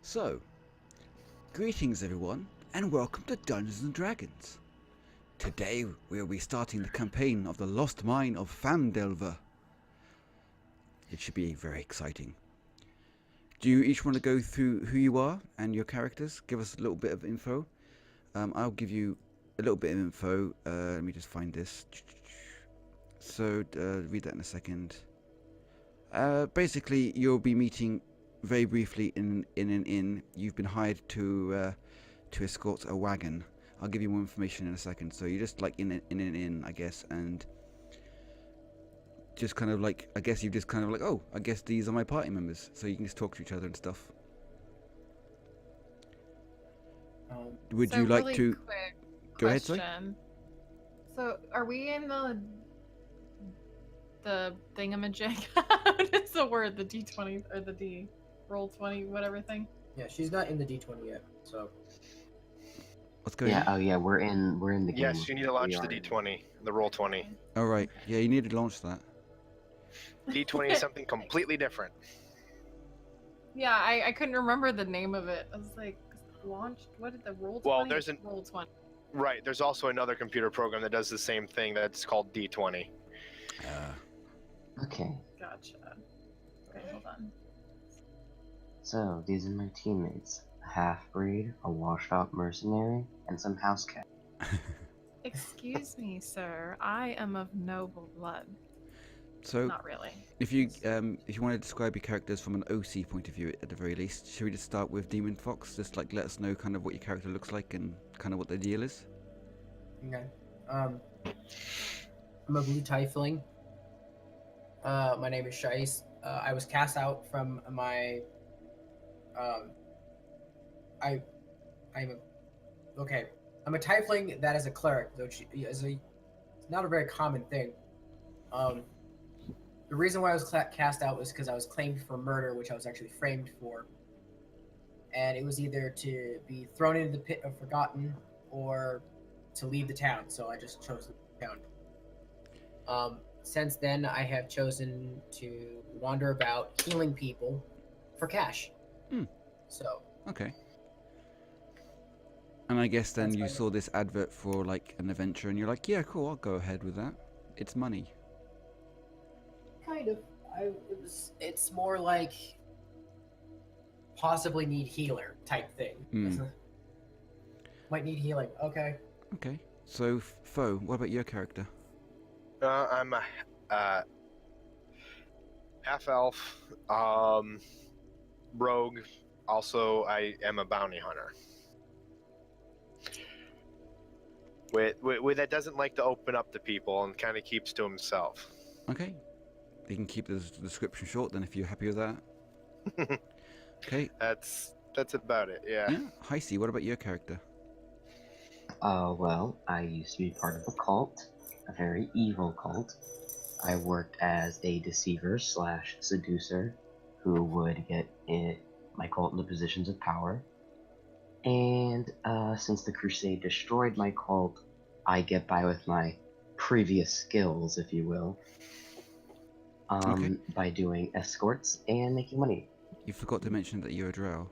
So, greetings everyone, and welcome to Dungeons and Dragons. Today we'll be starting the campaign of the Lost Mine of Phandelver. It should be very exciting. Do you each want to go through who you are and your characters? Give us a little bit of info. I'll give you a little bit of info. Let me just find this. So, read that in a second. Basically, you'll be meeting very briefly in an inn. You've been hired to escort a wagon. I'll give you more information in a second. So you're just like in an inn, I guess, and just kind of like, I guess you've just kind of like, oh, I guess these are my party members. So you can just talk to each other and stuff. Would you like really to go ahead, sorry? So are we in the thingamajig? What is the word? The D20 or the D roll 20, whatever thing? Yeah, she's not in the D20 yet, so. What's going on? Yeah, oh yeah, we're in the game. Yes, you need to launch the D20, the roll 20. Oh, right. Yeah, you need to launch that. D20 is something completely different. Yeah, I couldn't remember the name of it. I was like, launched? What did the roll 20? Well, there's an roll 20. Right, there's also another computer program that does the same thing that's called D20. Okay, Gotcha. Okay, hold on. so these are my teammates. A half-breed, a washed-out mercenary, and some house cat. Excuse me, sir. I am of noble blood. So, Not really. if you want to describe your characters from an OC point of view, at the very least, should we just start with Demon Fox? Just like let us know kind of what your character looks like and kind of what the deal is. Okay. I'm a blue Tiefling. My name is Shice. I was cast out from my. I'm a Tiefling that is a cleric, which is not a very common thing. The reason why I was cast out was because I was claimed for murder, which I was actually framed for. And it was either to be thrown into the pit of forgotten or to leave the town. So I just chose the town. Since then, I have chosen to wander about healing people for cash. So. Okay. And I guess then That's you fine. saw this advert for like an adventure and you're like, yeah, cool, I'll go ahead with that. It's money. Kind of. It's more like possibly need healer type thing. Might need healing. Okay. Okay. So, Foe, what about your character? I'm a half-elf, rogue. Also, I am a bounty hunter. That doesn't like to open up to people and kind of keeps to himself. Okay. You can keep the description short then if you're happy with that. Okay. That's about it, yeah. Yeah. Heisse, what about your character? Well, I used to be part of a cult, a very evil cult. I worked as a deceiver / seducer who would get my cult into positions of power. And since the Crusade destroyed my cult, I get by with my previous skills, if you will, by doing escorts and making money. You forgot to mention that you're a Drow.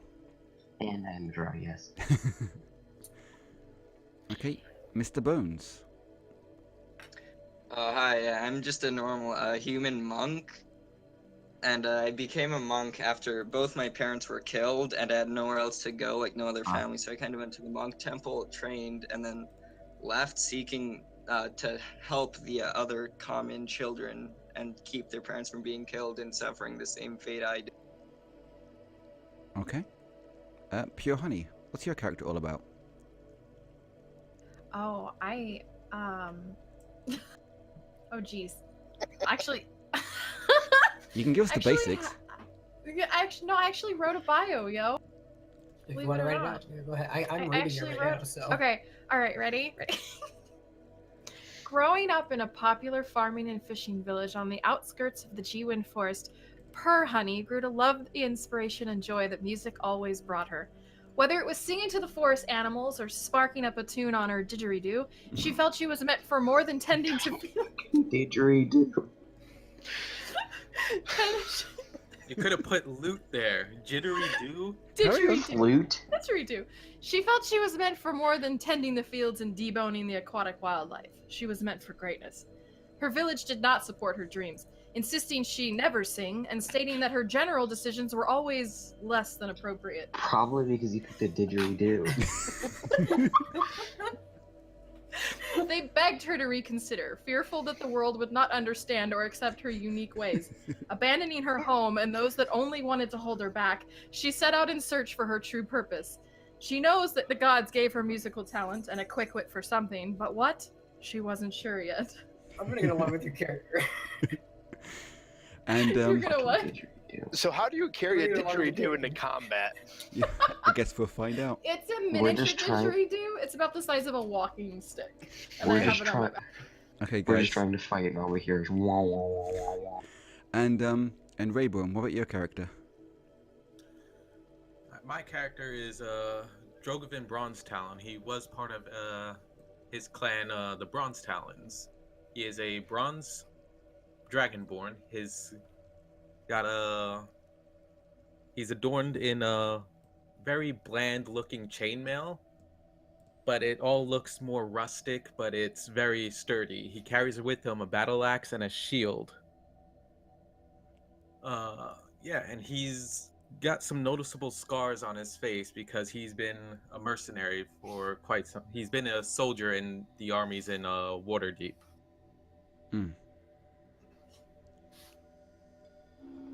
And I'm a Drow, yes. Okay. Mr. Bones. Hi, I'm just a normal human monk, and I became a monk after both my parents were killed, and I had nowhere else to go, like no other family, so I kind of went to the monk temple, trained, and then left seeking to help the other common children and keep their parents from being killed and suffering the same fate I did. Okay. Purrhoney, what's your character all about? Oh, oh, geez. Actually... You can give us the basics. I actually wrote a bio, yo. If Believe you want it to or write it not. out, yeah, go ahead. I'm I reading actually it right wrote... now, so. Okay, alright, ready? Growing up in a popular farming and fishing village on the outskirts of the Gwyn forest, Purrhoney grew to love the inspiration and joy that music always brought her. Whether it was singing to the forest animals or sparking up a tune on her didgeridoo, she felt she was meant for more than tending to Didgeridoo. You could have put loot there. Jittery do. Didgeridoo. Flute? Didgeridoo. She felt she was meant for more than tending the fields and deboning the aquatic wildlife. She was meant for greatness. Her village did not support her dreams, insisting she never sing and stating that her general decisions were always less than appropriate. Probably because you picked a didgeridoo. They begged her to reconsider, fearful that the world would not understand or accept her unique ways. Abandoning her home and those that only wanted to hold her back, she set out in search for her true purpose. She knows that the gods gave her musical talent and a quick wit for something, but what? She wasn't sure yet. I'm gonna get along with your character. And You're gonna what? Didgeridoo. So how do you carry a We're gonna didgeridoo do- into combat? yeah, I guess we'll find out. It's a We're miniature just trying- didgeridoo. It's about the size of a walking stick. And We're I have just it on my trying. back. Okay, We're guys. just trying to fight, and all we hear is wah wah wah wah wah. And Reyboum, what about your character? My character is Drogovan Bronze Talon. He was part of his clan, the Bronze Talons. He is a bronze dragonborn. He's adorned in a very bland-looking chainmail, but it all looks more rustic, but it's very sturdy. He carries with him a battle axe and a shield. And he's got some noticeable scars on his face because he's been a mercenary for quite some. He's been a soldier in the armies in Waterdeep.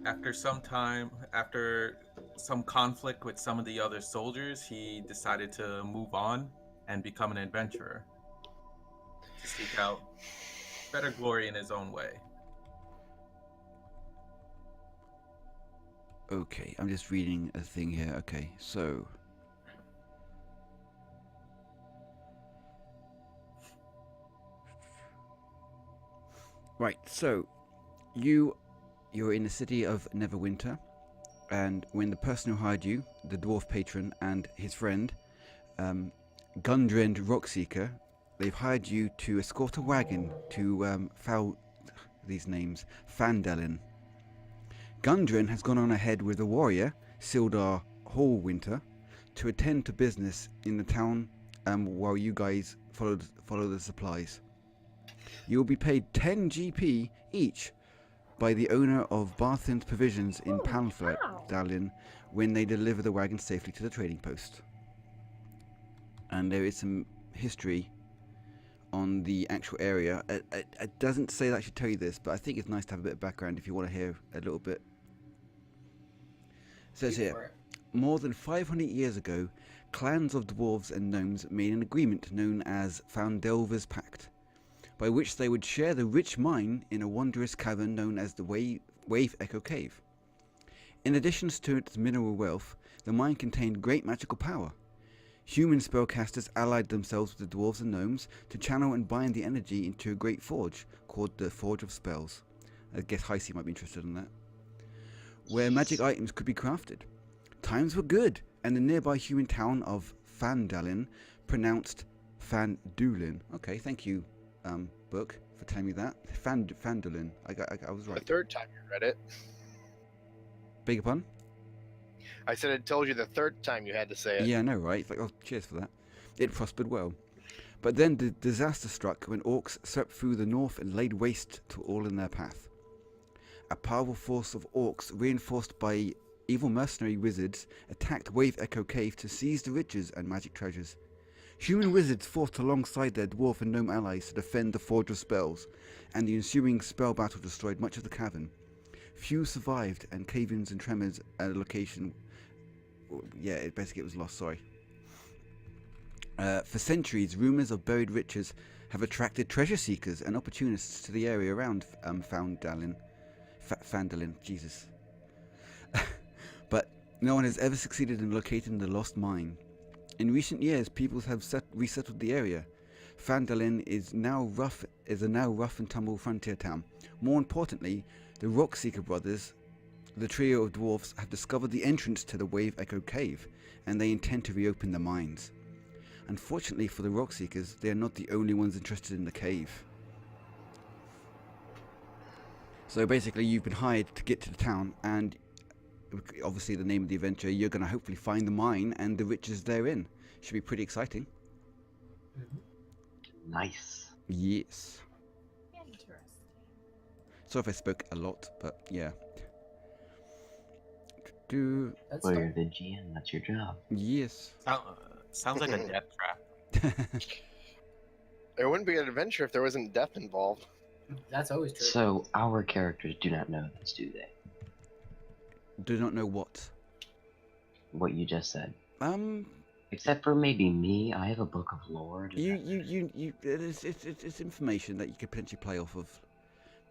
After some conflict with some of the other soldiers, he decided to move on and become an adventurer to seek out better glory in his own way. Okay, I'm just reading a thing here. Okay, so right, so you're in the city of Neverwinter, and when the person who hired you, the dwarf patron and his friend, Gundren Rockseeker, they've hired you to escort a wagon to Phandelver. Gundren has gone on ahead with a warrior, Sildar Hallwinter, to attend to business in the town while you guys follow the supplies. You will be paid 10 GP each by the owner of Barthen's Provisions in Phandelver when they deliver the wagon safely to the trading post. And there is some history on the actual area. It doesn't say that I should tell you this, but I think it's nice to have a bit of background if you want to hear a little bit. It says here, more than 500 years ago, clans of dwarves and gnomes made an agreement known as Phandelver's Pact, by which they would share the rich mine in a wondrous cavern known as the Wave Echo Cave. In addition to its mineral wealth, the mine contained great magical power. Human spellcasters allied themselves with the dwarves and gnomes to channel and bind the energy into a great forge called the Forge of Spells. I guess Heiach might be interested in that. Where magic items could be crafted. Times were good, and the nearby human town of Phandelver, pronounced Phandulin. Okay, thank you, book, for telling me that. Phandulin. I was right. The third time you read it. Beg your pardon? I said it told you the third time you had to say it. Yeah, I know, right? It's like, oh, cheers for that. It prospered well. But then the disaster struck when orcs swept through the north and laid waste to all in their path. A powerful force of orcs, reinforced by evil mercenary wizards, attacked Wave Echo Cave to seize the riches and magic treasures. Human wizards fought alongside their dwarf and gnome allies to defend the Forge of Spells, and the ensuing spell battle destroyed much of the cavern. Few survived, and cave-ins and tremors at a location... Yeah, it was lost, sorry. For centuries, rumours of buried riches have attracted treasure seekers and opportunists to the area around Phandelver, Jesus. But no one has ever succeeded in locating the lost mine. In recent years, peoples have resettled the area. Phandelver is a now rough and tumble frontier town. More importantly, the Rockseeker brothers, the trio of dwarfs, have discovered the entrance to the Wave Echo Cave, and they intend to reopen the mines. Unfortunately for the Rockseekers, they are not the only ones interested in the cave. So basically, you've been hired to get to the town, and obviously the name of the adventure, you're going to hopefully find the mine and the riches therein. Should be pretty exciting. Nice. Yes. Interesting. Sorry if I spoke a lot, but yeah. Do That's Well, fine. you're the GM. That's your job. yes. Sounds like a death trap. It wouldn't be an adventure if there wasn't death involved. That's always true. So our characters do not know this, do they? Do not know what. What you just said. Um, Except for maybe me, I have a book of lore. Does that- it's information that you could potentially play off of.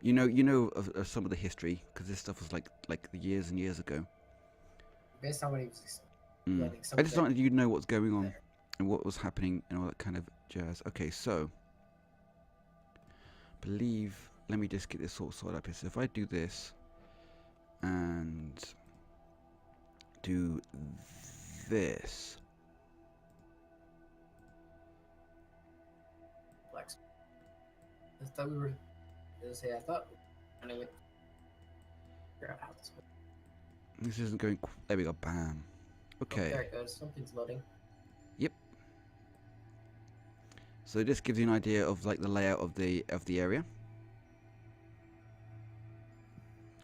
You know of some of the history because this stuff was like years and years ago. Based on what he was Mm. explaining, some I of just it- wanted you to know what's going on there. and what was happening and all that kind of jazz. Okay, so believe. Let me just get this all sorted up here. So if I do this and do this. Flex. I thought we were. I thought. And I went. Figure out how this works. This isn't going. There we go. Bam. Oh, Okay. there it goes. Something's loading. So this gives you an idea of like the layout of the area.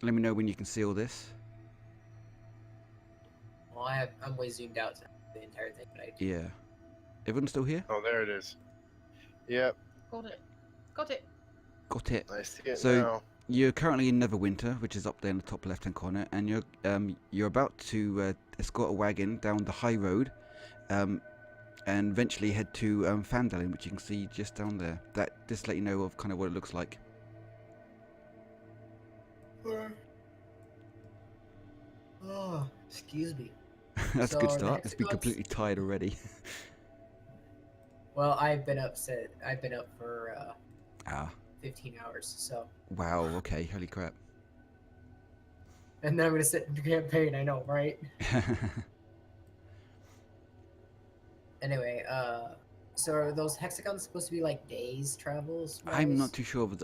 Let me know when you can see all this. Well, I'm way zoomed out to the entire thing, but I do. Yeah. Everyone still here? Oh, there it is. Yep, Got it. Got it. Got it. I see it So- now. You're currently in Neverwinter, which is up there in the top left-hand corner, and you're about to escort a wagon down the high road, and eventually head to Phandelver, which you can see just down there. That just let you know of kind of what it looks like. Oh, excuse me. That's a So good are the start. It's been hexagons- completely tired already. Well, I've been up for Ah, 15 hours, so. wow. Okay, holy crap. And then I'm gonna sit in the campaign. I know, right? Anyway, so are those hexagons supposed to be like days travels? I'm not too sure of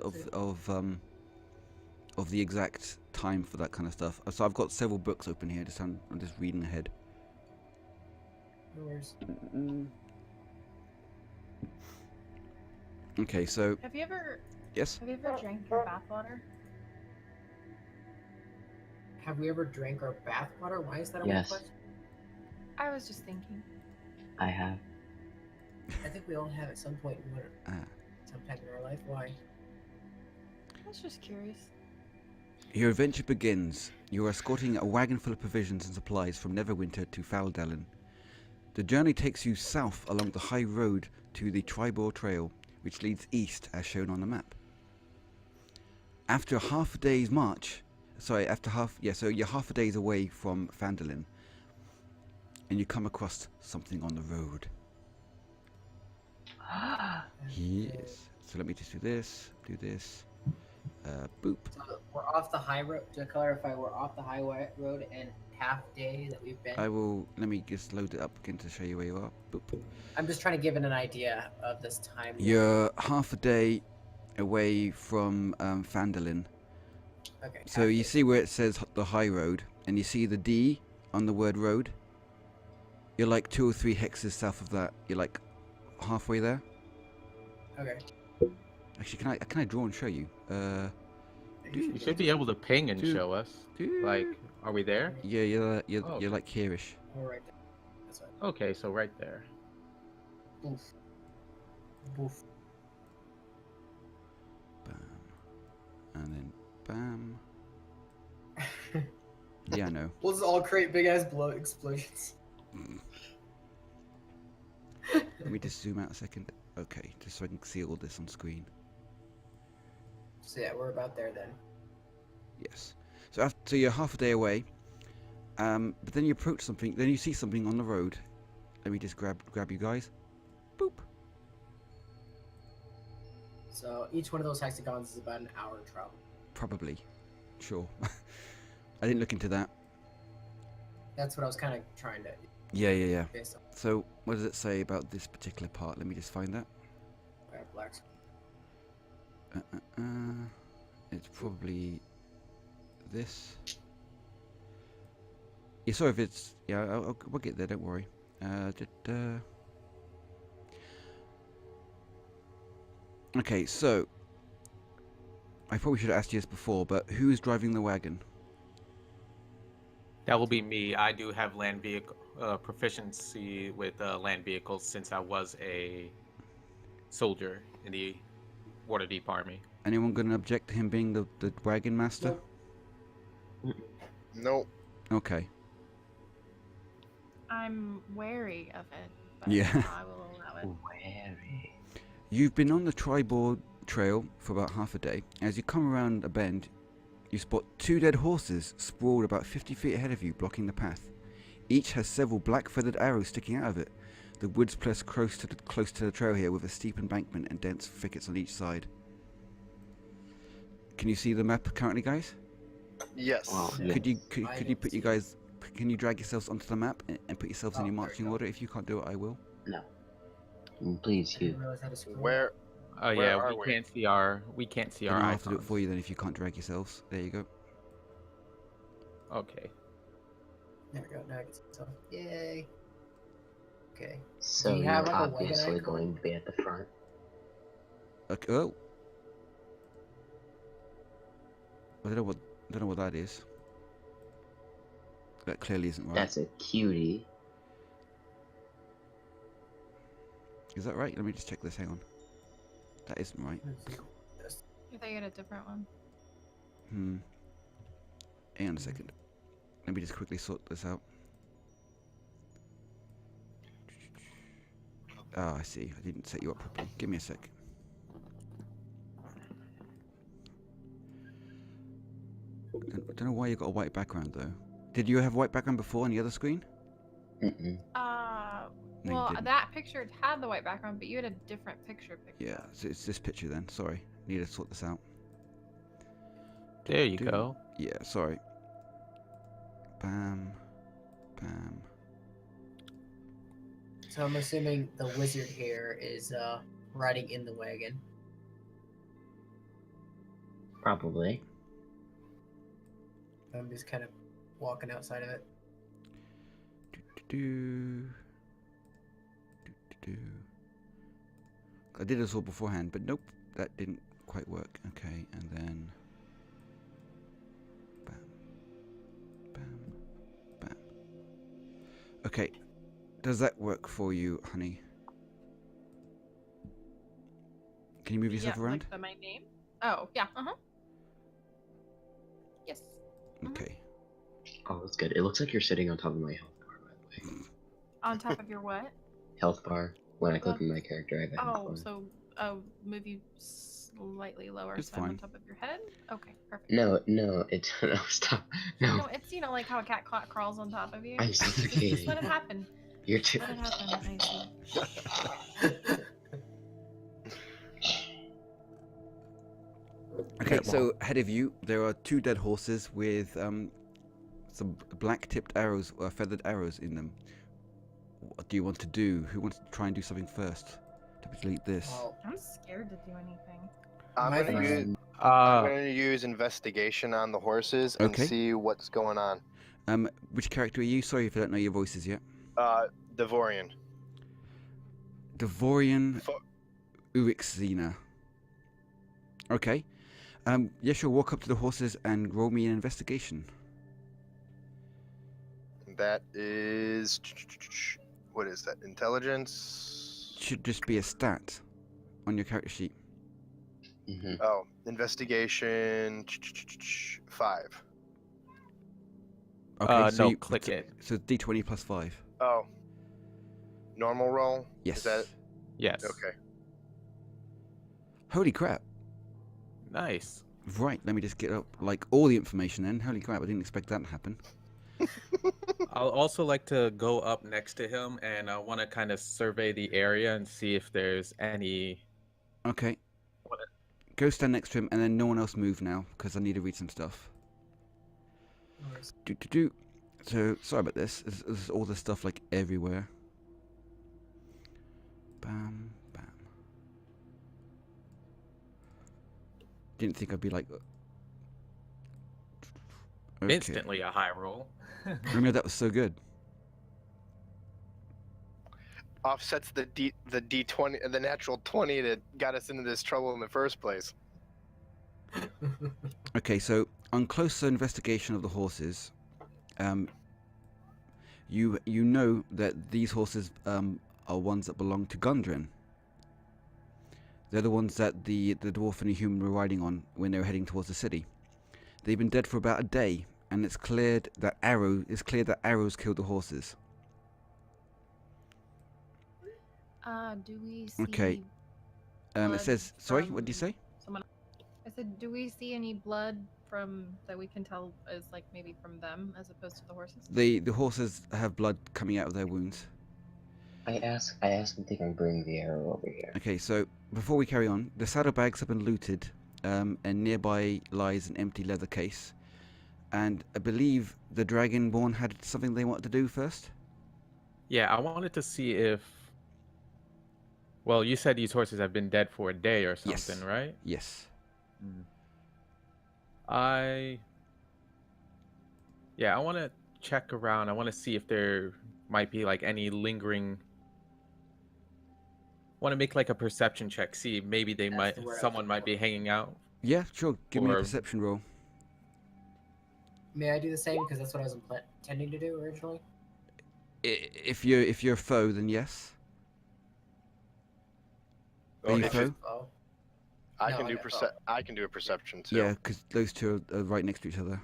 the exact time for that kind of stuff. So I've got several books open here. I'm just reading ahead. No worries. Okay, so Have you ever yes. drank your bathwater? Have we ever drank our bathwater? Why is that a Yes. weird question? I was just thinking. I have. I think we all have at some point in Ah. sometime in our life. Why? I was just curious. Your adventure begins. You are escorting a wagon full of provisions and supplies from Neverwinter to Phandelver. The journey takes you south along the high road to the Tribor Trail, which leads east as shown on the map. After half a day's march, so you're half a day's away from Phandelver, and you come across something on the road. Yes. So let me just do this, boop. So we're off the high road. To clarify, we're off the highway road and half day that we've been. Let me just load it up again to show you where you are. Boop. I'm just trying to give it an idea of this time. You're half a day away from Phandelver. Okay. So half you day. see where it says the high road, and you see the D on the word road? You're like 2 or 3 hexes south of that. You're like halfway there. Okay. Actually, can I draw and show you? You should be able to ping and Dude. show us. Like, are we there? Yeah, you're Oh, like here-ish. All right. That's right. Okay, so right there. Boof. Boof. Bam. And then bam. Yeah, I know. We'll just all create big ass blow explosions. Let me just zoom out a second. Okay, just so I can see all this on screen. So yeah, we're about there then. Yes. So you're half a day away. But then you approach something. Then you see something on the road. Let me just grab you guys. Boop. So each one of those hexagons is about an hour travel. Probably. Sure. I didn't look into that. That's what I was kind of trying to Yeah. base on. So what does it say about this particular part? Let me just find that. Black. It's probably this. Yeah, sorry if it's... Yeah, we'll get there, don't worry. Okay, so... I probably should have asked you this before, but who's driving the wagon? That will be me. I do have land vehicle proficiency with land vehicles since I was a soldier in the Waterdeep Army. Anyone going to object to him being the wagon master? Nope. Nope. Okay. I'm wary of it, but Yeah. I will allow it. Wary. You've been on the Tribord trail for about half a day. As you come around a bend, you spot 2 dead horses sprawled about 50 feet ahead of you, blocking the path. Each has several black feathered arrows sticking out of it. The woods press close to the trail here with a steep embankment and dense thickets on each side. Can you see the map currently, guys? Yes. Well, yeah. Could you I put you don't guys? Can you drag yourselves onto the map and put yourselves in Oh, your there you marching go. order? If you can't do it, I will. No. Please, I didn't you. realize how to scroll. Where? Oh Where yeah, are we we? can't see our Then our I'll have to do it icons. for you then if you can't drag yourselves. There you go. Okay. There we go. Now I can see myself. Yay. Okay. So you you're have, like, a wagon obviously icon? going to be at the front. Okay. Oh. I don't know what that is. That clearly isn't right. That's a cutie. Is that right? Let me just check this. Hang on. That isn't right. I thought you had a different one. Hang on a second. Let me just quickly sort this out. Ah, I see. I didn't set you up properly. Give me a sec. I don't know why you got a white background though. Did you have a white background before on the other screen? Mm-mm. No, you Well, didn't. that picture had the white background, but you had a different picture. Yeah, so it's this picture then. Sorry. Need to sort this out. There you Do- go. Yeah, sorry. Bam. Bam. So I'm assuming the wizard here is riding in the wagon. Probably. I'm just kind of walking outside of it. Do. I did this all beforehand, but nope, that didn't quite work. Okay, and then bam, bam, bam. Okay, does that work for you, honey? Can you move yourself Yeah, around? like my name. Oh yeah. Yes. Okay. Oh, that's good. It looks like you're sitting on top of my health bar, by the way. On top of your what? Health bar. When I click on my character, I have a health Oh, bar. so move you slightly lower It's so I'm on fine. top of your head? Okay, perfect. No, it's no, stop. No, No, it's like how a cat crawls on top of you. I'm Just suffocating. let it happen. You're too. Let it happen. I see. Okay, Okay, so ahead of you, there are 2 dead horses with some black-tipped arrows, feathered arrows in them. What do you want to do? Who wants to try and do something first to delete this? Well, I'm scared to do anything. I'm my gonna first- use. I'm Uh, gonna use investigation on the horses and Okay. see what's going on. Which character are you? Sorry if I don't know your voices yet. Devorian. Devorian Fo- Urixina. Okay. Yeah, sure. Walk up to the horses and roll me an investigation. That is. What is that? Intelligence. Should just be a stat on your character sheet. Mm-hmm. Oh, investigation 5. Okay, no, click it. So D20 plus 5. Oh. Normal roll? Yes. Is that Yes. okay? Holy crap. Nice. Right, let me just get up like all the information then. Holy crap, I didn't expect that to happen. I'll also like to go up next to him and I want to kind of survey the area and see if there's any. Okay. What Go stand next to him and then no one else move now because I need to read some stuff. Do. So, sorry about this. There's all this stuff like everywhere. Bam, bam. Didn't think I'd be like... Okay. Instantly a high roll. I know that was so good. Offsets the D20, the natural 20 that got us into this trouble in the first place. Okay, so on closer investigation of the horses, you know that these horses are ones that belong to Gundren. They're the ones that the dwarf and the human were riding on when they were heading towards the city. They've been dead for about a day, and it's clear that arrows killed the horses. Do we see Okay. It blood says. Sorry, what from did you say? someone? I said, do we see any blood from that we can tell is like maybe from them as opposed to the horses? The horses have blood coming out of their wounds. I ask if they can bring the arrow over here. Okay, so before we carry on, the saddlebags have been looted, and nearby lies an empty leather case. And I believe the Dragonborn had something they wanted to do first. Yeah, I wanted to see if. Well, you said these horses have been dead for a day or something, Yes. right? Yes. I want to check around. I want to see if there might be like any lingering. Want to make like a perception check. See, maybe That's the word I was someone looking might for. be hanging out. Yeah, sure. Give me a Or- perception roll. May I do the same? Because that's what I was intending to do originally. If you're a foe, then yes. Are you if foe? it- Oh. I No, can I do got- I can do a perception too. Yeah, because those two are right next to each other.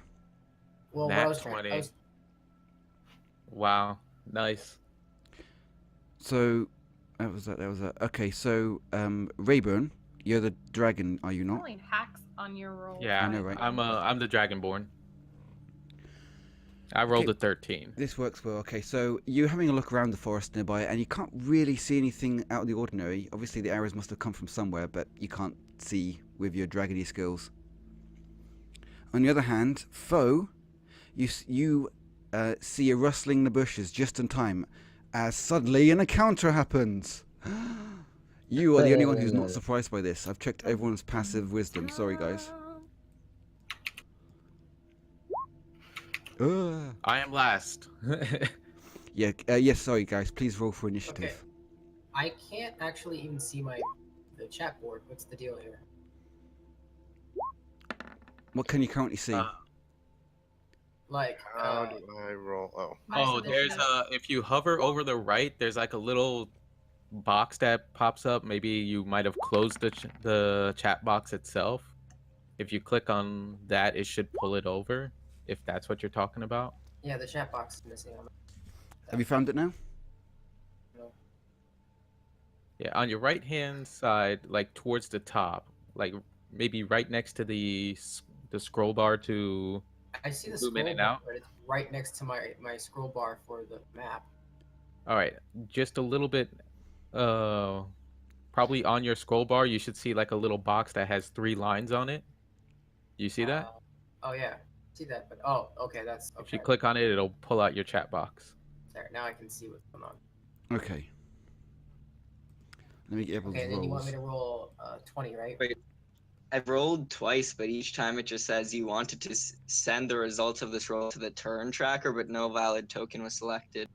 Well, what Nat I was 20. I was, Nice. So that was that. Okay, so Reyboum, you're the dragon, are you not? Rolling hacks on your roll. Yeah, I know, right? I'm the Dragonborn. I rolled Okay. a 13. This works well. Okay, so you're having a look around the forest nearby, and you can't really see anything out of the ordinary. Obviously, the arrows must have come from somewhere, but you can't see with your dragony skills. On the other hand, foe, you see a rustling in the bushes just in time, as suddenly an encounter happens. You are the only one who's not surprised by this. I've checked everyone's passive wisdom. Sorry, guys. I am last. Yeah. Yes. Sorry, guys. Please roll for initiative. Okay. I can't actually even see the chat board. What's the deal here? What can you currently see? Like, How do I roll? Oh, Oh, there's if you hover over the right, there's like a little box that pops up. Maybe you might have closed the chat box itself. If you click on that, it should pull it over. If that's what you're talking about. yeah, the chat box is missing. Have you found it now? No. Yeah, on your right hand side, like towards the top, like maybe right next to the scroll bar to. I see the Zoom scroll in and bar, out. but it's right next to my scroll bar for the map. All right, just a little bit. Probably on your scroll bar, you should see like a little box that has 3 lines on it. You see that? Oh yeah, see that. But oh, okay, that's okay. If you click on it, it'll pull out your chat box. There, now I can see what's going on. Okay. Let me get everyone's Okay, then you want rolls. me to roll 20, right? Wait. I've rolled twice, but each time it just says you wanted to send the results of this roll to the turn tracker, but no valid token was selected.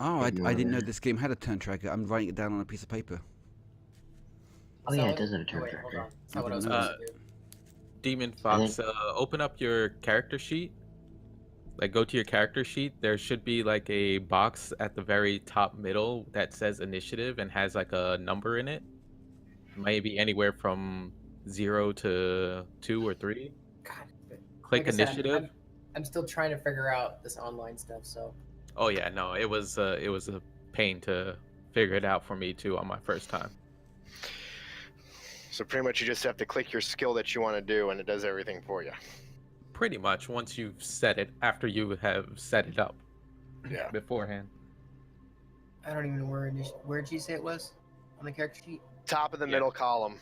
Oh, I didn't know Yeah. this game had a turn tracker. I'm writing it down on a piece of paper. Oh Is that yeah, it what- does have a turn wait, hold tracker. on. Is that what I was didn't know supposed to do? Demon Fox, open up your character sheet. Like go to your character sheet. There should be like a box at the very top middle that says initiative and has like a number in it. Maybe anywhere from 0 to 2 or 3. God. Click Like I said, initiative. I'm still trying to figure out this online stuff, so. Oh yeah, no, it was a pain to figure it out for me too on my first time. so pretty much you just have to click your skill that you want to do, and it does everything for you. Pretty much once you've set it, after you have set it up Yeah. beforehand. I don't even know where did you say it was on the character sheet? Top of the Yeah. middle column.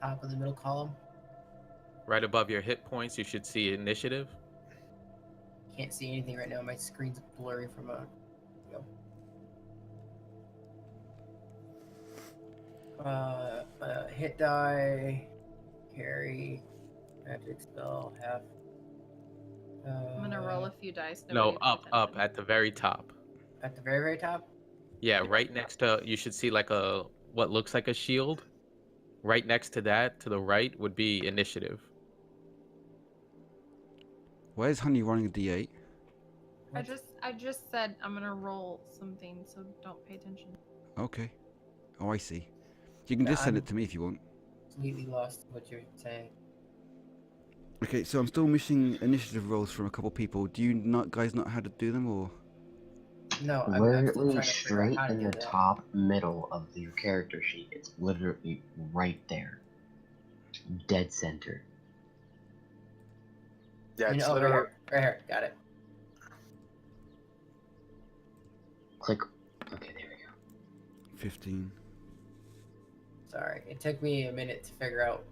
Top of the middle column. Right above your hit points, you should see initiative. Can't see anything right now. My screen's blurry from a. Hit die, carry, magic spell, half. I'm gonna roll a few dice. No, Nobody pay up attention. at the very top. At the very, very top? Yeah, right next to, you should see like a, what looks like a shield. Right next to that, to the right, would be initiative. Why is Honey running a D8? I just said I'm gonna roll something, so don't pay attention. Okay. Oh, I see. You can Yeah, just send I'm- it to me if you want. Completely lost what you're saying. Okay, so I'm still missing initiative rolls from a couple people. Do you not guys not how to do them, or? No, I'm still Literally trying to figure out straight how to in do the that. top middle of your character sheet. It's literally right there. Dead center. Yeah, it's Oh, literally. right here. Got it. Click. Okay, there we go. 15. Sorry, it took me a minute to figure out.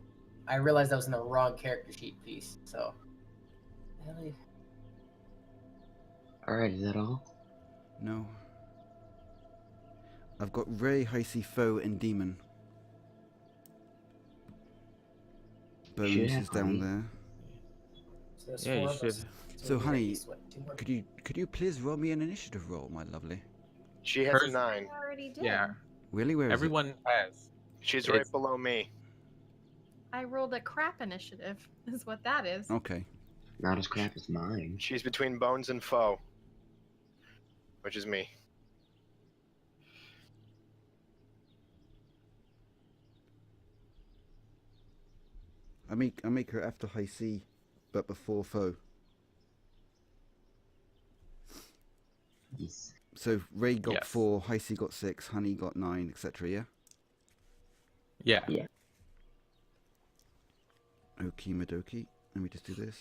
I realized I was in the wrong character sheet piece, so. Really? Alright, is that all? No. I've got Ray, Heisse, Foe, and Demon. Bones Should is have down Honey. there. So there's Yeah, four you of us. should. So, we Honey, need, what, 2 more? Could you please roll me an initiative roll, my lovely? She has a Hers- 9. I already did. Yeah, Really? Where is everyone has. She's It's- right below me. I rolled a crap initiative, is what that is. it? Okay. Not as crap as mine. She's between Bones and Foe, which is me. I make her after Heisse, but before Foe. Yes. So Ray got Yes. 4, Heisse got 6, Honey got 9, etc. Yeah. Yeah. Yeah. Okie Madoki. Let me just do this.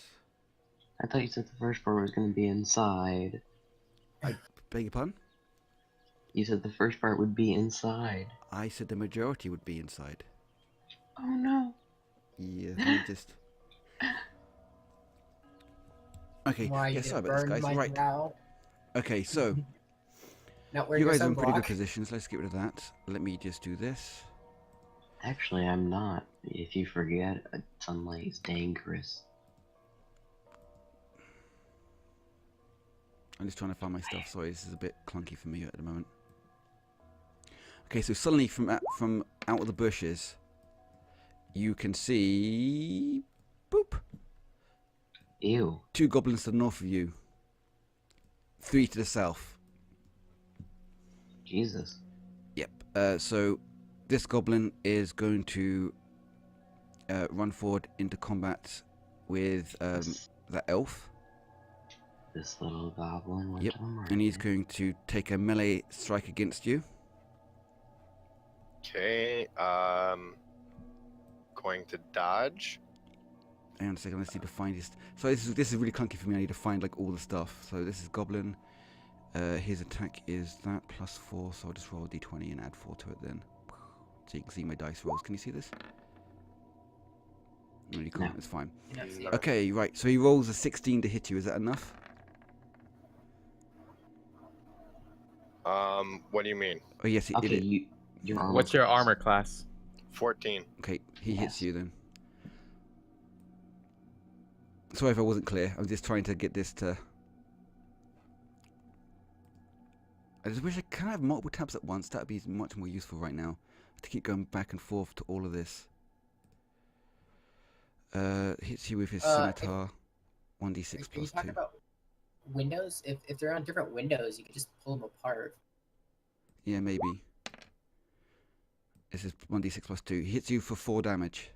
I thought you said the first part was going to be inside. Beg your pardon? You said the first part would be inside. I said the majority would be inside. Oh no. Yeah, let me just. Okay, Why yeah, you sorry didn't about this, burn guys. my Right. Drow? Okay, so Not wearing you your guys are in pretty good sunblock. positions. Let's get rid of that. Let me just do this. Actually, I'm not. If you forget, sunlight is dangerous. I'm just trying to find my stuff. Sorry, this is a bit clunky for me at the moment. Okay, so suddenly from out of the bushes, you can see, boop, Ew. 2 goblins to the north of you, 3 to the south. Jesus. Yep. So this goblin is going to run forward into combat with that elf. This little goblin went Yep, to the market. and he's going to take a melee strike against you. Okay, going to dodge. Hang on a second, let's need to find his. So this is really clunky for me. I need to find like all the stuff. So this is goblin. His attack is that +4. So I'll just roll a d20 and add 4 to it then. So you can see my dice rolls. Can you see this? No, you can't. No. It's fine. Yeah, see. Okay, right. So he rolls a 16 to hit you. Is that enough? What do you mean? Oh yes, it Okay, did it. your armor What's your class. armor class? 14. Okay, he hits Yes. you then. Sorry if I wasn't clear. I'm just trying to get this to. I just wish I could have multiple tabs at once. That would be much more useful right now. To keep going back and forth to all of this. Hits you with his scimitar. 1d6 Can you plus talk 2. about windows? If they're on different windows, you can just pull them apart. Yeah, maybe. This is 1d6 plus 2. He hits you for 4 damage.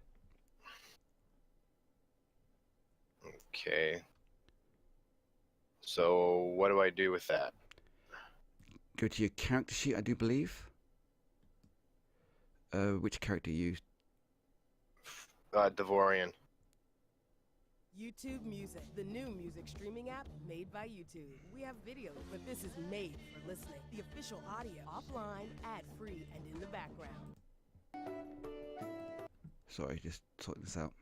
Okay. So what do I do with that? Go to your character sheet, I do believe. Which character you used? Devorian. YouTube Music, the new music streaming app made by YouTube. We have video, but this is made for listening. The official audio, offline, ad-free, and in the background. Sorry, just sorting this out.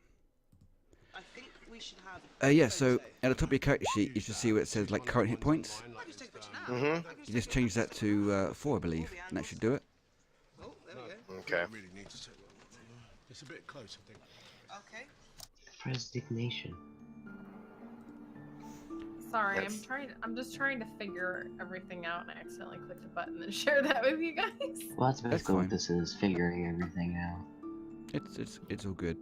I think we should have. Yeah, so at the top of your character sheet, you should see where it says like current hit points. Mm-hmm. You just change that to 4, I believe, and that should do it. Oh, there we go. Okay. It's a bit close, I think. Okay. Resignation. Sorry, That's- I'm just trying to figure everything out, and I accidentally clicked a button and share that with you guys. Well, that's basically fine. what this is, figuring everything out. It's all good.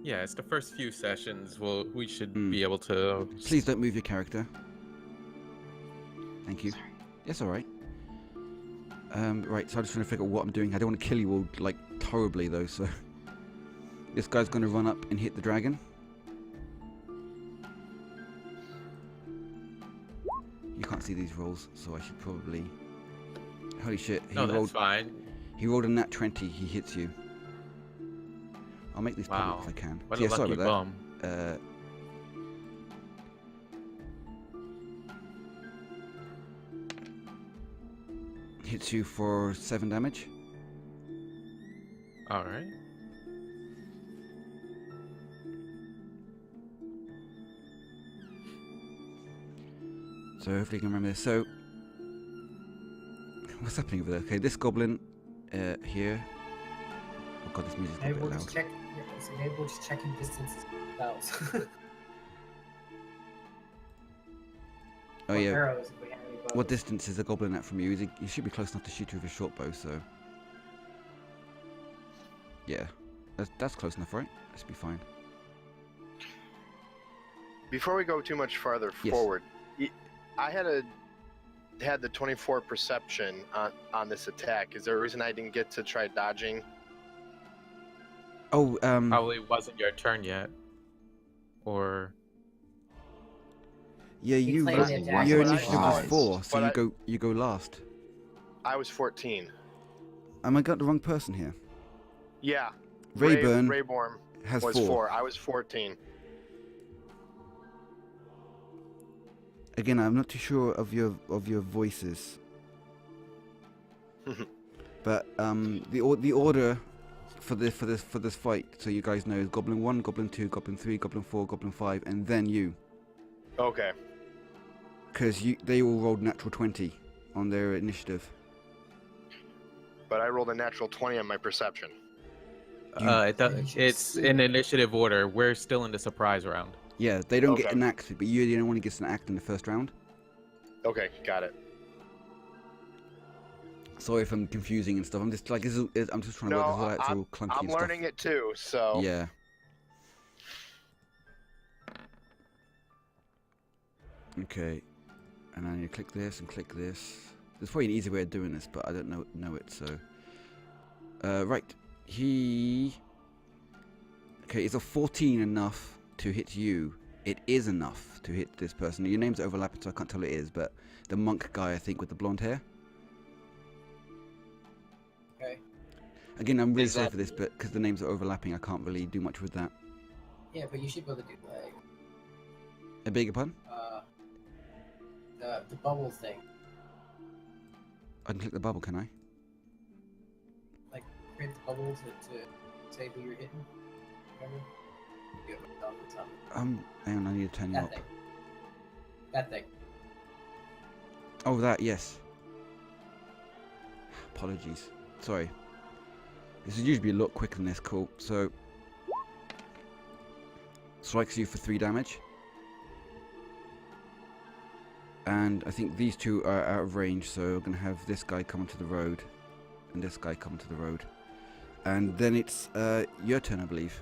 Yeah, it's the first few sessions. We should Mm. be able to. Please don't move your character. Thank you. Sorry. Yes, all right. Right, so I'm just trying to figure out what I'm doing. I don't want to kill you all, like, horribly, though, so... This guy's going to run up and hit the dragon. You can't see these rolls, so I should probably... Holy shit, No, that's fine. he rolled a nat 20, he hits you. I'll make these public Wow. if I can. What So, a yeah, sorry lucky about bum. that. Hits you for 7 damage. All right. So hopefully you can remember this. So, what's happening over there? Okay, this goblin here. Oh god, this music's got a Maybe bit we're loud. just maybe we're just checking distances with spells. Oh Or yeah. arrows if we have any bows. What distance is the goblin at from you? He should be close enough to shoot you with a short bow. So, yeah, that's close enough, right? That should be fine. Before we go too much farther Yes. forward, I had the 24 perception on this attack. Is there a reason I didn't get to try dodging? Oh, Probably wasn't your turn yet. Or yeah, You claim the attack. your But I- initiative was Nice. 4, so But you go last. I was 14. Am I got the wrong person here? Yeah. Reyboum Reyboum has was 4. I was 14. Again, I'm not too sure of your voices, but the order for this fight, so you guys know, is Goblin 1, Goblin 2, Goblin 3, Goblin 4, Goblin 5, and then you, Okay. because they all rolled natural 20 on their initiative. But I rolled a natural 20 on my perception. it's in initiative order. We're still in the surprise round. Yeah, they don't get Okay. an act, but you're the only one who gets an act in the first round. Okay, got it. Sorry if I'm confusing and stuff. I'm just like I'm just trying to No, work this all out. It's all clunky I'm and stuff. learning it too, so... Yeah. Okay, and then you click this and click this. There's probably an easy way of doing this, but I don't know it. So, right, okay, is a 14 enough to hit you? It is enough to hit this person. Your names are overlapping, so I can't tell it is, but the monk guy, I think, with the blonde hair. Okay. Again, I'm really Is sorry that- for this, but because the names are overlapping, I can't really do much with that. Yeah, but you should be able to do like I beg your pardon? the bubble thing. I can click the bubble, can I? Like create the bubble to say who you're hitting. Remember? You have it on the top. Hang on, I need to turn you That up. thing. That thing. Oh, that, yes. Apologies. Sorry. This would usually be a lot quicker than this, cool. So, strikes you for 3 damage. And I think these two are out of range, so we're going to have this guy come onto the road, and this guy come onto the road. And then it's your turn, I believe.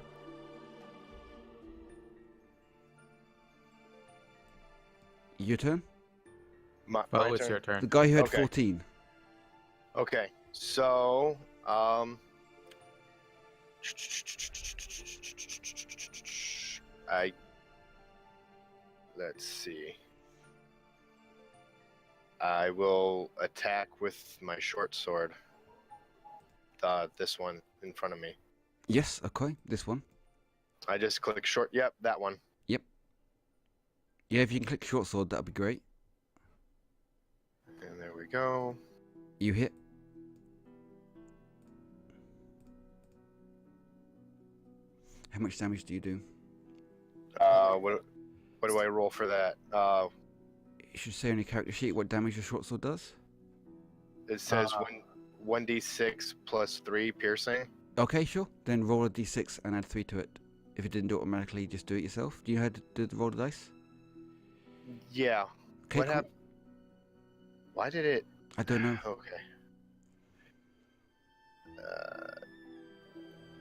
Your turn? My Oh, it's turn? your turn. The guy who had Okay. 14. Okay, so let's see. I will attack with my short sword. This one in front of me. Yes, okay, this one. I just click short. Yep, that one. Yeah, if you can click short sword, that'd be great. And there we go. You hit. How much damage do you do? What do I roll for that? You should say on your character sheet what damage your short sword does. It says 1d6 plus 3 piercing. Okay, sure. Then roll a d6 and add 3 to it. If it didn't do it automatically, just do it yourself. Do you know how to roll the dice? Yeah. Okay, What cool. happened? Why did it? I don't know. Okay.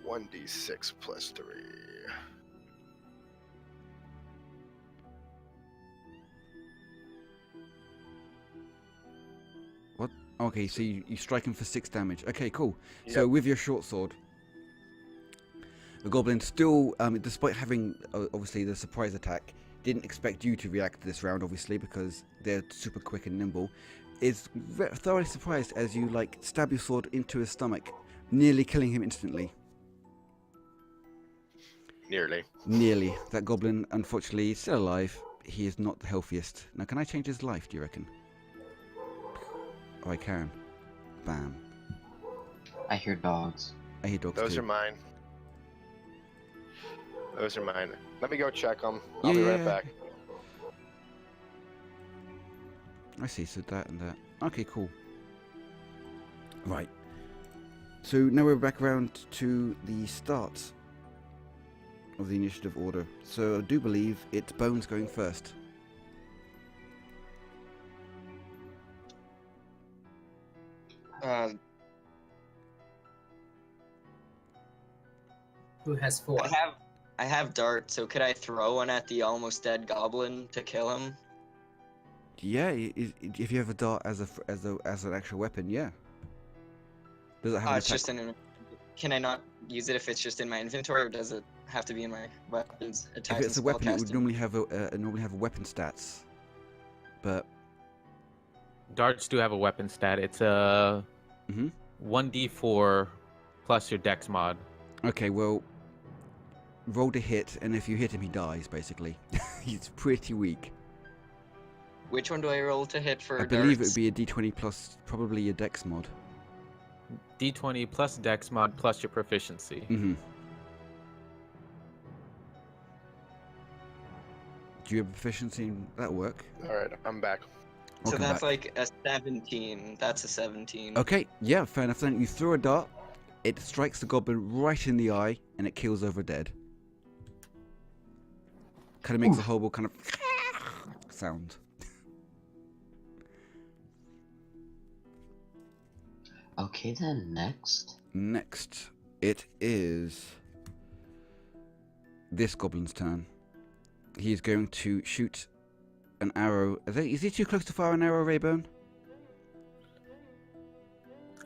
1d6 plus 3. What? Okay, so you strike him for 6 damage. Okay, cool. Yep. So with your short sword, the goblin still, despite having obviously the surprise attack, didn't expect you to react this round, obviously, because they're super quick and nimble. Is thoroughly surprised as you like stab your sword into his stomach, nearly killing him instantly. Nearly. Nearly. That goblin, unfortunately, is still alive. He is not the healthiest. Now, can I change his life, do you reckon? Oh, I can. Bam. I hear dogs. I hear dogs Those too. are mine. Those are mine. Let me go check them. I'll be right back. I see, so that and that. Okay, cool. Right. So now we're back around to the start of the initiative order. So I do believe it's Bones going first. Who has 4? I have dart, so could I throw one at the almost dead goblin to kill him? Yeah, if you have a dart as an actual weapon, yeah. Does it have an It's attack? just in. Can I not use it if it's just in my inventory, or does it have to be in my weapons? If it's a weapon, it would normally have a weapon stats, but Darts do have a weapon stat. It's a 1d4 plus your dex mod. Okay, well, roll to hit, and if you hit him, he dies. Basically, he's pretty weak. Which one do I roll to hit for I believe it darts? would be a d20 plus probably your dex mod. D20 plus dex mod plus your proficiency. Mm-hmm. Do you have proficiency in that work? All right, I'm back. So Welcome that's back. like a 17. That's a 17. Okay, yeah, fair enough. Then you throw a dart, it strikes the goblin right in the eye, and it kills over dead. Kind of makes a horrible kind of sound. Okay, then next. Next, it is this goblin's turn. He is going to shoot an arrow. Is he too close to fire an arrow, Reyboum?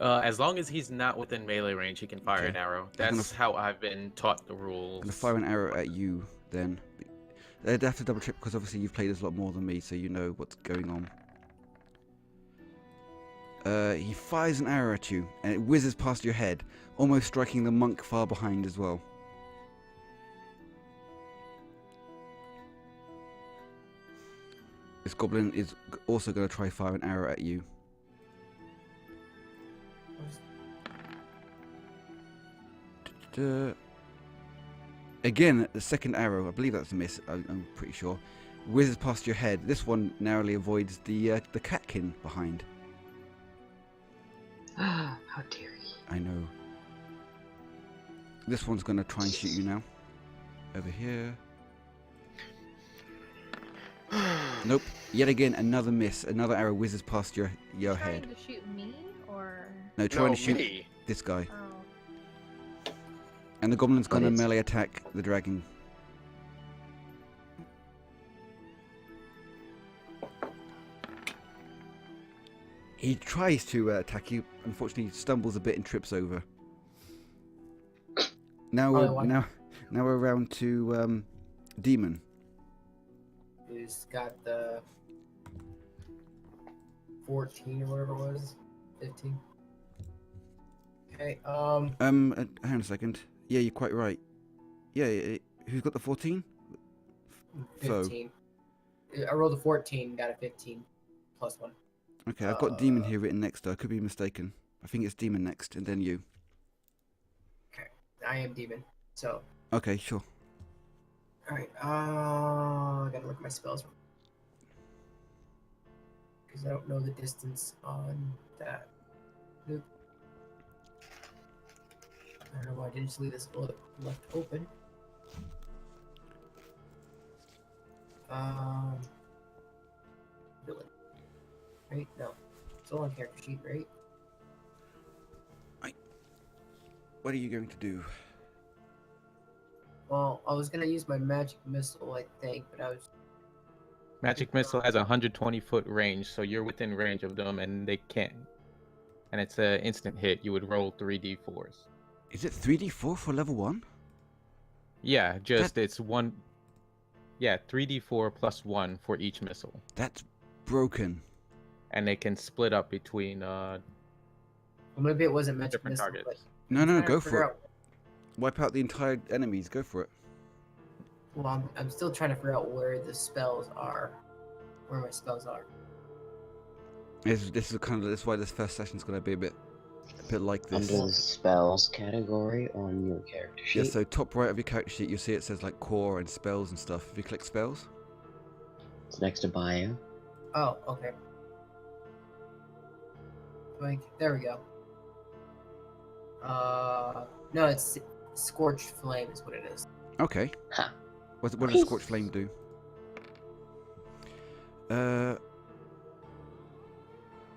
As long as he's not within melee range, he can fire Okay. an arrow. I'm That's how I've been taught the rules. I'm going to fire an arrow at you, then. I'd have to double check, because obviously you've played this a lot more than me, so you know what's going on. He fires an arrow at you, and it whizzes past your head, almost striking the monk far behind as well. This goblin is also going to try fire an arrow at you. Again, the second arrow, I believe that's a miss, I'm pretty sure, whizzes past your head. This one narrowly avoids the catkin behind. How dare you? I know. This one's going to try and shoot you now. Over here. Nope. Yet again, another miss. Another arrow whizzes past your head. Trying to shoot me, or No, trying No, to shoot me. this guy. oh, And the goblin's But going to it's- melee attack the dragon. He tries to attack you. Unfortunately, he stumbles a bit and trips over. Now we're around to Demon. Who's got the 14 or whatever it was? 15. Okay, Hang on a second. Yeah, you're quite right. Yeah, who's got the 14? Foe. 15. I rolled a 14, got a 15 plus 1. Okay, I've got Demon here written next though. I could be mistaken. I think it's Demon next, and then you. Okay, I am demon. So, Okay, sure. alright, I gotta look at my spells. Because I don't know the distance on that. Nope. I don't know why I didn't just leave this left open. right? No. Still on character sheet, right? What are you going to do? Well, I was gonna use my magic missile, I think, but I was. Magic missile has a 120-foot range, so you're within range of them, and they can't. And it's an instant hit. You would roll 3d4s. Is it 3d4 for level 1? Yeah, it's one. Yeah, 3d4 plus 1 for each missile. That's broken. And they can split up between Well, maybe it wasn't magic different missile, targets. but No, go for it. Wipe out the entire enemies. Go for it. well, I'm still trying to figure out where the spells are. Where my spells are. This is this is why this first session's going to be a bit like this. Under the spells category on your character sheet. Yeah, so top right of your character sheet, you'll see it says like core and spells and stuff. If you click spells. It's next to bio. Oh, okay. There we go. No, it's Scorched Flame is what it is. Okay. Ha. What does Scorched Flame do?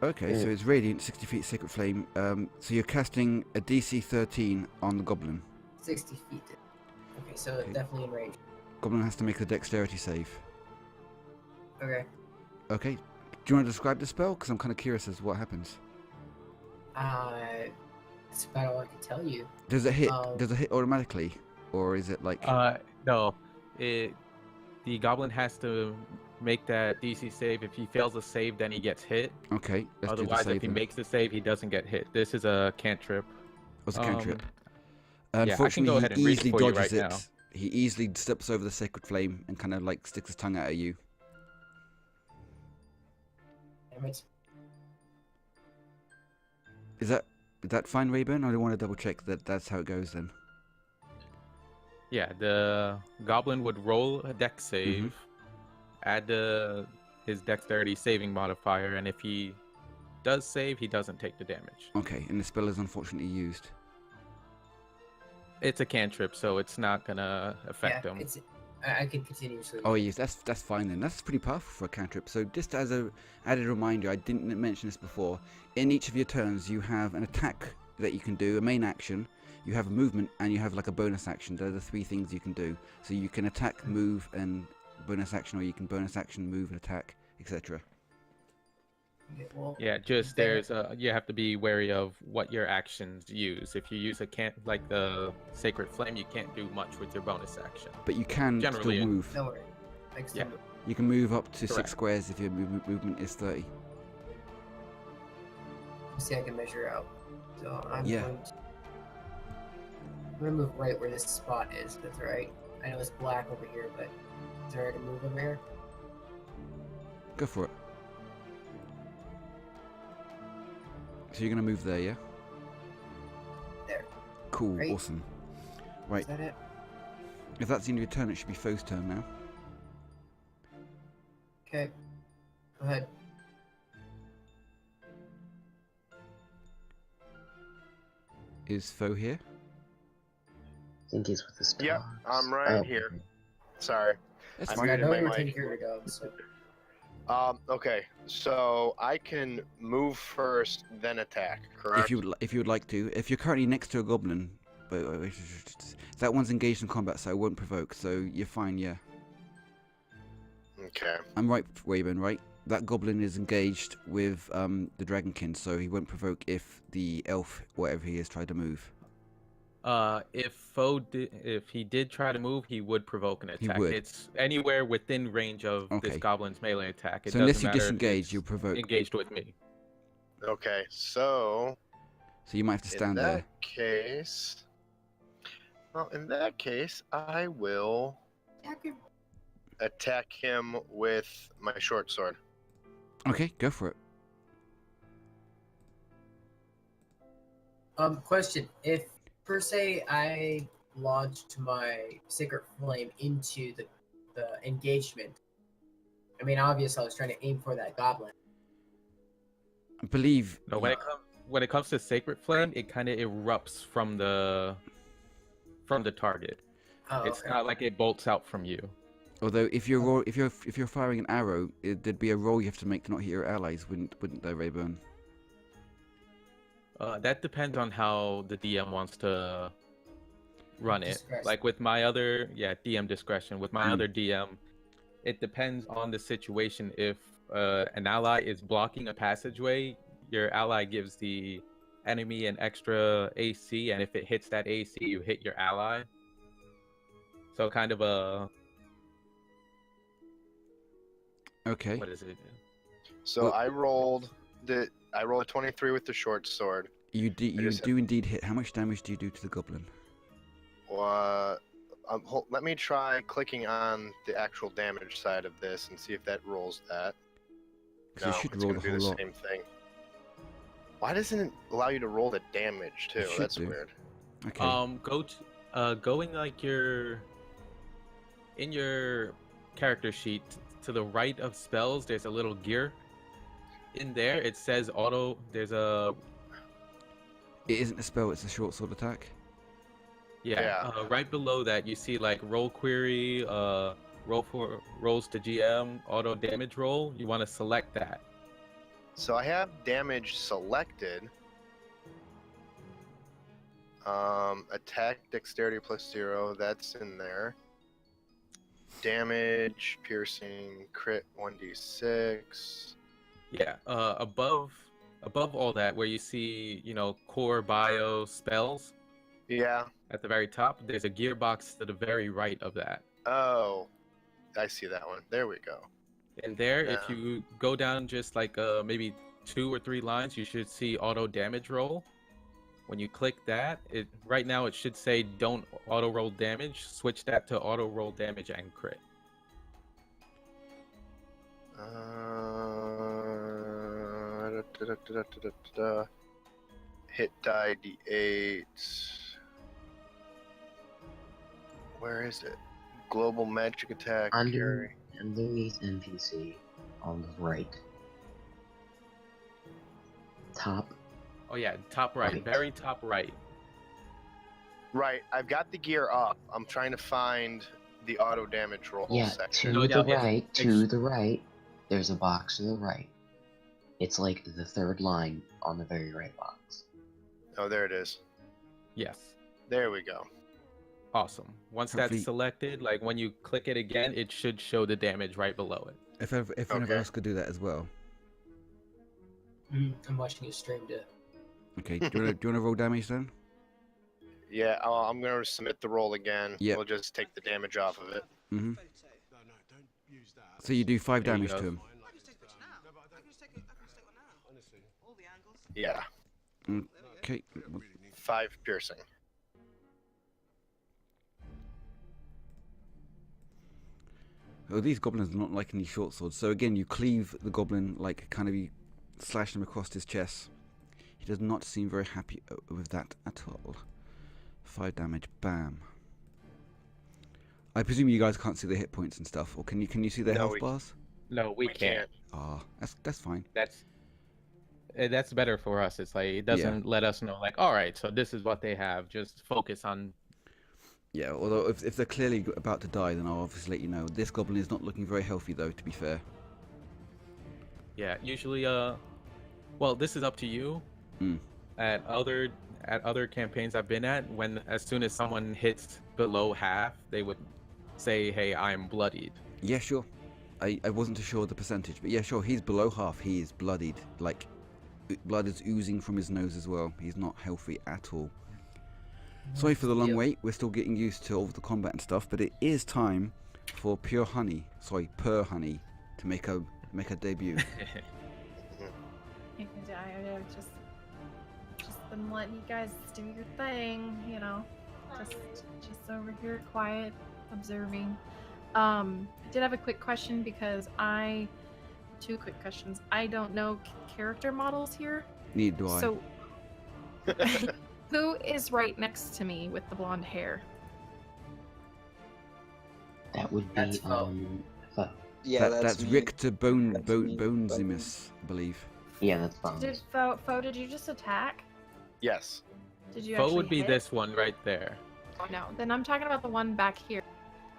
Okay, so it's radiant, 60 feet, sacred flame. So you're casting a DC 13 on the goblin. 60 feet. Okay, so definitely in range. Goblin has to make a dexterity save. Okay. Okay. Do you want to describe the spell? Because I'm kind of curious as to what happens. That's about all I can tell you. Does it hit? Does it hit automatically, or is it like? No. The goblin has to make that DC save. If he fails a save, then he gets hit. Okay. Otherwise, if he makes the save, he doesn't get hit. This is a cantrip. What's a cantrip? Yeah, I can go ahead and he read easily it for you dodges right it. now. He easily steps over the sacred flame and kind of like sticks his tongue out at you. Damn it. Is that fine, Reyboum? I don't want to double check that that's how it goes then. Yeah, the goblin would roll a dex save, add his dexterity saving modifier, and if he does save, he doesn't take the damage. Okay, and the spell is unfortunately used. It's a cantrip, so it's not gonna affect him. I can continuously. Oh yes, that's fine then. That's pretty powerful for a cantrip. So just as a added reminder, I didn't mention this before. In each of your turns, you have an attack that you can do, a main action. You have a movement, and you have like a bonus action. They're the three things you can do. So you can attack, move, and bonus action, or you can bonus action, move, and attack, etc. Yeah, just you have to be wary of what your actions use. If you use like the sacred flame, you can't do much with your bonus action. But you can generally still move. No worry. Yeah. You can move up to Correct. 6 squares if your movement is 30. See, I can measure out. So I'm Yeah. going to move right where this spot is. That's right. I know it's black over here, but is there a way to move over here? Go for it. So you're gonna move there, yeah? There. Cool, Right. awesome. Right. Is that it? If that's the end of your turn, it should be Foe's turn now. Okay. Go ahead. Is Foe here? I think he's with the stars. Yep, I'm right here. Sorry. That's I fine. I muted know my you were mic. taking care of your dogs, so. Okay, so I can move first, then attack, correct? If you would like to. If you're currently next to a goblin, but that one's engaged in combat, so it won't provoke. So you're fine, yeah. Okay. I'm right, Reyboum, right? That goblin is engaged with the dragonkin, so he won't provoke if the elf, whatever he is, tried to move. If he did try to move, he would provoke an attack. He would. It's anywhere within range of Okay. this goblin's melee attack. It So unless doesn't you matter if disengage, it's you'll provoke. engaged with me. Okay, so So you might have to stand in that there. case, well, in that case, I will attack him with my short sword. Okay, go for it. Question. If, per se, I launched my Sacred Flame into the engagement, I mean, obviously I was trying to aim for that goblin. I believe. No, when it comes to Sacred Flame, it kind of erupts from the target. Oh, It's okay. not like it bolts out from you. Although if you're firing an arrow, there'd be a roll you have to make to not hit your allies, wouldn't there, Reyboum? That depends on how the DM wants to run it. Discretion. Like with my other, DM discretion. With my other DM, it depends on the situation. If an ally is blocking a passageway, your ally gives the enemy an extra AC, and if it hits that AC, you hit your ally. So kind of a... Okay. What is it? So I rolled a 23 with the short sword. You do indeed hit. How much damage do you do to the goblin? Let me try clicking on the actual damage side of this and see if that rolls that. No, You should it's roll going the to do whole the lot. same thing. Why doesn't it allow you to roll the damage too? should That's do. weird. Okay. Going like in your character sheet to the right of spells, there's a little gear. In there, it says auto. There's a... It isn't a spell. It's a short sword attack. Yeah. Right below that, you see like roll query, rolls to GM, auto damage roll. You want to select that. So I have damage selected. Attack dexterity +0. That's in there. Damage, piercing, crit 1d6. Yeah. Above all that, where you see, core bio spells. Yeah. At the very top, there's a gearbox to the very right of that. Oh, I see that one. There we go. And there, if you go down just like maybe 2 or 3 lines, you should see auto damage roll. When you click that, right now it should say don't auto roll damage. Switch that to auto roll damage and crit. Hit die d8. Where is it? Global magic attack. Carry. Underneath NPC on the right. Top. Oh yeah, top right. Very top right. Right, I've got the gear up. I'm trying to find the auto damage roll section. To the right, there's a box to the right. It's like the third line on the very right box. Oh, there it is. Yes. There we go. Awesome. Once that's selected, like when you click it again, it should show the damage right below it. If anyone else could do that as well. I'm watching you stream it. Okay, do you want to roll damage then? Yeah, I'm going to submit the roll again. Yep. We'll just take the damage off of it. Mm-hmm. So you do 5 damage to him. Yeah. Okay. 5 piercing. Oh, these goblins are not liking these short swords. So again, you cleave the goblin, like kind of you slash him across his chest. He does not seem very happy with that at all. 5 damage, bam. I presume you guys can't see the hit points and stuff, or can you see the health bars? No, we can't. Ah, that's fine. That's better for us. It's like it doesn't let us know. Like, all right, so this is what they have. Just focus on. Yeah, although if they're clearly about to die, then I'll obviously let you know. This goblin is not looking very healthy, though. To be fair. Yeah, usually, well, this is up to you. At other campaigns I've been at, as soon as someone hits below half, they would say, "Hey, I'm bloodied." Yeah, sure. I wasn't too sure of the percentage, but yeah, sure. He's below half. He is bloodied. Like, blood is oozing from his nose as well. He's not healthy at all. Sorry for the long wait. We're still getting used to all the combat and stuff, but it is time for Purrhoney to make a debut. I've just been letting you guys do your thing, just over here, quiet, observing. I did have a quick question because 2 quick questions. I don't know character models here. Neither do I. So, who is right next to me with the blonde hair? That would be Foe. Yeah, that's Richter Bonezimus, I believe. Yeah, that's fine. Foe, did you just attack? Yes. Did you Foe actually would be hit? this one right there. Oh, no, then I'm talking about the one back here.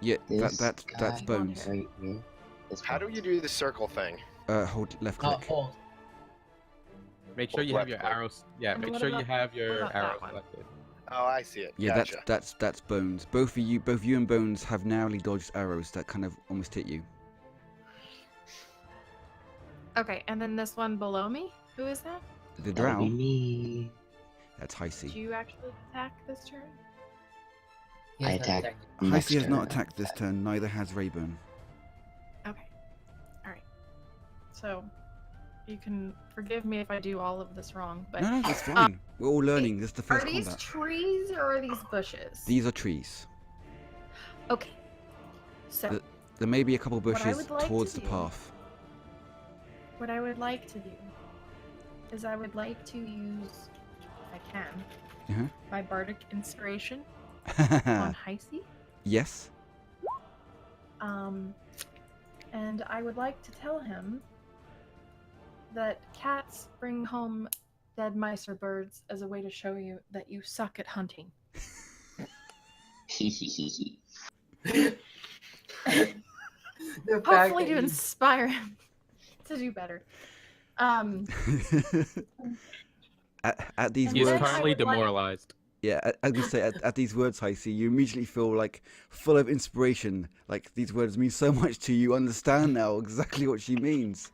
Yeah, This that's guy bones. right here is How do bones. you do the circle thing? Hold left click. Hold. Make sure you have your Left click. arrows. Yeah, And make what sure you about- have what your about that arrows one? selected. Oh, I see it. Yeah, Gotcha. that's bones. Both you and bones have narrowly dodged arrows that kind of almost hit you. Okay, and then this one below me? Who is that? The That would be drow. me. That's Did Heisse. you actually attack this turn? He I has not attacked. attacked. Next Heisse has not turn. attacked this turn. Neither has Reyboum. Okay. Alright. So, you can forgive me if I do all of this wrong, but No, it's fine. We're all learning. This is the are first these combat. trees or are these bushes? These are trees. Okay. So, There may be a couple What I bushes would like towards to the do- path. what I would like to do is I would like to use, if I can, Uh-huh. my bardic inspiration on Heisse. Yes. And I would like to tell him that cats bring home dead mice or birds as a way to show you that you suck at hunting. The fact Hopefully that to you- inspire him to do better. at these And He's then words, I currently would like- demoralized. yeah, as we say, at these words, Heisse, you immediately feel like full of inspiration. Like these words mean so much to you. Understand now exactly what she means.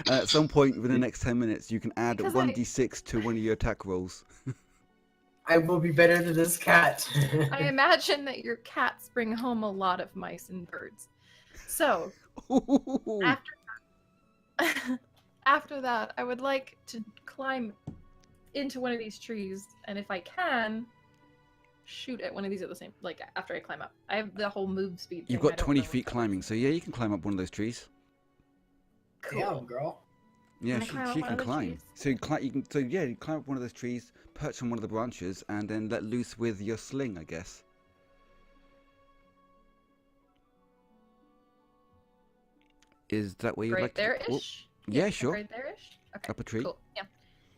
At some point within the next 10 minutes, you can add Because 1d6 to one of your attack rolls. I will be better than this cat. I imagine that your cats bring home a lot of mice and birds. So, after that, I would like to climb into one of these trees, and if I can, shoot at one of these at the same, like after I climb up. I have the whole move speed. You've thing, got I don't 20 know feet what that climbing, so yeah, you can climb up one of those trees. Cool. Damn, girl. Yeah, Can I climb up she one can of the climb. trees? So you can, you climb up one of those trees, perch on one of the branches, and then let loose with your sling, I guess. Is that where you'd Right like to? there-ish? Yeah, sure. Right there-ish? Okay, Up a tree. cool. Yeah.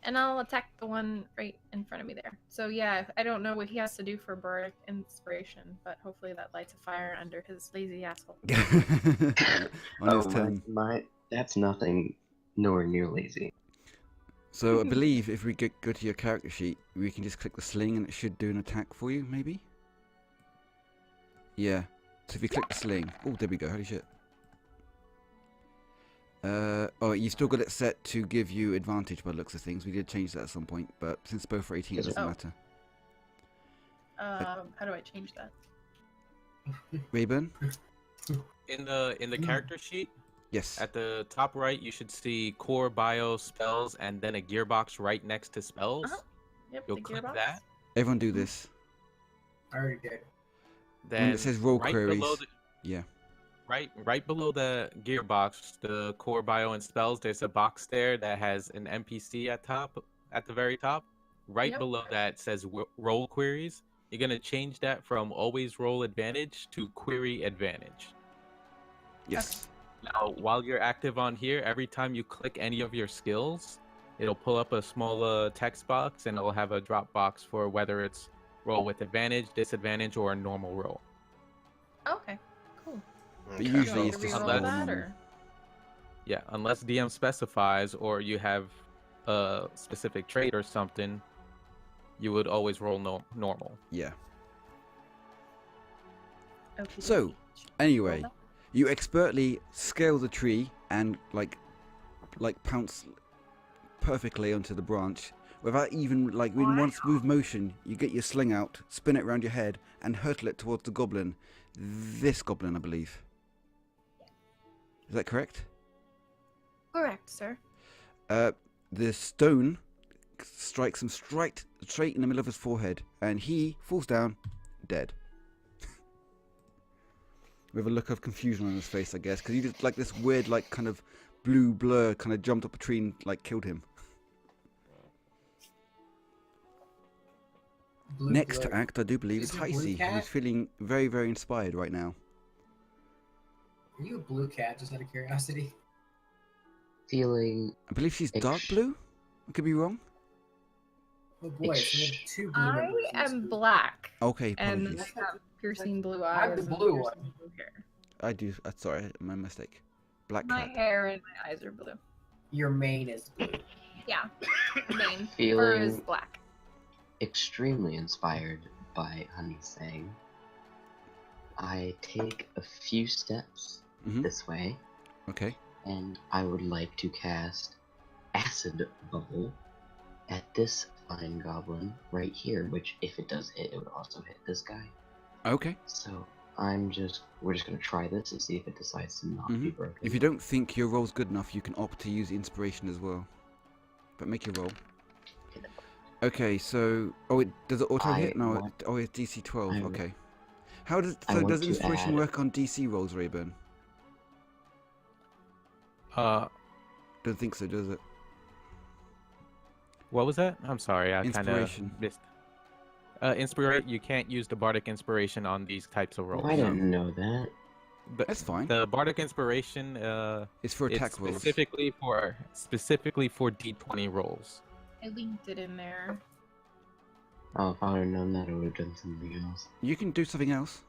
And I'll attack the one right in front of me there. So yeah, I don't know what he has to do for bardic inspiration, but hopefully that lights a fire under his lazy asshole. On his turn. That's nothing nowhere near lazy. So I believe if we go to your character sheet, we can just click the sling and it should do an attack for you, maybe? Yeah. So if you click the sling... Oh, there we go. Holy shit. Oh, you still got it set to give you advantage by the looks of things. We did change that at some point, but since both are 18, it doesn't Oh. matter. How do I change that? Rayburn? In the character sheet, Yes. at the top right, you should see core bio spells and then a gearbox right next to spells. Uh-huh. Yep, You'll the click gearbox. that. Everyone do this. I already did. Then it says roll right queries. below the, Yeah. right below the gearbox, the core bio and spells, there's a box there that has an NPC at the very top. Right Yep. below that says roll queries. You're gonna change that from always roll advantage to query advantage. Yes. Now, while you're active on here, every time you click any of your skills, it'll pull up a small text box and it'll have a drop box for whether it's roll with advantage, disadvantage, or a normal roll. Okay, cool. But Okay. usually Do it's we just roll all that, normal. or? Yeah, unless DM specifies or you have a specific trait or something, you would always roll normal. Yeah. Okay. So, anyway, you expertly scale the tree and like pounce perfectly onto the branch without even in one smooth motion. You get your sling out, spin it around your head, and hurtle it towards the goblin. This goblin, I believe. Is that correct? Correct, sir. The stone strikes him straight in the middle of his forehead, and he falls down dead. With a look of confusion on his face, I guess, because he just this weird kind of blue blur kind of jumped up a tree and killed him. Blue Next blur. to act, I do believe, Is is it Blue Heisse, Cat? who's feeling very, very inspired right now. Are you a blue cat, just out of curiosity? Feeling I believe she's dark blue. I could be wrong. Oh boy, so we have two blue I members. That's am cool. black, Okay, and apologies. piercing blue I'm eyes. the and blue piercing one. blue hair. I do. Sorry, my mistake. Black My cat. hair and my eyes are blue. Your mane is blue. Yeah. Mane. Fur Feeling is black. extremely inspired by Honey saying, I take a few steps this way, Okay. and I would like to cast Acid Bubble at this fine goblin right here, which if it does hit, it would also hit this guy. Okay. So we're just gonna try this and see if it decides to not be broken. If you don't think your roll's good enough, you can opt to use inspiration as well. But make your roll. Okay, so does it auto hit? No, it's DC 12. Okay. How does does inspiration work on DC rolls, Reyboum? Don't think so, does it? What was that? I'm sorry, I kind of Inspiration. missed. You can't use the bardic inspiration on these types of rolls. I didn't know that. But that's fine. The bardic inspiration it's for attack rolls. Specifically for D20 rolls. I linked it in there. Oh, if I would have known that, I would have done something else. You can do something else.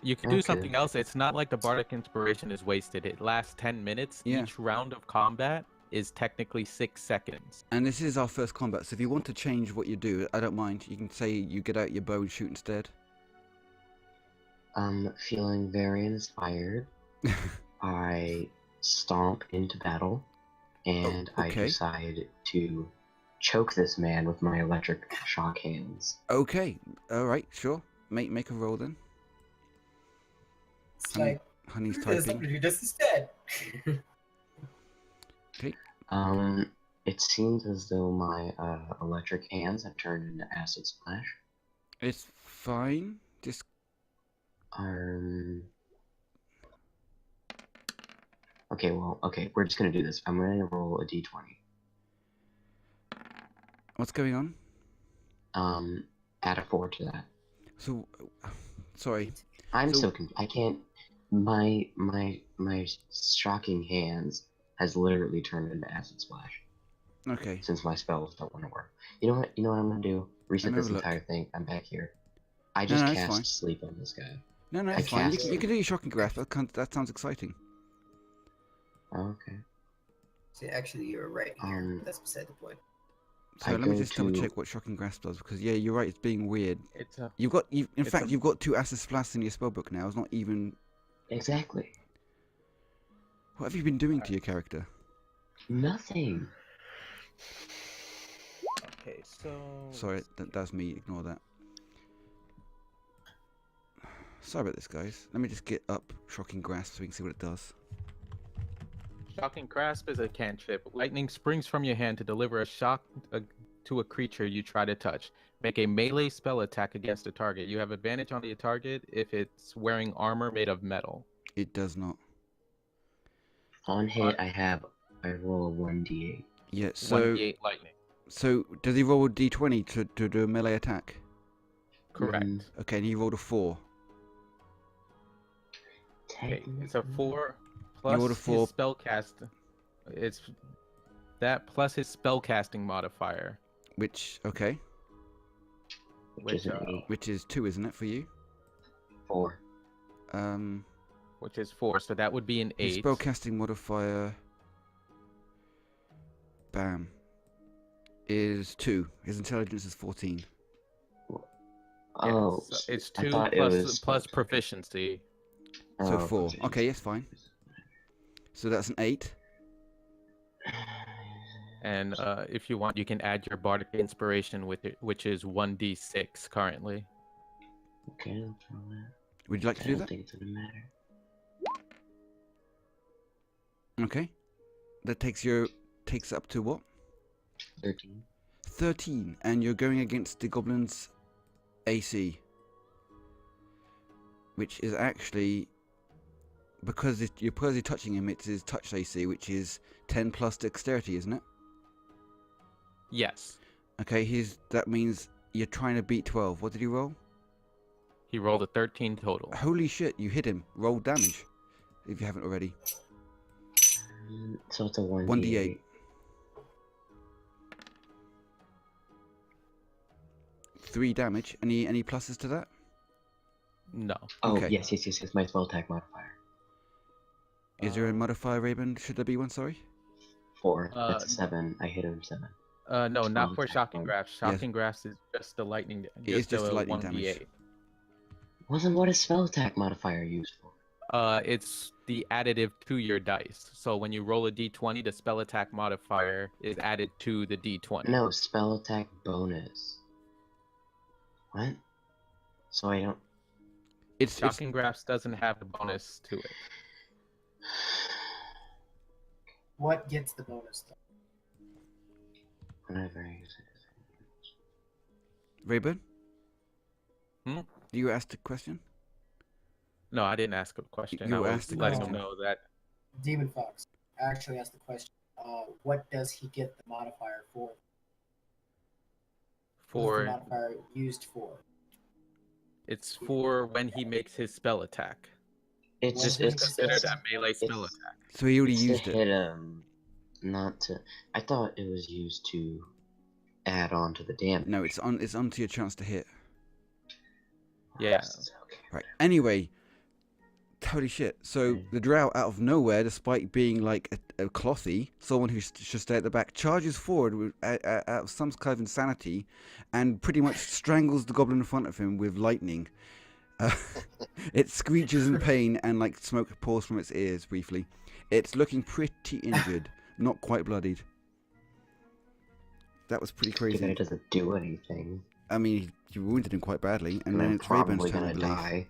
You can do something else. It's not like the bardic inspiration is wasted. It lasts 10 minutes. Yeah. Each round of combat is technically 6 seconds. And this is our first combat, so if you want to change what you do, I don't mind. You can say you get out your bow and shoot instead. I'm feeling very inspired. I stomp into battle, and I decide to choke this man with my electric shock hands. Okay, alright, sure. Make a roll then. Honey's typing. Who does instead? Okay. It seems as though my electric hands have turned into acid splash. It's fine. Just Okay, we're just gonna do this. I'm gonna roll a d20. What's going on? Add a 4 to that. So, sorry. I'm so confused. I can't. My shocking hands has literally turned into acid splash. Okay. Since my spells don't want to work. You know what? You know what I'm gonna do? Reset this entire thing. I'm back here. I just cast sleep on this guy. No, it's fine. You can do your shocking grasp. That sounds exciting. Okay. See, actually, you're right here. That's beside the point. So let me just double check what shocking grasp does, because yeah, you're right. It's being weird. You've got 2 acid splash in your spellbook now. It's not even. Exactly. What have you been doing to your character? Nothing. Okay, so. Sorry, that's me. Ignore that. Sorry about this, guys. Let me just get up shocking grasp so we can see what it does. Shocking grasp is a cantrip. Lightning springs from your hand to deliver a shock to a creature you try to touch. Make a melee spell attack against a target. You have advantage on the target if it's wearing armor made of metal. It does not. On hit, I roll a 1d8. Yeah, so 1d8 lightning. So does he roll a d20 to do a melee attack? Correct. Okay, and he rolled a 4. Okay, it's a 4 plus his spellcast. It's that plus his spellcasting modifier. Which which is 2, isn't it, for you? 4. Which is 4, so that would be an 8. His spellcasting modifier, bam, is 2. His intelligence is 14. Oh, yeah, so it's 2 plus proficiency. So 4. Okay, yes, fine. So that's an 8. And if you want, you can add your bardic inspiration with it, which is 1d6 currently. Okay, I'll try that. Would you like to do that? I don't think it's gonna matter. Okay. That takes up to what? 13. 13, and you're going against the goblin's AC, which is actually because you're purely touching him. It's his touch AC, which is 10 plus dexterity, isn't it? Yes. Okay, that means you're trying to beat 12. What did he roll? He rolled a 13 total. Holy shit, you hit him. Roll damage, if you haven't already. So it's a 1d8. 1d8. 3 damage. Any pluses to that? No. Oh, Okay. yes, my spell attack modifier. Is there a modifier, Reyboum? Should there be one? Sorry. 4. That's a 7. I hit him 7. No, not 12 for attack shocking bonus. grasp. Shocking grasp is just the lightning. It is just a the lightning 1d8. damage. Wasn't what is spell attack modifier used for? It's the additive to your dice. So when you roll a d20, the spell attack modifier is added to the d20. No, spell attack bonus. What? So I don't. Shocking grasp doesn't have the bonus to it. What gets the bonus though? Whenever I use it. Reyboum? Hmm? You asked a question? No, I didn't ask a question. You I was asked a letting question. them know that. Demon Fox actually asked the question. What does he get the modifier for? What is the modifier used for? It's for when he makes his spell attack. It's This is considered a melee spell attack. So he already it's used to it. hit him, not to. I thought it was used to add on to the damage. No, it's onto your chance to hit. Yeah. Okay. Right. Anyway, holy shit. So the Drow, out of nowhere, despite being like a clothy, someone who should stay at the back, charges forward with, out of some kind of insanity, and pretty much strangles the goblin in front of him with lightning. It screeches in pain and like smoke pours from its ears briefly. It's looking pretty injured, not quite bloodied. That was pretty Even crazy. it doesn't do anything. I mean, you wounded him quite badly, and then I'm it's Reyboum's probably turn, I gonna believe. die.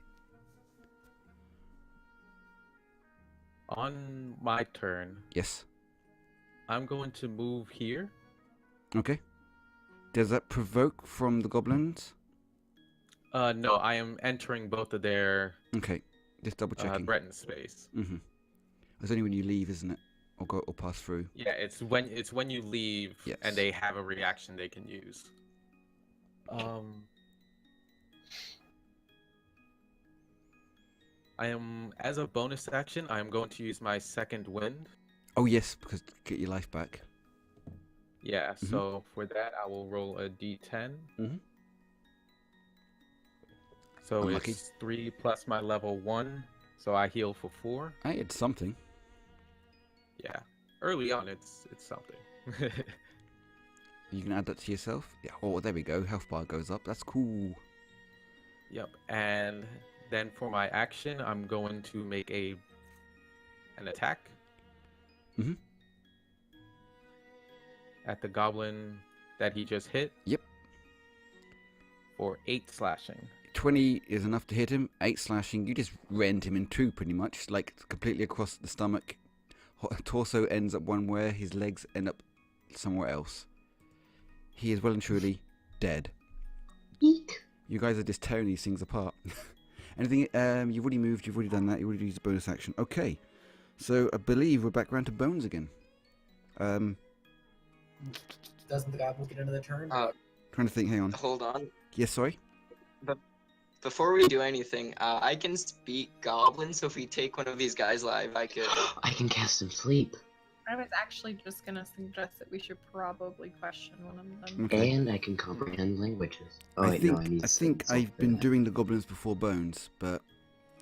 On my turn, Yes. I'm going to move here. Okay. Does that provoke from the goblins? No, I am entering both of their Okay. Just double checking. threatened space. Mm-hmm. It's only when you leave, isn't it? Or go or pass through. Yeah, it's when you leave Yes. and they have a reaction they can use. I am, as a bonus action, I am going to use my second wind. Oh yes, because to get your life back. Yeah, so for that I will roll a d10. Mhm. So Unlucky. it's 3 plus my level 1, so I heal for 4. Hey, it's something. Yeah, early on it's something. You can add that to yourself. Yeah. Oh, there we go. Health bar goes up. That's cool. Yep, and then for my action, I'm going to make an attack. Mhm. At the goblin that he just hit. Yep. For 8 slashing. 20 is enough to hit him. 8 slashing. You just rend him in two, pretty much, like completely across the stomach. Torso ends up one where his legs end up somewhere else. He is well and truly dead. Eek. You guys are just tearing these things apart. Anything? You've already moved. You've already done that. You've already used a bonus action. Okay. So I believe we're back around to Bones again. Doesn't the goblin get another turn? Trying to think. Hang on. Hold on. Yes. Sorry. Before we do anything, I can speak goblin, so if we take one of these guys live, I could... I can cast some sleep. I was actually just gonna suggest that we should probably question one of them. Okay. And I can comprehend languages. Oh, I wait, think no, I need I've been doing the goblins before Bones, but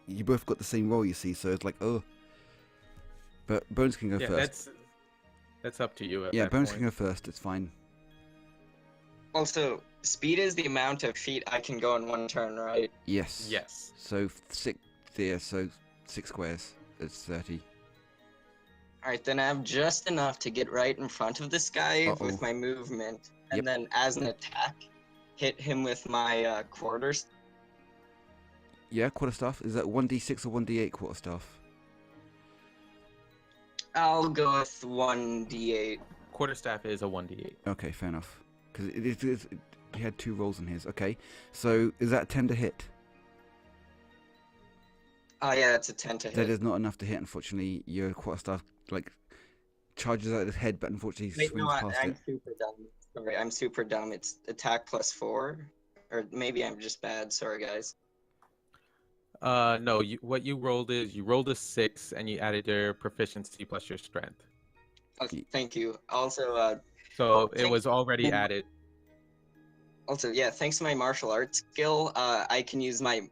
you both got the same role, you see. So it's like, oh. But Bones can go Yeah, first. that's up to you at Yeah, that Bones point. can go first. It's fine. Also, speed is the amount of feet I can go in one turn, right? Yes. Yes. So 6 there. So 6 squares. It's 30. Alright, then I have just enough to get right in front of this guy Uh-oh. with my movement, and Yep. then as an attack, hit him with my quarters. Yeah, quarterstaff. Is that 1d6 or 1d8 quarterstaff? I'll go with 1d8. Quarterstaff is a 1d8. Okay, fair enough. Because he had 2 rolls in his. Okay, so is that 10 to hit? Oh yeah, it's a 10 to hit. That is not enough to hit, unfortunately. Your quarterstaff like charges out his head, but unfortunately Wait, swings no, past I'm it. super dumb. Sorry, I'm super dumb. It's attack plus 4. Or maybe I'm just bad. Sorry, guys. No, what you rolled is you rolled a 6 and you added your proficiency plus your strength. Oh, thank you. Also, So it was already added. Also, yeah, thanks to my martial arts skill, I can use my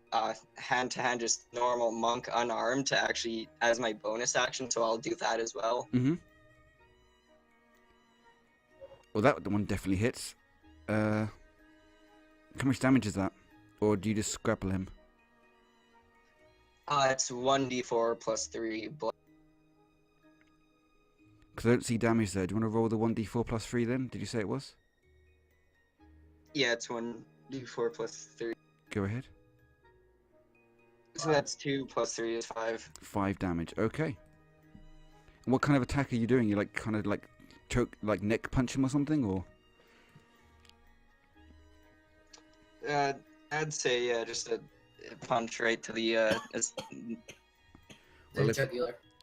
hand-to-hand, just normal monk unarmed to actually as my bonus action. So I'll do that as well. Mm-hmm. Well, that one definitely hits. How much damage is that? Or do you just grapple him? It's 1d4 plus 3 blood. Because I don't see damage there. Do you want to roll the 1d4 plus 3 then? Did you say it was? Yeah, it's 1d4 plus 3. Go ahead. So that's 2 plus 3 is 5. 5 damage. Okay. And what kind of attack are you doing? You like kind of like choke, like neck punch him or something, or? I'd say yeah, just a punch right to the Well,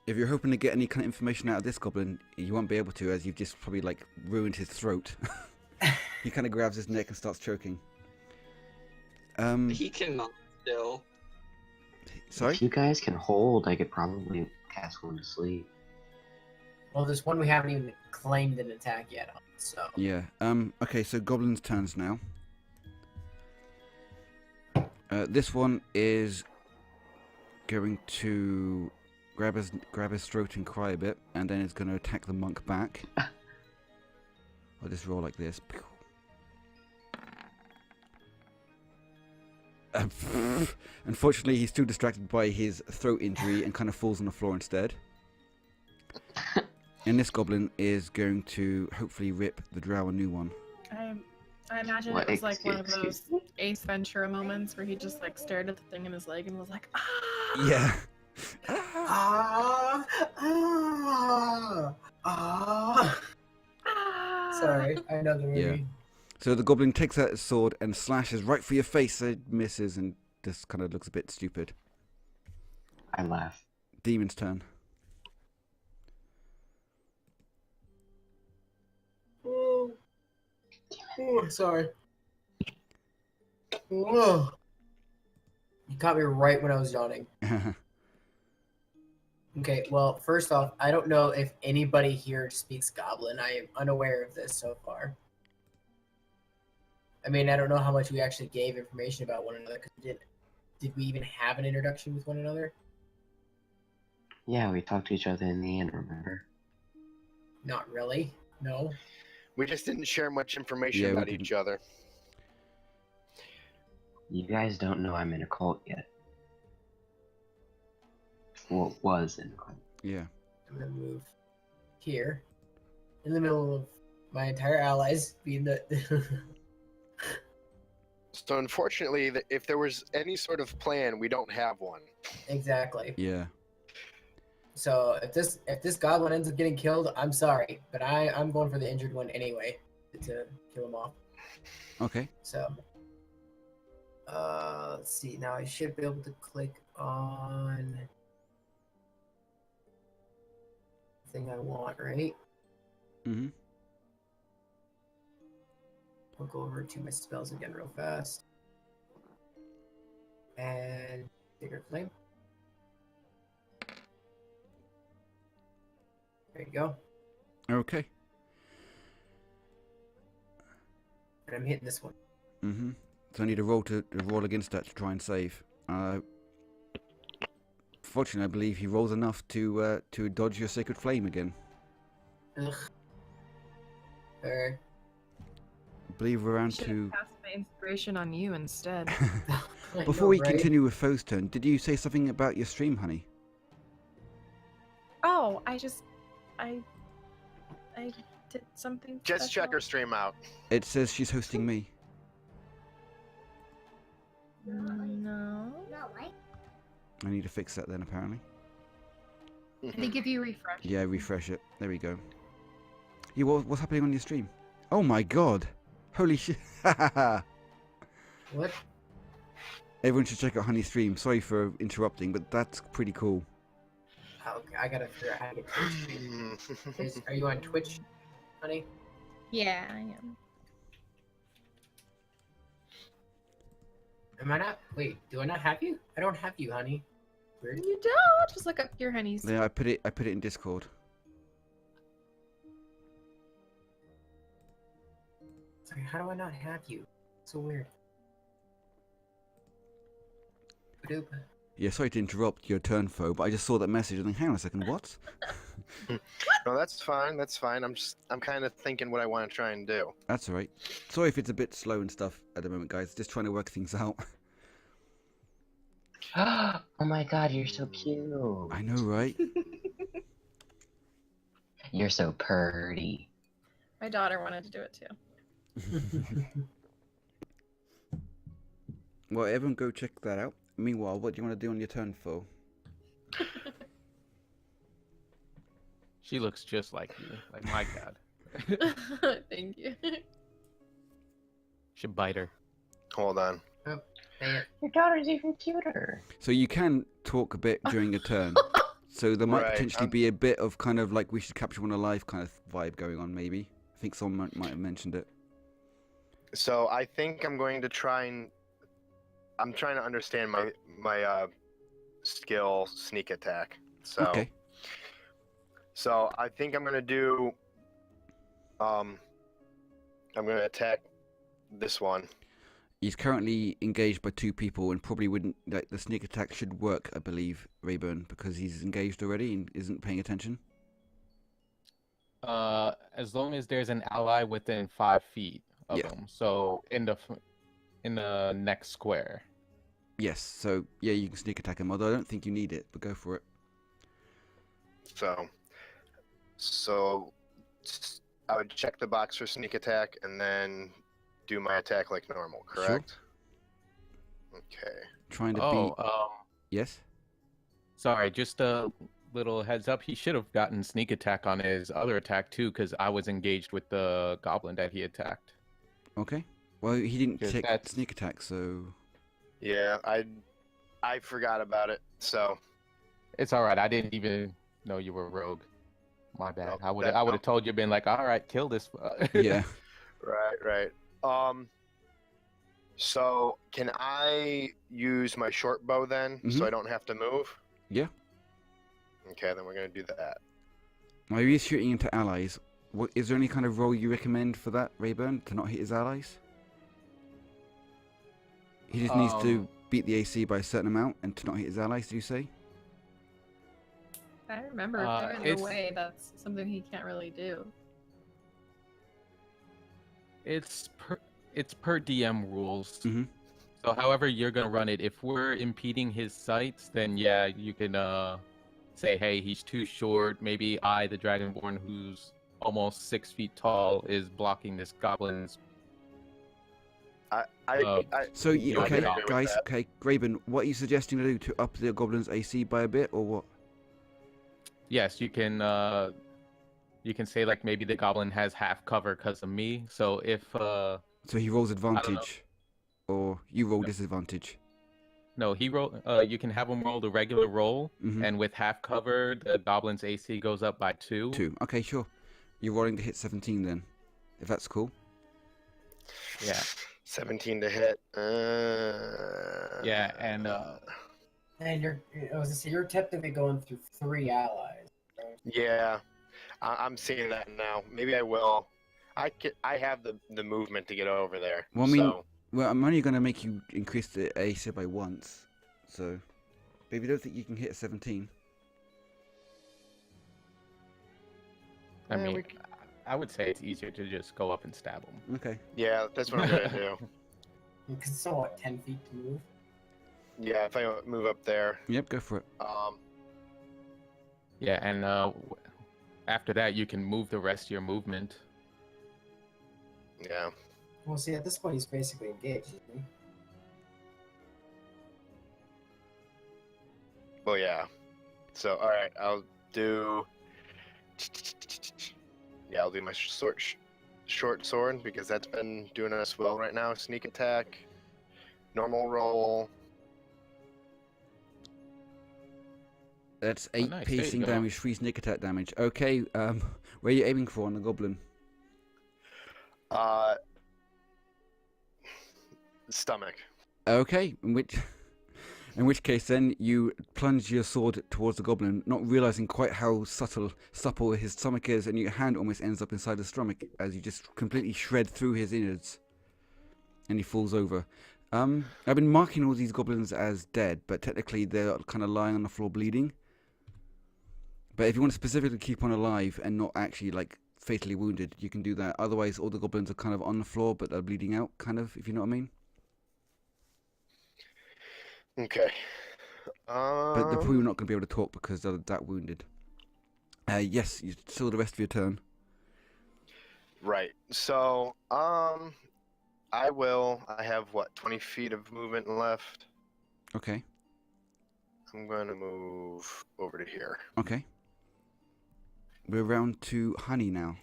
if you're hoping to get any kind of information out of this goblin, you won't be able to, as you've just probably like ruined his throat. He kind of grabs his neck and starts choking. He cannot still. Sorry? If you guys can hold, I could probably cast one to sleep. Well, there's one we haven't even claimed an attack yet on, so. Yeah. Okay, so goblins' turns now. This one is going to grab his throat and cry a bit, and then it's going to attack the monk back. I'll just roll like this. Unfortunately, he's too distracted by his throat injury and kind of falls on the floor instead. And this goblin is going to hopefully rip the Drow a new one. I imagine What, it was like one of excuse those Ace Ventura moments where he just like stared at the thing in his leg and was like, ah! Yeah. Ah! Ah! Ah! Ah! Sorry, I know the movie. Yeah. So the goblin takes out his sword and slashes right for your face. It misses and just kind of looks a bit stupid. I laugh. Demon's turn. Oh, sorry. Whoa. You caught me right when I was yawning. Okay, well, first off, I don't know if anybody here speaks Goblin. I am unaware of this so far. I mean, I don't know how much we actually gave information about one another. Did we even have an introduction with one another? Yeah, we talked to each other in the inn, remember? Not really. No. We just didn't share much information Yeah, we about didn't. each other. You guys don't know I'm in a cult yet. Well, was in a cult. Yeah. I'm gonna move here, in the middle of my entire allies being the. So unfortunately, if there was any sort of plan, we don't have one. Exactly. Yeah. So if this goblin ends up getting killed, I'm sorry, but I'm going for the injured one anyway to kill him off. Okay. So let's see. Now I should be able to click on the thing I want, right? Mm-hmm. I'll go over to my spells again real fast. And bigger flame. There you go. Okay. And I'm hitting this one. Mm-hmm. So I need a roll against that to try and save. Fortunately, I believe he rolls enough to dodge your sacred flame again. Ugh. Alright. I believe we're on Should to. have passed my inspiration on you instead. Before we continue with Foe's turn, did you say something about your stream, honey? Oh, I did something. Just check special. her stream out. It says she's hosting me. No. I need to fix that then, apparently. I think if you refresh. Yeah, refresh it. There we go. Yeah, what's happening on your stream? Oh my god! Holy shit! What? Everyone should check out Honey's stream. Sorry for interrupting, but that's pretty cool. Okay, I gotta figure out how to get Twitch. Are you on Twitch, honey? Yeah, I am. Am I not? Wait, do I not have you? I don't have you, honey. Weird. You don't. Just look up your honeys. Yeah, I put it in Discord. Sorry, how do I not have you? So weird. Badoop. Yeah, sorry to interrupt your turn, foe, but I just saw that message and then, hang on a second, what? No, that's fine. That's fine. I'm kind of thinking what I want to try and do. That's alright. Sorry if it's a bit slow and stuff at the moment, guys. Just trying to work things out. Oh my god, you're so cute. I know, right? You're so purty. My daughter wanted to do it too. Well, everyone go check that out. Meanwhile, what do you want to do on your turn, foe? She looks just like you. Like, my god. Thank you. Should bite her. Hold on. Oh, dang it. Your daughter's even cuter. So you can talk a bit during your turn. So there might Right, potentially be a bit of kind of like we should capture one alive kind of vibe going on, maybe. I think someone might have mentioned it. So I think I'm going to try and I'm trying to understand my skill sneak attack. So Okay. So I think I'm gonna do I'm gonna attack this one. He's currently engaged by 2 people and probably wouldn't like the sneak attack should work, I believe, Reyboum, because he's engaged already and isn't paying attention. As long as there's an ally within 5 feet of Yeah. him. So in the next square. Yes, so yeah, you can sneak attack him, although I don't think you need it, but go for it. So I would check the box for sneak attack and then do my attack like normal, correct? Okay. Trying to Oh, be yes? sorry, just a little heads up. He should have gotten sneak attack on his other attack too, because I was engaged with the goblin that he attacked. Okay. Well, he didn't 'Cause take that's- sneak attack, so Yeah, I forgot about it. So It's all right. I didn't even know you were rogue. My bad. Nope, I would have told you, been like, all right, kill this. yeah. right. So can I use my short bow then, so I don't have to move? Yeah. Okay, then we're gonna do that. Now he is shooting into allies. What is there any kind of role you recommend for that, Reyboum, to not hit his allies? He just needs to beat the AC by a certain amount and to not hit his allies, do you say? I remember if they're in it's- the way, that's something he can't really do. It's per DM rules. Mhm. So however you're gonna run it, if we're impeding his sights, then yeah, you can say, hey, he's too short. Maybe I, the Dragonborn, who's almost 6 feet tall, is blocking this goblin's. So you okay, agree with guys, that? okay, Reyboum, what are you suggesting to do to up the goblin's AC by a bit, or what? Yes, you can say like maybe the goblin has half cover because of me. So if So he rolls advantage, or you roll No. disadvantage. no, he roll. You can have him roll the regular roll, Mhm. and with half cover, the goblin's AC goes up by 2. 2. Okay, sure. You're rolling to hit 17 then, if that's cool. Yeah, 17 to hit. yeah, and And you're technically going through 3 allies. Right? Yeah, I'm seeing that now. Maybe I will. I have the movement to get over there. Well, I mean, so. well, I'm only going to make you increase the AC by once, so. But if you don't think you can hit 17, I Yeah, mean, we I would say it's easier to just go up and stab him. okay. Yeah, that's what I'm gonna do. Because it's all what, 10 feet to move. Yeah, if I move up there. Yep, go for it. Yeah, and after that, you can move the rest of your movement. Yeah. Well, see, at this point, he's basically engaged, isn't he? Well, yeah. So, all right, I'll do. Yeah, I'll do my short sword because that's been doing us well right now. Sneak attack, normal roll. That's 8 nice, there you piercing go. damage, 3 sneak attack damage. Okay, where are you aiming for on the goblin? Stomach. Okay, in which case then you plunge your sword towards the goblin, not realizing quite how supple his stomach is, and your hand almost ends up inside the stomach as you just completely shred through his innards. and he falls over. I've been marking all these goblins as dead, but technically they're kind of lying on the floor bleeding. But if you want to specifically keep one alive and not actually like fatally wounded, you can do that. Otherwise, all the goblins are kind of on the floor, but they're bleeding out, kind of, if you know what I mean. Okay. But they're probably not going to be able to talk because they're that wounded. Yes, you still the rest of your turn. Right. So, I have what, 20 feet of movement left. Okay. I'm going to move over to here. Okay. We're round to Honey now.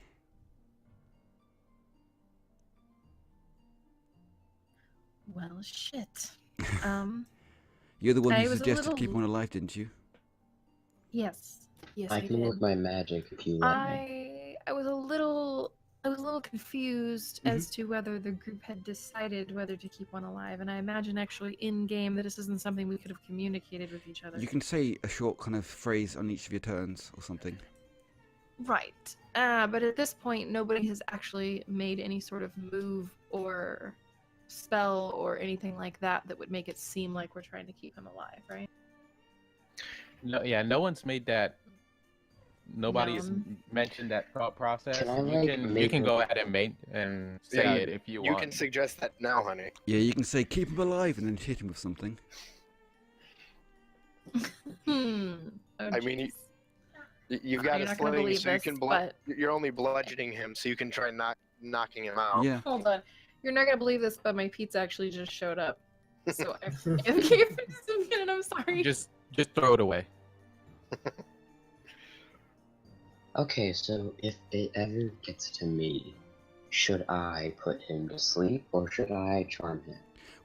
Well, shit. You're the one I who was a suggested little- keep one alive, didn't you? Yes. Yes, I I can did. work my magic if you want me. I was a little confused as to whether the group had decided whether to keep one alive, and I imagine actually in game that this isn't something we could have communicated with each other. You can say a short kind of phrase on each of your turns or something. Right. But at this point, nobody has actually made any sort of move or spell or anything like that that would make it seem like we're trying to keep him alive, right? No, yeah, no one's made that. Nobody's No. mentioned that thought process. Can I, You like, can make go a- ahead and say Yeah, it if you You want. can suggest that now, honey. Yeah, you can say keep him alive and then hit him with something. Oh, I mean, jeez. you've got You're a not gonna sling, believe so you this, can but- You're only bludgeoning him, so you can try knocking him out. Yeah. Hold on. You're not gonna believe this, but my pizza actually just showed up. So I gave it some minute, I'm sorry. Just throw it away. Okay, so if it ever gets to me, should I put him to sleep or should I charm him?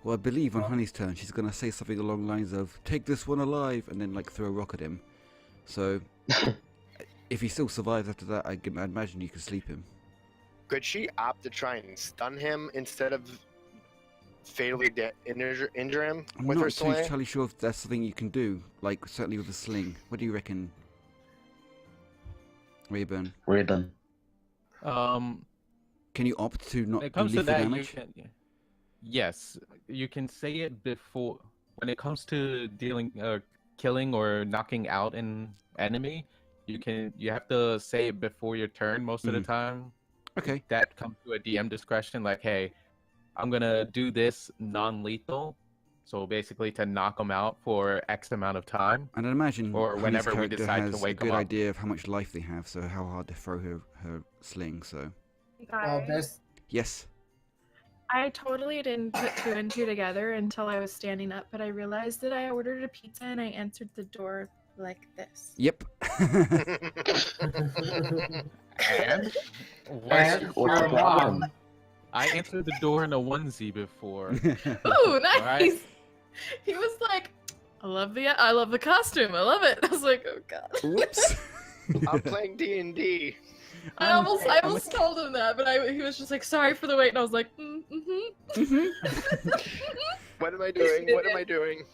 Well, I believe on Honey's turn, she's going to say something along the lines of, take this one alive, and then, like, throw a rock at him. So, if he still survives after that, I'd imagine you could sleep him. Could she opt to try and stun him instead of fatally injure him I'm with her not too sling? entirely sure if that's something you can do, like, certainly with a sling. What do you reckon, Reyboum? Reyboum. Can you opt to not When it do comes to lethal that, damage? yes, you can say it before. When it comes to dealing, killing or knocking out an enemy, you have to say it before your turn most of the time. Okay. That comes to a DM discretion, like, hey, I'm gonna do this non-lethal, so basically to knock them out for X amount of time. And I imagine or Honey's whenever we character decide to has wake a good them up. idea of how much life they have, so how hard to throw her sling, so... Best Yes. I totally didn't put two and two together until I was standing up, but I realized that I ordered a pizza and I answered the door like this. Yep. And And What's the your problem? mom. I answered the door in a onesie before. Oh, nice! Right. He was like, I love the costume. I love it. I was like, oh god. Whoops. I'm playing D&D. I almost told him that, but he was just like, sorry for the wait, and I was like, What am I doing? What am I doing?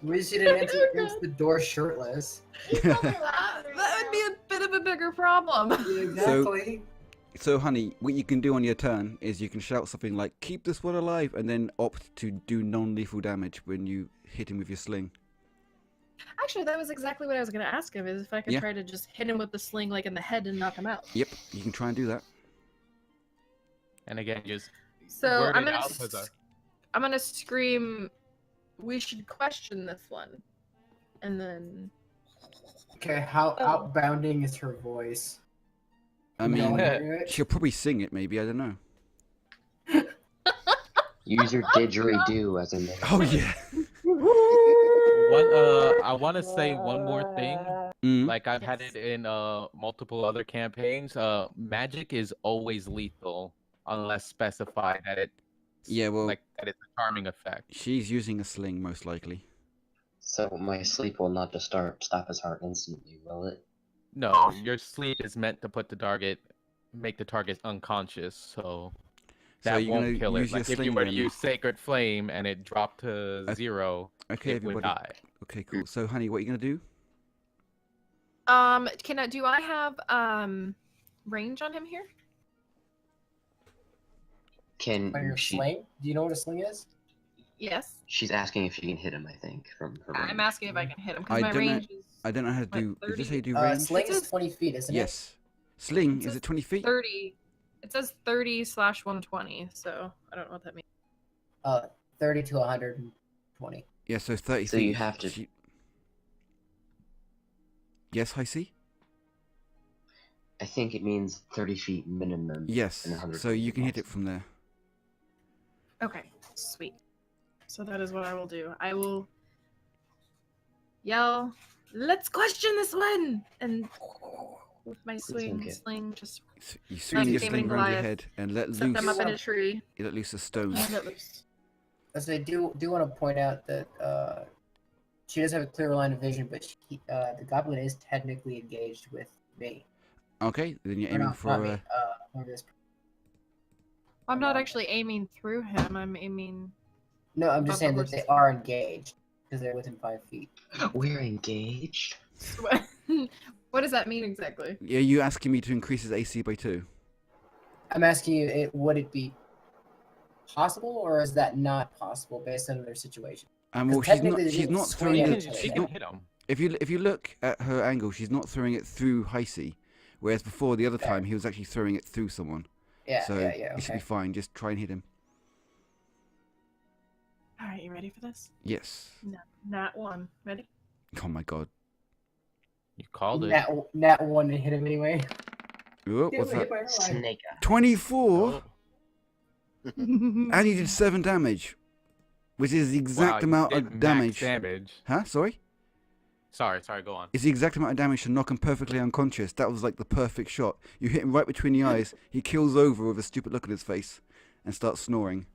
We should have entered against the door shirtless. that would be a bit of a bigger problem. Exactly. So, Honey, what you can do on your turn is you can shout something like, keep this one alive, and then opt to do non-lethal damage when you hit him with your sling. Actually, that was exactly what I was going to ask him, is if I could Yeah. try to just hit him with the sling like in the head and knock him out. Yep, you can try and do that. And again, just So word I'm it gonna out as a- I'm gonna scream, we should question this one. And then Okay, how outbounding is her voice? I No mean, one hear it? she'll probably sing it, maybe, I don't know. Use your didgeridoo as a name. Oh, yeah. I want to say one more thing. Mm. Like I've had it in multiple other campaigns. Magic is always lethal unless specified that it's Yeah, well, like that it's a charming effect. she's using a sling, most likely. So my sleep will not just stop his heart instantly, will it? No, your sleep is meant to make the target unconscious, so that you're gonna won't kill it. use your Like if you sling were to then? use Sacred Flame and it dropped to 0, Okay, it would everybody. die. Okay, cool. So, Honey, what are you going to do? do I have range on him here? On your sling? Do you know what a sling is? Yes. She's asking if she can hit him, I think, from her range. I'm asking if I can hit him because I my don't know. range is. I don't know how to do. What, Is this 30? how you do range? Sling It is says- 20 feet, isn't it? Yes. Sling, It is says it 20 feet? 30. It says 30/120, so I don't know what that means. 30 to 120. Yeah, so 30 So feet. you have to- Yes, Heisse? I think it means 30 feet minimum. Yes, and 100 so feet you can hit it maximum. from there. Okay, sweet. So that is what I will do. I will yell, "Let's question this one!" And with my okay. sling, just You swing your David sling and around your Goliath. head and let set them up in a loose. tree. You let loose a stone. And let loose. As I do want to point out that she does have a clear line of vision, but the goblin is technically engaged with me. Okay, then you're Or aiming not for. me. Or this. I'm not actually aiming through him. I'm aiming. No, I'm just Above the saying that they horse's are engaged because they're within 5 feet. We're engaged. What does that mean exactly? Yeah, you asking me to increase his AC by 2. I'm asking you, would it be possible, or is that not possible based on their situation? Well, 'Cause she's not. technically, She's they not swing throwing at it. each other. She's She can not. hit him. If you look at her angle, she's not throwing it through Heisse, whereas before the other Fair. time he was actually throwing it through someone. Yeah, So yeah, it should okay. be fine. Just try and hit him. All right, you ready for this? Yes. No, not one. Ready? Oh my god. You called it. Nat 1 to hit him anyway. Oh, Damn, what's I hit that? by her line. Snake eye. 24, Oh. and you did 7 damage, which is the exact Wow, you amount did of max damage. damage. Huh? Sorry. Sorry, go on. It's the exact amount of damage to knock him perfectly unconscious. That was like the perfect shot. You hit him right between the eyes. He kills over with a stupid look on his face and starts snoring.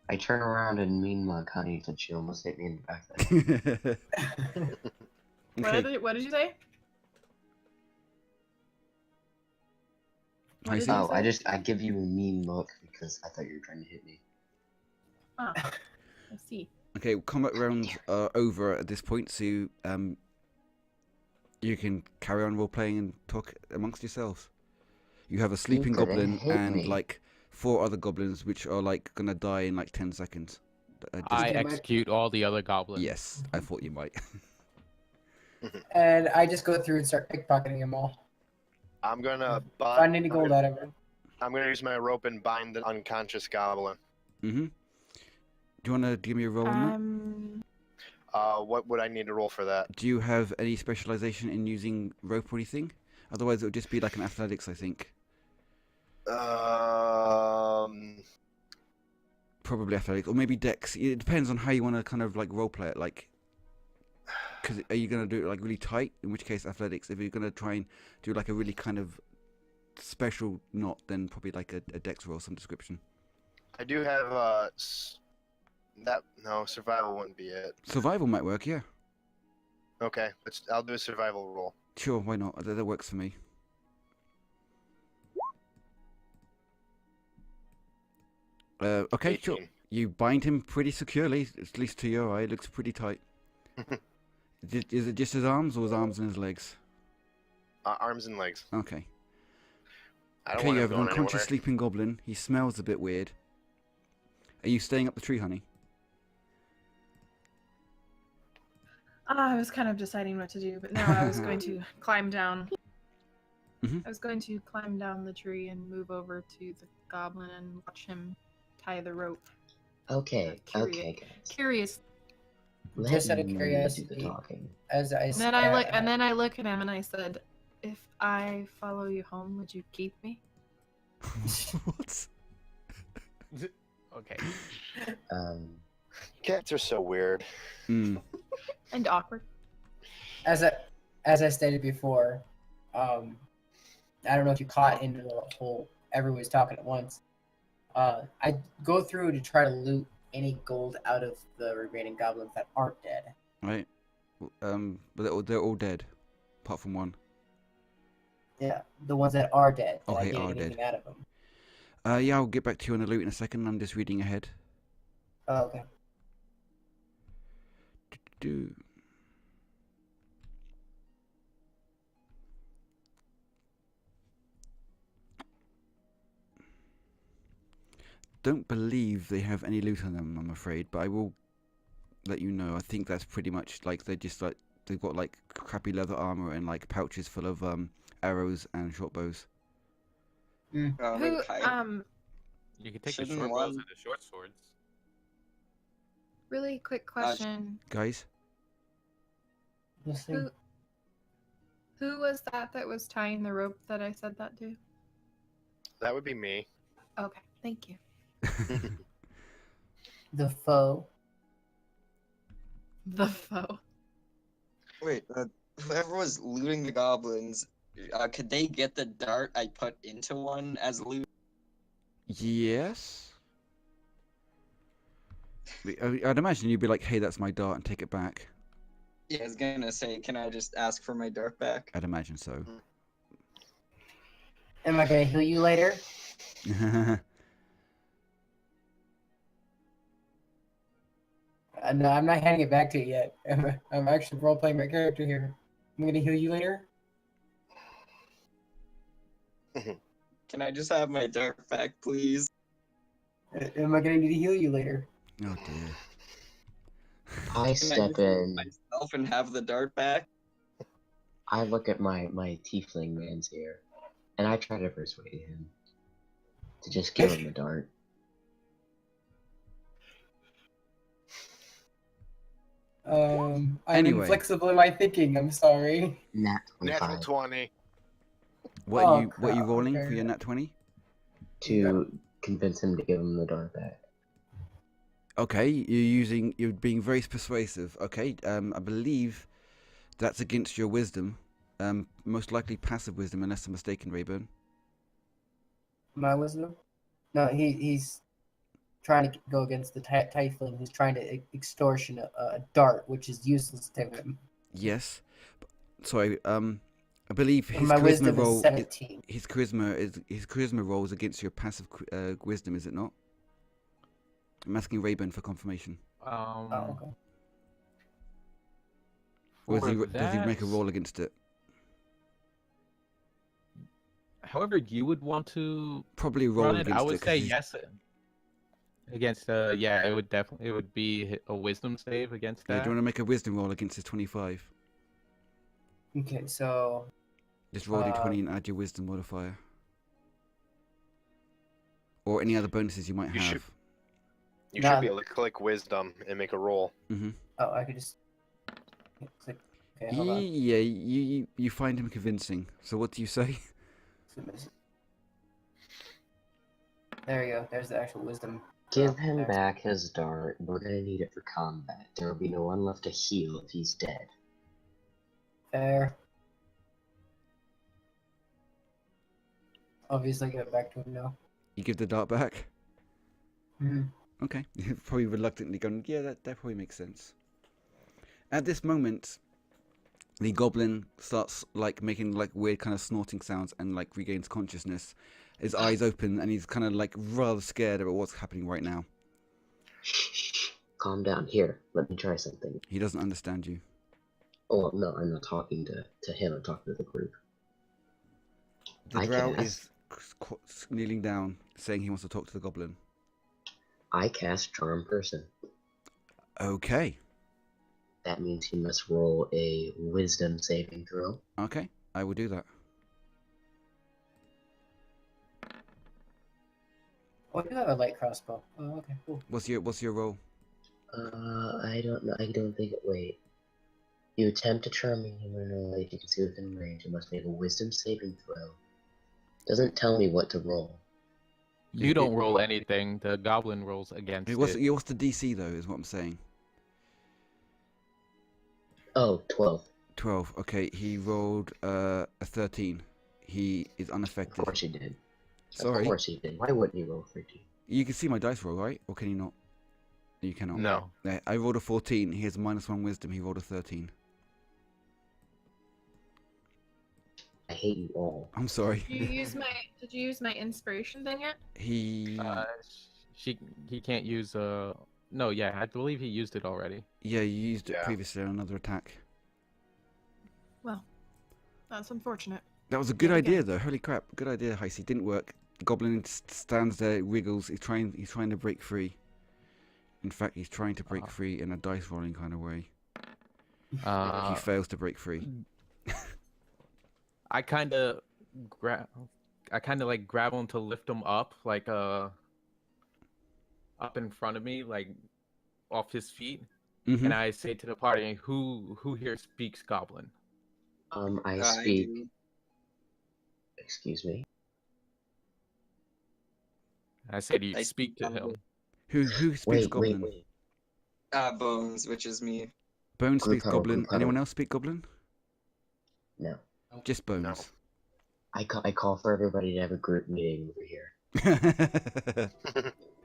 I turn around and mean mug Honey since she almost hit me in the back of the head. Okay. What did you say? What did Heisse? you Oh, say? I give you a mean look because I thought you were trying to hit me. Oh, I see. Okay, combat rounds are over at this point, so you can carry on role playing and talk amongst yourselves. You have a sleeping couldn't goblin hit and me. like 4 other goblins, which are like gonna die in like 10 seconds. I Just- execute all the other goblins. Yes, I thought you might. And I just go through and start pickpocketing them all. I'm gonna Find any gold out of it. I'm gonna use my rope and bind the unconscious goblin. Mm-hmm. Do you want to give me a roll on What would I need to roll for that? that? Do you have any specialization in using rope or anything? Otherwise, it would just be like an athletics, I think. Probably athletics, or maybe dex. It depends on how you want to kind of like role play it. Like, because are you gonna do it like really tight? In which case, athletics. If you're gonna try and do like a really kind of special knot, then probably like a dex roll of some description. I do have no survival wouldn't be it. Survival might work, yeah. Okay, I'll do a survival roll. Sure, why not? That works for me. Okay, sure. 18. You bind him pretty securely, at least to your eye. It looks pretty tight. Is it just his arms or his arms and his legs? Arms and legs. Okay. I don't Okay, want you him have an going unconscious anywhere. sleeping goblin. He smells a bit weird. Are you staying up the tree, honey? I was kind of deciding what to do, but now I was going to climb down. Mhm. I was going to climb down the tree and move over to the goblin and watch him tie the rope. Okay, Curious. okay, guys. Curious. Let Just out of me do the curiosity. talking. As I And then I look, and then I look at him and I said, "If I follow you home, would you keep me?" What? Okay. Cats are so weird. Mm. And awkward. as I stated before, I don't know if you caught into the whole everybody's talking at once. I go through to try to loot any gold out of the remaining goblins that aren't dead. Right. But they're all dead, apart from one. Yeah, the ones that are dead. That I Okay, didn't are get anything dead. out of them. Yeah, I'll get back to you on the loot in a second. I'm just reading ahead. Oh, okay. Do. don't believe they have any loot on them, I'm afraid, but I will let you know. I think that's pretty much like they've got like crappy leather armor and like pouches full of arrows and short bows. Who, Wait, You can take the Shouldn't short bows one- and the short swords. really quick question. Guys, Who was that was tying the rope that I said that to? That would be me. Okay, thank you. The foe. The foe. Wait, whoever was looting the goblins, could they get the dart I put into one as loot? yes. I'd imagine you'd be like, "Hey, that's my dart," and take it back. Yeah, I was gonna say, can I just ask for my dart back? I'd imagine so. Am I gonna heal you later? No, I'm not handing it back to you yet. I'm actually role playing my character here. I'm gonna heal you later. Can I just have my dart back, please? Am I gonna need to heal you later? Oh dear. I Can I step just heal in. myself and have the dart back? I look at my tiefling man's here, and I try to persuade him to just give him the dart. I'm Anyway. inflexible in my thinking. I'm sorry. Nat Natural 25 20. What Oh, are you crap, rolling okay. for your nat 20? to convince him to give him the dart back. Okay, you're being very persuasive. Okay, I believe that's against your wisdom. Most likely passive wisdom, unless I'm mistaken, Reyboum. My wisdom? No, he's trying to go against the Tiefling who's trying to extortion a dart, which is useless to him. Yes. Sorry, I believe his My charisma wisdom roll. is 17. His charisma roll is against your passive wisdom, is it not? I'm asking Reyboum for confirmation. Oh, okay. Or For does he make a that- roll against it? However, you would want to Probably roll run it. against I it. would 'cause say he's- yes. Against yeah, it would be a wisdom save against Yeah, that. do you want to make a wisdom roll against his 25? Okay, so Just roll your 20 and add your wisdom modifier. Or any other bonuses you might You have. should- You Nah. should be able to click wisdom and make a roll. Mm-hmm. oh, I could just click. Okay, hold on. Yeah, you find him convincing. So what do you say? There you go. There's the actual wisdom. Give him There. back his dart. We're gonna need it for combat. There will be no one left to heal if he's dead. Fair. Obviously, give it back to him now. You give the dart back? Mm-hmm. Okay. You're probably reluctantly going, yeah, that probably makes sense. At this moment, the goblin starts like making like weird kind of snorting sounds and like regains consciousness. His eyes open and he's kind of like rather scared about what's happening right now. Shh. Calm down. Here, let me try something. He doesn't understand you. Oh, no, I'm not talking to him. I'm talking to the group. The I drow cast- is kneeling down, saying he wants to talk to the goblin. I cast Charm Person. Okay. That means he must roll a Wisdom saving throw. Okay, I will do that. Oh, you have a light crossbow. Oh, okay, cool. What's your role? I don't know. I don't think it. Wait. You attempt to charm a human or lady you can see within range. You must make a Wisdom saving throw. Doesn't tell me what to roll. You don't roll anything. The goblin rolls against What's it. the DC though? Is what I'm saying. Oh, 12. 12. Okay, he rolled a 13. He is Of unaffected. course he did. Sorry. Of course he did. Why wouldn't he roll 13? You can see my dice roll, right? Or can you not? You cannot. No. Yeah, I rolled a 14. He has -1 wisdom. He rolled a 13. I hate you all. I'm sorry. Did you use my inspiration thing yet? He. He can't use No, yeah, I believe he used it already. Yeah, you used it Yeah. previously on another attack. Well, that's unfortunate. That was a good Yet again. idea, though. Holy crap. Good idea, Heisse. Didn't work. The goblin stands there, wriggles. He's trying to break free. In fact, he's trying to break free in a dice rolling kind of way. He fails to break free. I kind of grab him to lift him up, like up in front of me, like off his feet, and I say to the party, "Who here speaks Goblin?" I speak. Excuse me. I say, "Do you speak to him?" Who speaks Goblin? Wait. Bones, which is me. Bones speaks huddle, Goblin. group huddle. Anyone else speak Goblin? No. Just Bones. No. I call for everybody to have a group meeting over here.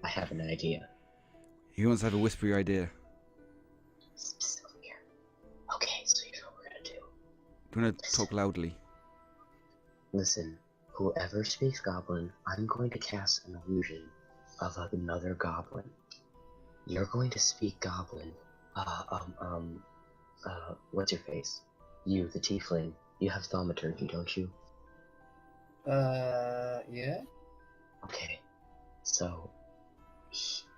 I have an idea. He wants to have a whispery idea. Here. Okay, so here's what we're gonna do. Do you want to talk loudly? Listen, whoever speaks Goblin, I'm going to cast an illusion of another Goblin. You're going to speak Goblin. What's your face? You, the Tiefling. You have thaumaturgy, don't you? Yeah. Okay. So,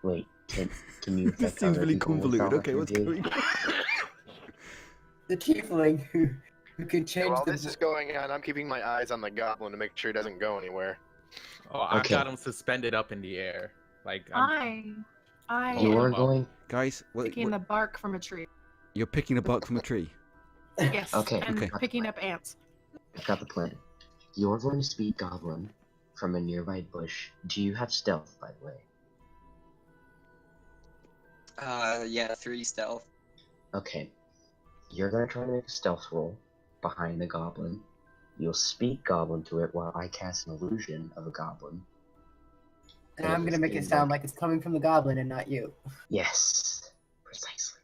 wait. Can you? This seems really convoluted. Okay, what's going on? The Tiefling who can change While the. this is going on, I'm keeping my eyes on the goblin to make sure he doesn't go anywhere. Oh, I've Okay. got him suspended up in the air, like I You are him up. going. Guys, picking the bark from a tree. you're picking a bark from a tree. Yes. Okay. And Okay. picking up ants. I've got the plan. You're going to speak Goblin from a nearby bush. Do you have stealth, by the way? Yeah, 3 stealth. Okay. You're gonna try to make a stealth roll behind the goblin. You'll speak Goblin to it while I cast an illusion of a goblin. And I'm gonna make it sound like it's coming from the goblin and not you. Yes, precisely.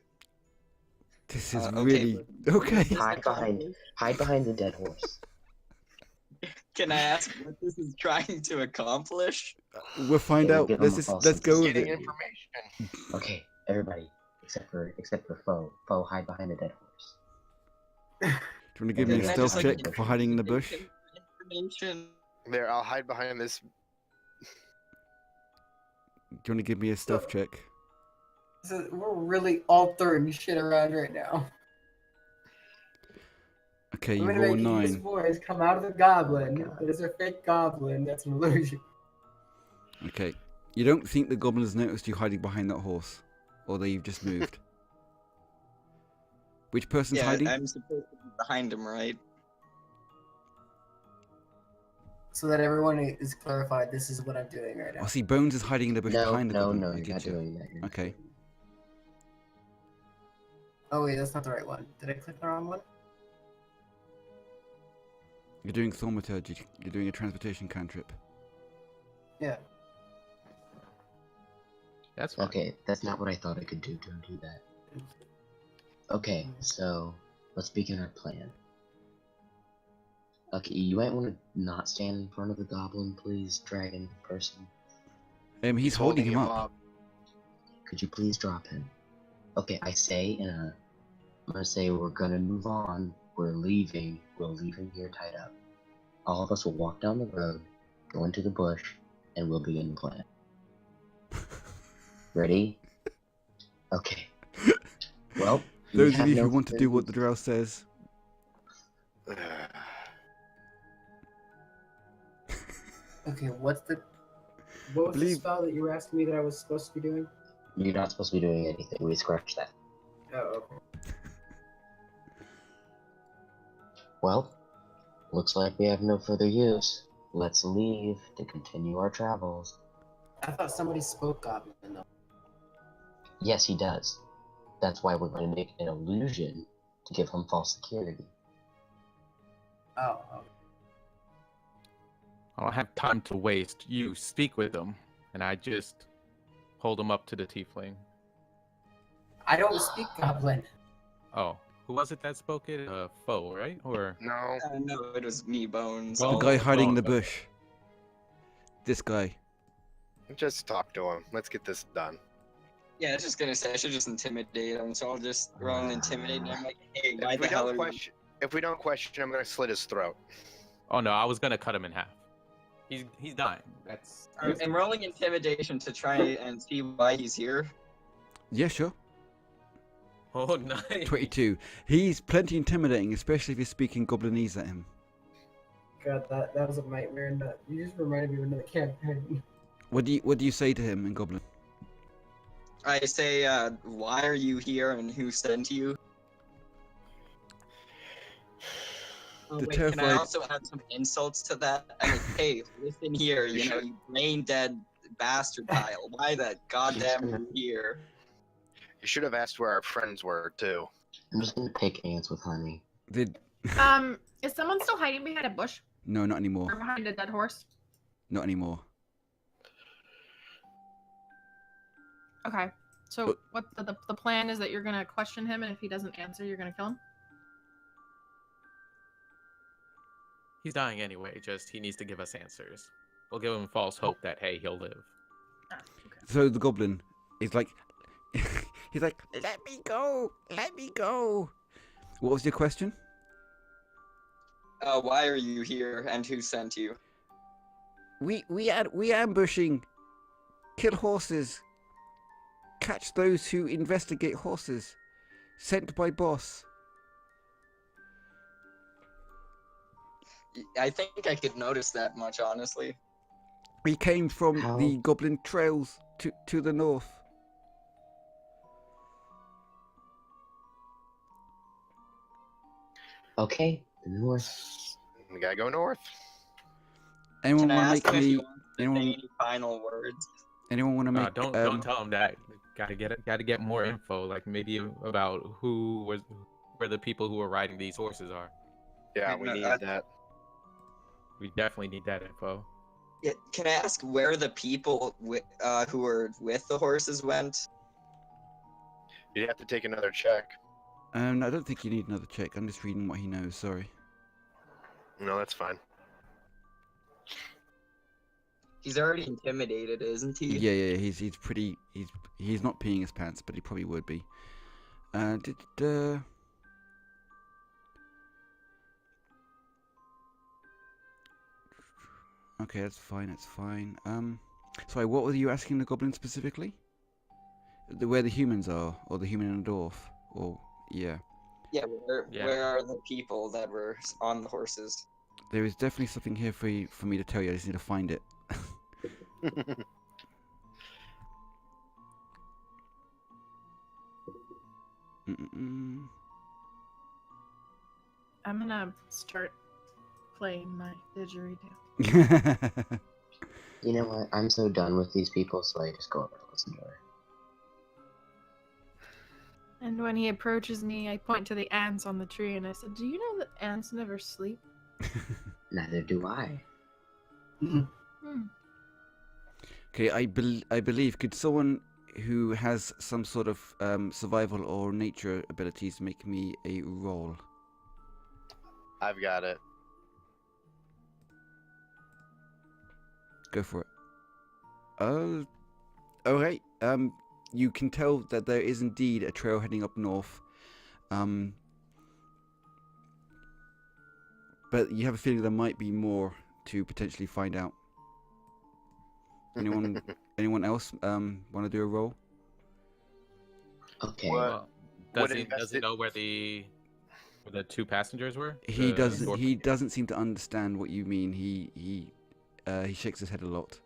This is okay, really okay. Hide behind the dead horse. Can I ask what this is trying to accomplish? We'll find Yeah, we'll out. give Let's him a just false let's go with Getting it. information. Okay, everybody, except for Foe. Foe, hide behind the dead horse. Do you want to give me a Can I stealth just, check like, for hiding in the bush? Information. There, I'll hide behind this. Do you want to give me a stealth check? So we're really altering shit around right now. Okay, I'm you gonna roll make his 9. voice come out of the goblin. That is a fake goblin. That's an illusion. Okay. You don't think the goblin has noticed you hiding behind that horse? Or that you've just moved? Which person's Yeah, hiding? I'm supposed to be behind him, right? So that everyone is clarified, this is what I'm doing right now. I see Bones is hiding in the bush behind the goblin. No, I you're get not you. doing that. You're not Okay. doing that. Oh wait, that's not the right one. Did I click the wrong one? You're doing thaumaturgy. You're doing a transportation cantrip. Yeah. That's fine. Okay, that's not what I thought I could do. Don't do that. Okay, so let's begin our plan. Okay, you might want to not stand in front of the goblin, please, dragon person. He's holding him up. Could you please drop him? Okay, I'm gonna say we're gonna move on. We're leaving. We'll leave him here tied up. All of us will walk down the road, go into the bush, and we'll begin the plan. Ready? Okay. Well, Those of you who want to do what the Drow says. Okay, what was the spell that you were asking me that I was supposed to be doing? You're not supposed to be doing anything. We scratched that. Oh, okay. Well, looks like we have no further use. Let's leave to continue our travels. I thought somebody spoke goblin though. Yes, he does. That's why we're going to make an illusion to give him false security. Oh, okay. I don't have time to waste. You speak with him, and I just hold him up to the tiefling. I don't speak goblin. Oh, who was it that spoke it? Foe, right? Or No. No, it was me, Bones. The Oh, guy hiding in the okay. bush. This guy. Just talk to him. Let's get this done. Yeah, I was just gonna say I should just intimidate him, so I'll just roll and intimidate him. Like, hey, why If the we hell don't are question, if we don't question, I'm gonna slit his throat. Oh no, I was gonna cut him in half. He's dying. That's I'm rolling intimidation to try and see why he's here. Yeah, sure. oh nice. 22. He's plenty intimidating, especially if you're speaking Goblinese at him. God, that was a nightmare. And you just reminded me of another campaign. What do you say to him in Goblin? I say, why are you here and who sent you? Oh, The wait, can I terrified- also add some insults to that? I mean, hey, listen here, you know, you brain dead bastard pile. Why that goddamn you here? You should have asked where our friends were too. I'm just gonna pick ants with honey. Did Is someone still hiding behind a bush no, not anymore. or behind a dead horse? Not anymore. Okay. So what the plan is that you're gonna question him, and if he doesn't answer, you're gonna kill him. He's dying anyway. Just he needs to give us answers. We'll give him false hope that hey, he'll live. Ah, okay. So the Goblin is like, he's like, let me go, let me go. What was your question? Why are you here and who sent you? We ambushing, kill horses, catch those who investigate horses, sent by boss. I think I could notice that much, honestly. We came from How? the Goblin trails to the north. Okay, the north. We gotta go north. Anyone Can I want ask to him if make he me? wants to say Anyone? any final words? Anyone want to make? Don't tell him that. Gotta get more info, like maybe about where the people who are riding these horses are. Yeah, we need that. We definitely need that info. Yeah, can I ask where the people who were with the horses went? You'd have to take another check. I don't think you need another check. I'm just reading what he knows. Sorry. No, that's fine. He's already intimidated, isn't he? Yeah. He's pretty. He's not peeing his pants, but he probably would be. Okay, that's fine. That's fine. Sorry, what were you asking the goblin specifically? Where the humans are, or the human and the dwarf, or yeah. Yeah, where are the people that were on the horses? There is definitely something here for me to tell you. I just need to find it. I'm gonna start playing my didgeridoo. You know what? I'm so done with these people, so I just go over to listen to her. And when he approaches me, I point to the ants on the tree and I said, "Do you know that ants never sleep?" Neither do I. Okay, I believe. Could someone who has some sort of survival or nature abilities make me a roll? I've got it. Go for it. All right. You can tell that there is indeed a trail heading up north. But you have a feeling there might be more to potentially find out. Anyone else want to do a roll? Okay. What? Does he know where the two passengers were? He doesn't. He doesn't seem to understand what you mean. He shakes his head a lot.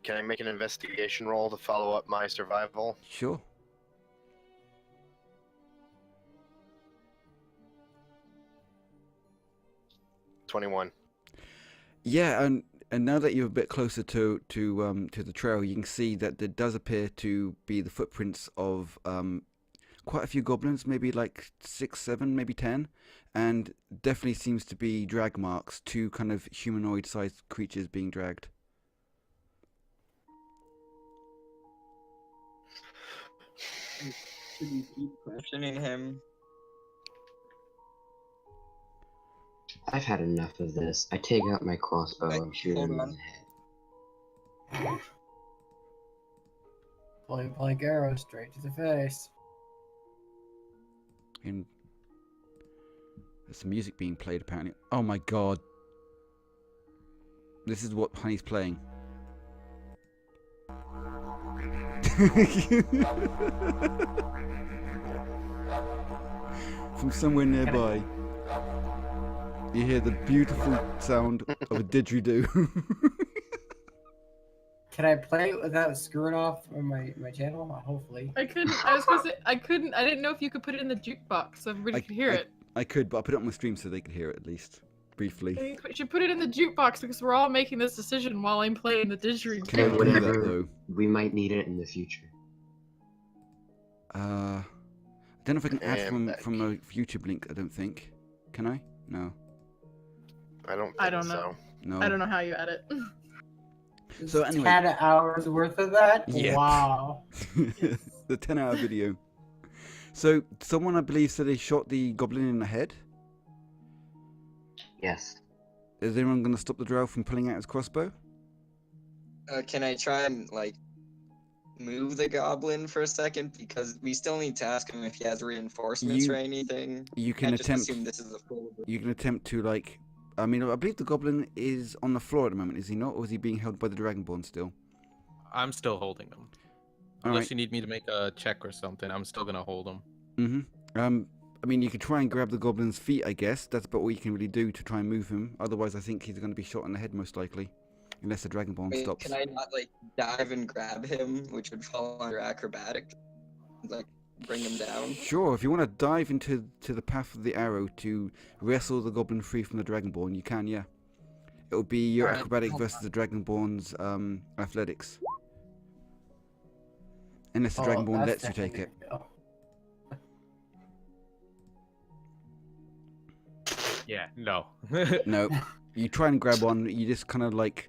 Can I make an investigation roll to follow up my survival? Sure. $21. Yeah, and now that you're a bit closer to the trail, you can see that there does appear to be the footprints of quite a few goblins, maybe like 6, 7, maybe 10, and definitely seems to be drag marks, 2 kind of humanoid-sized creatures being dragged. Should we keep questioning him? I've had enough of this. I take out my crossbow and shoot hold him in on. the head. Point blank arrow straight to the face. And there's some music being played apparently. Oh my god. This is what Honey's playing. From somewhere nearby, you hear the beautiful sound of a didgeridoo. Can I play it without screwing off on my channel? Hopefully. I couldn't. I was gonna say I couldn't. I didn't know if you could put it in the jukebox so everybody could hear it. I could, but I put it on my stream so they could hear it at least briefly. You should put it in the jukebox because we're all making this decision while I'm playing the didgeridoo. Can I do Whatever, that, though? we might need it in the future. I don't know if I can add And from a YouTube link. I don't think. Can I? No. I don't know. so. No. I don't know how you add it. So anyway, 10 hours worth of that? Yep. Wow. The 10-hour video. So someone, I believe, said they shot the goblin in the head. Yes. Is anyone going to stop the Drow from pulling out his crossbow? Can I try and like move the goblin for a second because we still need to ask him if he has reinforcements or anything? You can Can't attempt. just assume this is a full. You can attempt to like. I mean, I believe the goblin is on the floor at the moment, is he not? Or is he being held by the Dragonborn still? I'm still holding him. All Unless right. you need me to make a check or something, I'm still gonna hold him. Mm-hmm. I mean, you could try and grab the goblin's feet, I guess. That's about all you can really do to try and move him. Otherwise, I think he's going to be shot in the head most likely. Unless the Dragonborn Wait, stops. can I not like dive and grab him, which would fall under acrobatic? Like bring him down? Sure, if you want to dive into the path of the arrow to wrestle the goblin free from the Dragonborn, you can, yeah. It will be your Alright. acrobatic versus the Dragonborn's athletics. Unless the Dragonborn lets you take it. Yeah, no. No, you try and grab one. You just kind of like,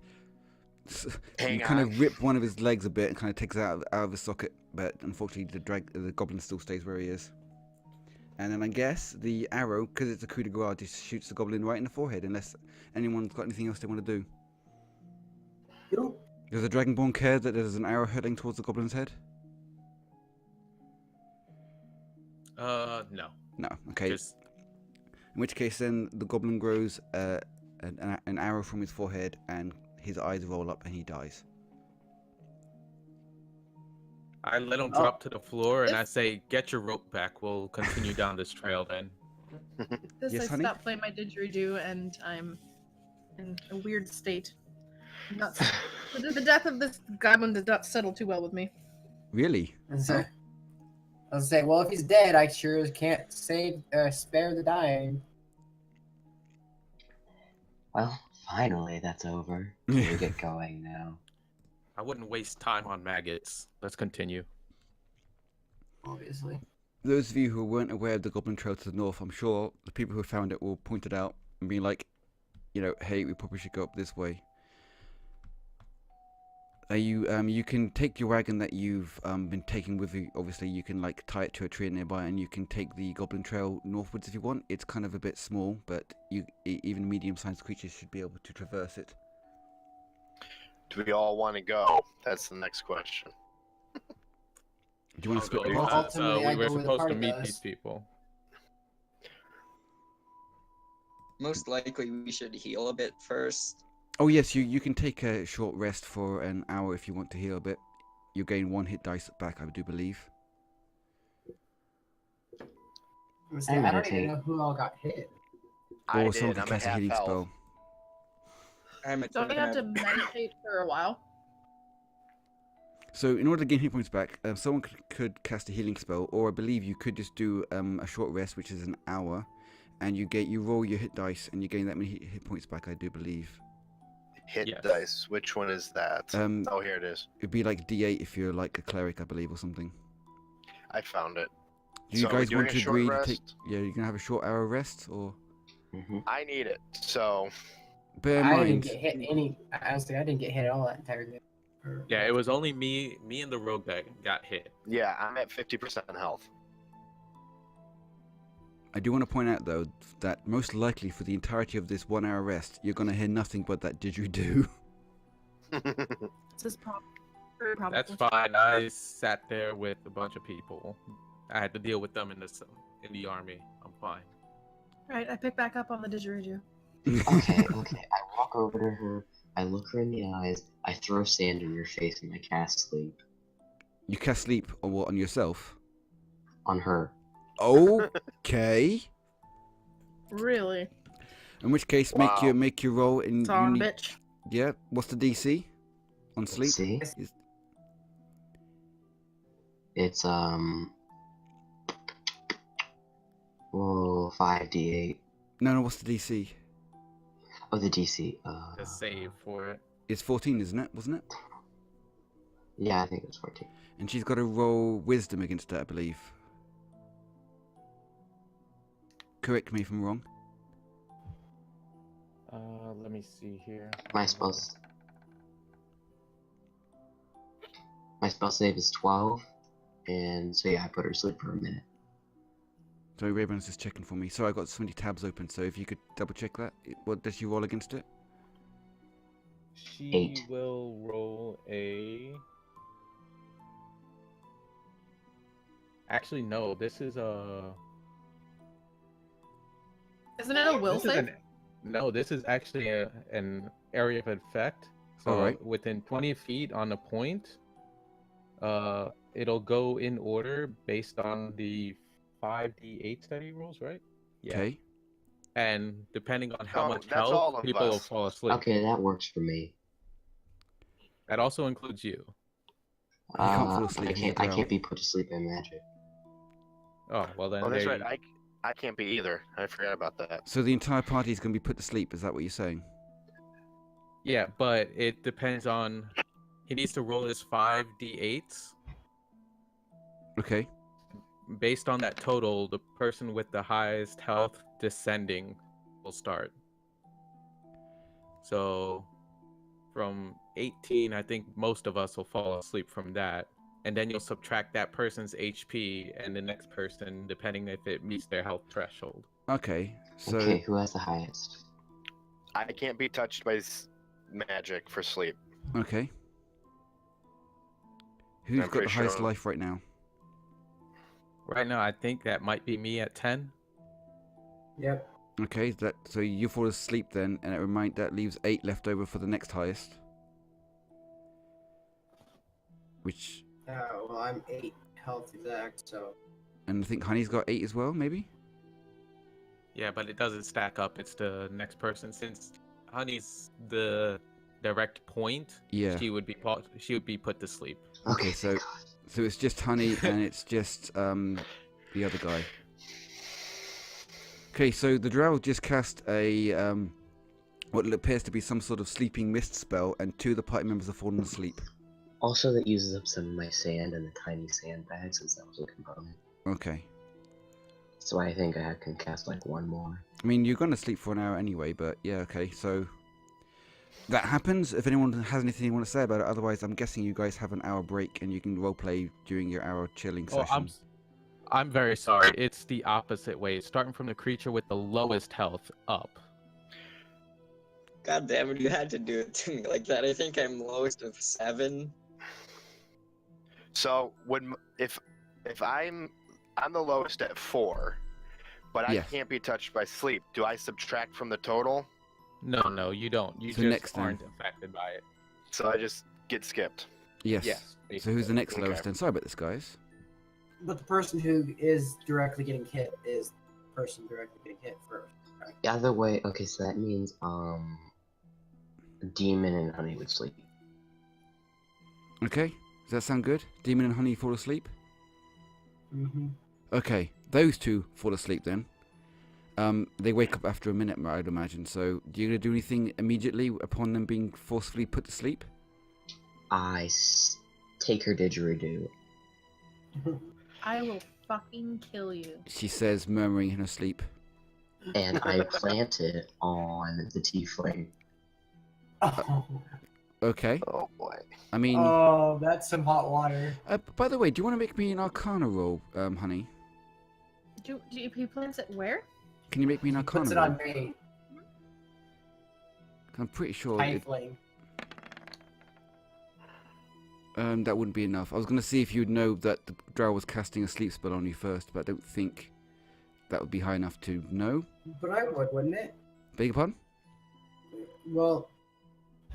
you kind of rip one of his legs a bit and kind of takes it out of his socket. But unfortunately, the goblin still stays where he is. And then I guess the arrow, because it's a coup de grace, just shoots the goblin right in the forehead. Unless anyone's got anything else they want to do. Does the Dragonborn care that there's an arrow heading towards the goblin's head? No. No. Okay. Just In which case, then the goblin grows an arrow from his forehead, and his eyes roll up, and he dies. I let him drop to the floor, and I say, "Get your rope back. We'll continue down this trail then." This Yes, I honey? stopped playing my didgeridoo and I'm in a weird state. Not the death of this goblin did not settle too well with me. Really? I was saying, well, if he's dead, I sure can't spare the dying. Well, finally, that's over. Can we get going now? I wouldn't waste time on maggots. Let's continue. Obviously. Those of you who weren't aware of the goblin trail to the north, I'm sure the people who found it will point it out and be like, you know, hey, we probably should go up this way. You can take your wagon that you've been taking with you. Obviously, you can like tie it to a tree nearby, and you can take the goblin trail northwards if you want. It's kind of a bit small, but even medium-sized creatures should be able to traverse it. Do we all want to go? That's the next question. Do you want to split the Well, pot? ultimately, I we were go where the supposed to party meet goes. these people. Most likely, we should heal a bit first. Oh yes, you can take a short rest for an hour if you want to heal a bit. You gain 1 hit dice back, I do believe. I don't even know who all got hit. Or someone can cast a healing spell. I'm at Don't we have to meditate for a while? So in order to gain hit points back, someone could cast a healing spell, or I believe you could just do a short rest, which is an hour, and you roll your hit dice, and you gain that many hit points back, I do believe. Hit Yes. dice. Which one is that? Oh, here it is. It'd be like D8 if you're like a cleric, I believe, or something. I found it. Do you So are we guys doing want a to short agree to rest? take? Yeah, you're gonna have a short hour rest, or I need it. So bear in I didn't mind. get hit any. Honestly, I didn't get hit at all that entire game. Yeah, it was only me and the rogue that got hit. yeah, I'm at 50% health. I do want to point out though that most likely for the entirety of this 1 hour rest, you're gonna hear nothing but that didgeridoo. This is very probable. That's fine. I sat there with a bunch of people. I had to deal with them in the army. I'm fine. Right, I pick back up on the didgeridoo. Okay. I walk over to her, I look her in the eyes, I throw sand in your face, and I cast sleep. You cast sleep on what? On yourself? On her. Okay. Really? In which case, Wow. make your roll in. Son bitch. Yeah. What's the DC on sleep? See? Is- It's, whoa, 5d8. No. What's the DC? Oh, the DC. To save for it. It's 14, isn't it? Wasn't it? Yeah, I think it was 14. And she's got to roll wisdom against it, I believe. Correct me if I'm wrong. Let me see here. My spell save is 12, and so yeah, I put her to sleep for a minute. Sorry, Reyboum's just checking for me. Sorry, I got so many tabs open, so if you could double check that. What does she roll against it? She 8. will roll a. Actually, no. This is a. Isn't it a will This is save? no, this is actually an area of effect. So Alright. within 20 feet on a point, it'll go in order based on the 5d8 that he rolls, right? Yeah. Okay. And depending on how Oh, much that's all health, of people will us. fall asleep. Okay, that works for me. That also includes you. can't fall asleep, I he's a can't. I drow. can't be put to sleep by magic. Oh, well then Oh, that's there right. I can't be either. I forgot about that. So the entire party is going to be put to sleep. Is that what you're saying? Yeah, but it depends on. He needs to roll his 5d8s. Okay. Based on that total, the person with the highest health descending will start. So from 18, I think most of us will fall asleep from that. And then you'll subtract that person's HP and the next person, depending if it meets their health threshold. Okay. So Okay, who has the highest? I can't be touched by magic for sleep. okay. Who's I'm got the pretty highest sure- life right now? Right now, I think that might be me at 10. Yep. Okay. So you fall asleep then, and that leaves 8 left over for the next highest. Which, Well, I'm 8 health exact, so. and I think Honey's got 8 as well, maybe. Yeah, but it doesn't stack up. It's the next person. Since Honey's the direct point, Yeah. she would be put to sleep. Okay, so thank God. so it's just Honey and it's just the other guy. Okay, so the Drow just cast a what appears to be some sort of sleeping mist spell, and 2 of the party members have fallen asleep. Also, that uses up some of my sand and the tiny sandbag since that was a component. Okay. So I think I can cast like one more. I mean, you're going to sleep for an hour anyway, but yeah, okay. So that happens. If anyone has anything you want to say about it, otherwise, I'm guessing you guys have an hour break and you can roleplay during your hour chilling Oh, session. I'm very sorry. It's the opposite way. Starting from the creature with the lowest health up. God damn it, you had to do it to me like that. I think I'm lowest of 7. So if I'm the lowest at 4, but I Yes. can't be touched by sleep, do I subtract from the total? No, you don't. You So just next then. aren't affected by it. So I just get skipped. Yes. Yes. So who's the next Okay. lowest then? Sorry about this, guys. But the person who is directly getting hit is the person directly getting hit first. Right? Either way, okay, so that means Demon and Honey would sleep. Okay. Does that sound good? Demon and Honey fall asleep? Mm-hmm. Okay. Those 2 fall asleep then. They wake up after a minute, I'd imagine. So, do you going to do anything immediately upon them being forcefully put to sleep? Take her didgeridoo. I will fucking kill you. She says, murmuring in her sleep. And I plant it on the tiefling. Oh. Okay. Oh boy. I mean, Oh, that's some hot water. by the way, do you want to make me an Arcana roll, Honey? Do he plants it where? Can you make me an Arcana Puts it roll? on me. I'm pretty sure Tiefling. that wouldn't be enough. I was going to see if you'd know that the Drow was casting a sleep spell on you first, but I don't think that would be high enough to know. But I would, wouldn't it? Beg your pardon? Well,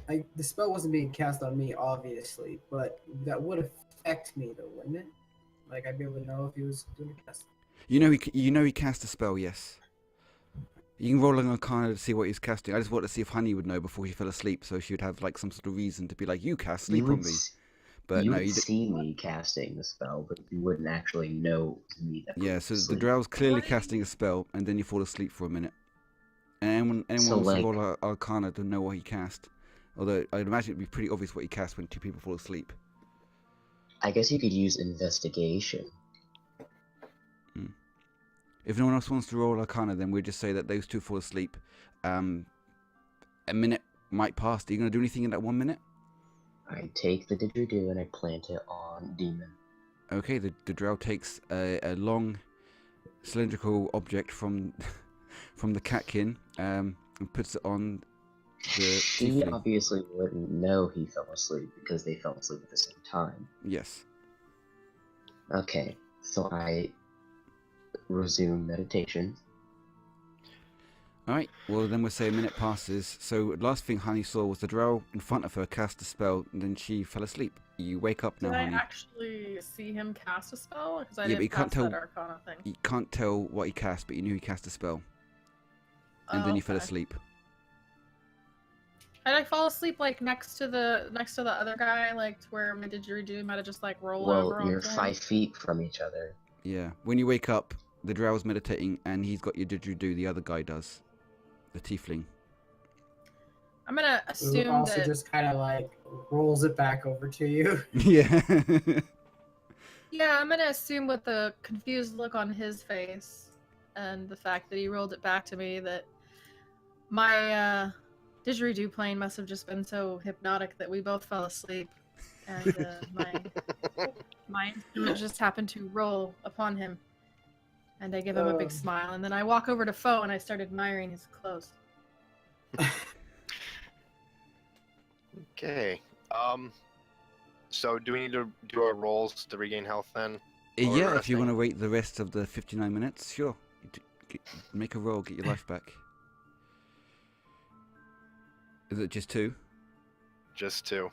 the spell wasn't being cast on me, obviously, but that would affect me, though, wouldn't it? Like, I'd be able to know if he was doing a cast. You know he cast a spell, yes. You can roll an Arcana to see what he's casting. I just wanted to see if Honey would know before she fell asleep, so she would have like some sort of reason to be like, "You cast sleep on me." But you no, would you see me casting the spell, but you wouldn't actually know to me that. Yeah, so the asleep. Drow's clearly casting a spell, and then you fall asleep for a minute. And anyone So, wants like- to roll Arcana to know what he cast. Although I'd imagine it'd be pretty obvious what he cast when two people fall asleep. I guess you could use investigation. If no one else wants to roll Arcana, then we'll just say that those two fall asleep. A minute might pass. Are you going to do anything in that 1 minute? I take the didgeridoo and I plant it on Demon. Okay, the Drow takes a long cylindrical object from from the catkin and puts it on the She tiefling. obviously wouldn't know he fell asleep because they fell asleep at the same time. Yes. Okay, so I resume meditation. Alright, well then we'll say a minute passes. So last thing Honey saw was the Drow in front of her cast a spell, and then she fell asleep. You wake up now, Did I Honey. actually see him cast a spell? Because I Yeah, but didn't you can't pass tell- that Arcana thing. You can't tell what he cast, but you knew he cast a spell. And then you fell Okay. asleep. Did I fall asleep like next to the other guy, like to where my didgeridoo might have just like rolled over? Well, you're onto him? 5 feet from each other. Yeah. When you wake up, the Drow's meditating, and he's got your didgeridoo, the other guy does. The tiefling. I'm gonna Who assume also that. just kind of like rolls it back over to you. Yeah. Yeah, I'm gonna assume with the confused look on his face and the fact that he rolled it back to me that my didgeridoo playing must have just been so hypnotic that we both fell asleep, and my instrument just happened to roll upon him, and I give him a big smile, and then I walk over to Foe and I start admiring his clothes. Okay. So do we need to do our rolls to regain health then? Or Yeah, if you resting? want to wait the rest of the 59 minutes, sure. Make a roll, get your life back. Is it just 2? Just 2.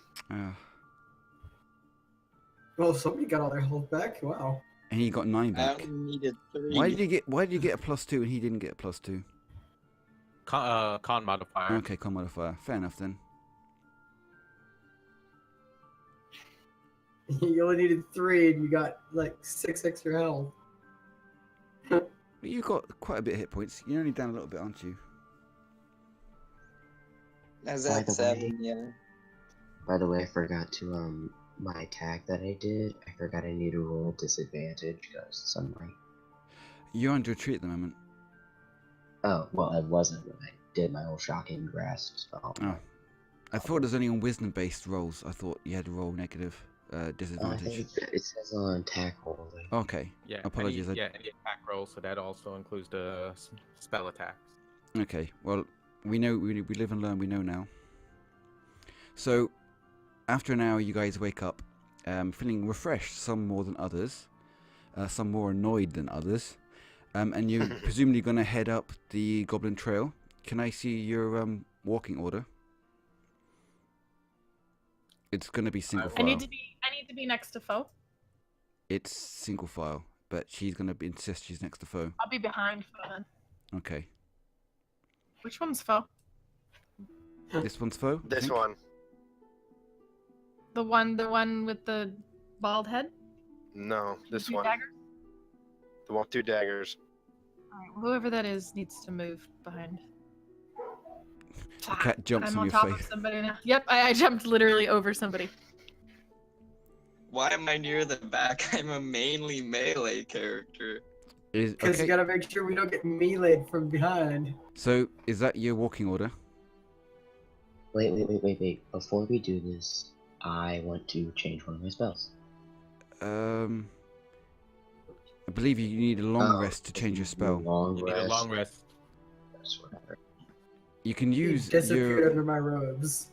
Well, somebody got all their health back. Wow. And he got 9 I back. only needed 3. Why did you get a +2 and he didn't get a +2? Con modifier. Okay, con modifier. Fair enough then. You only needed 3, and you got like 6 extra health. But you've got quite a bit of hit points. You're only down a little bit, aren't you? Is By that the 7? Yeah. By the way, I forgot to, my attack that I did, I forgot I need to roll disadvantage because sunlight. You're under a tree at the moment. Oh, well, I wasn't when I did my whole shocking grasp spell. Oh. I thought it was only on wisdom-based rolls. I thought you had to roll negative I disadvantage. think it says on attack roll. Okay. Yeah. Apologies. Any attack roll, so that also includes the spell attacks. Okay. Well, we know we live and learn. We know now. So, after an hour, you guys wake up, feeling refreshed. Some more than others. Some more annoyed than others. And you're presumably going to head up the Goblin Trail. Can I see your walking order? It's going to be single file. I need to be next to Foe. It's single file, but she's going to insist she's next to Foe. I'll be behind Foe then. Okay. Which one's Foe? This one's Foe? I This think? one. The one with the bald head? No, this Two one. daggers? The one with 2 daggers. Alright, whoever that is needs to move behind. The cat jumps I'm on on your top face. of somebody now. Yep, I jumped literally over somebody. Why am I near the back? I'm a mainly melee character. Because you gotta make sure we don't get meleeed from behind. So, is that your walking order? Wait. Before we do this, I want to change one of my spells. I believe you need a long rest to change your spell. You need a long rest. That's whatever. You can use Disappeared your... under my robes.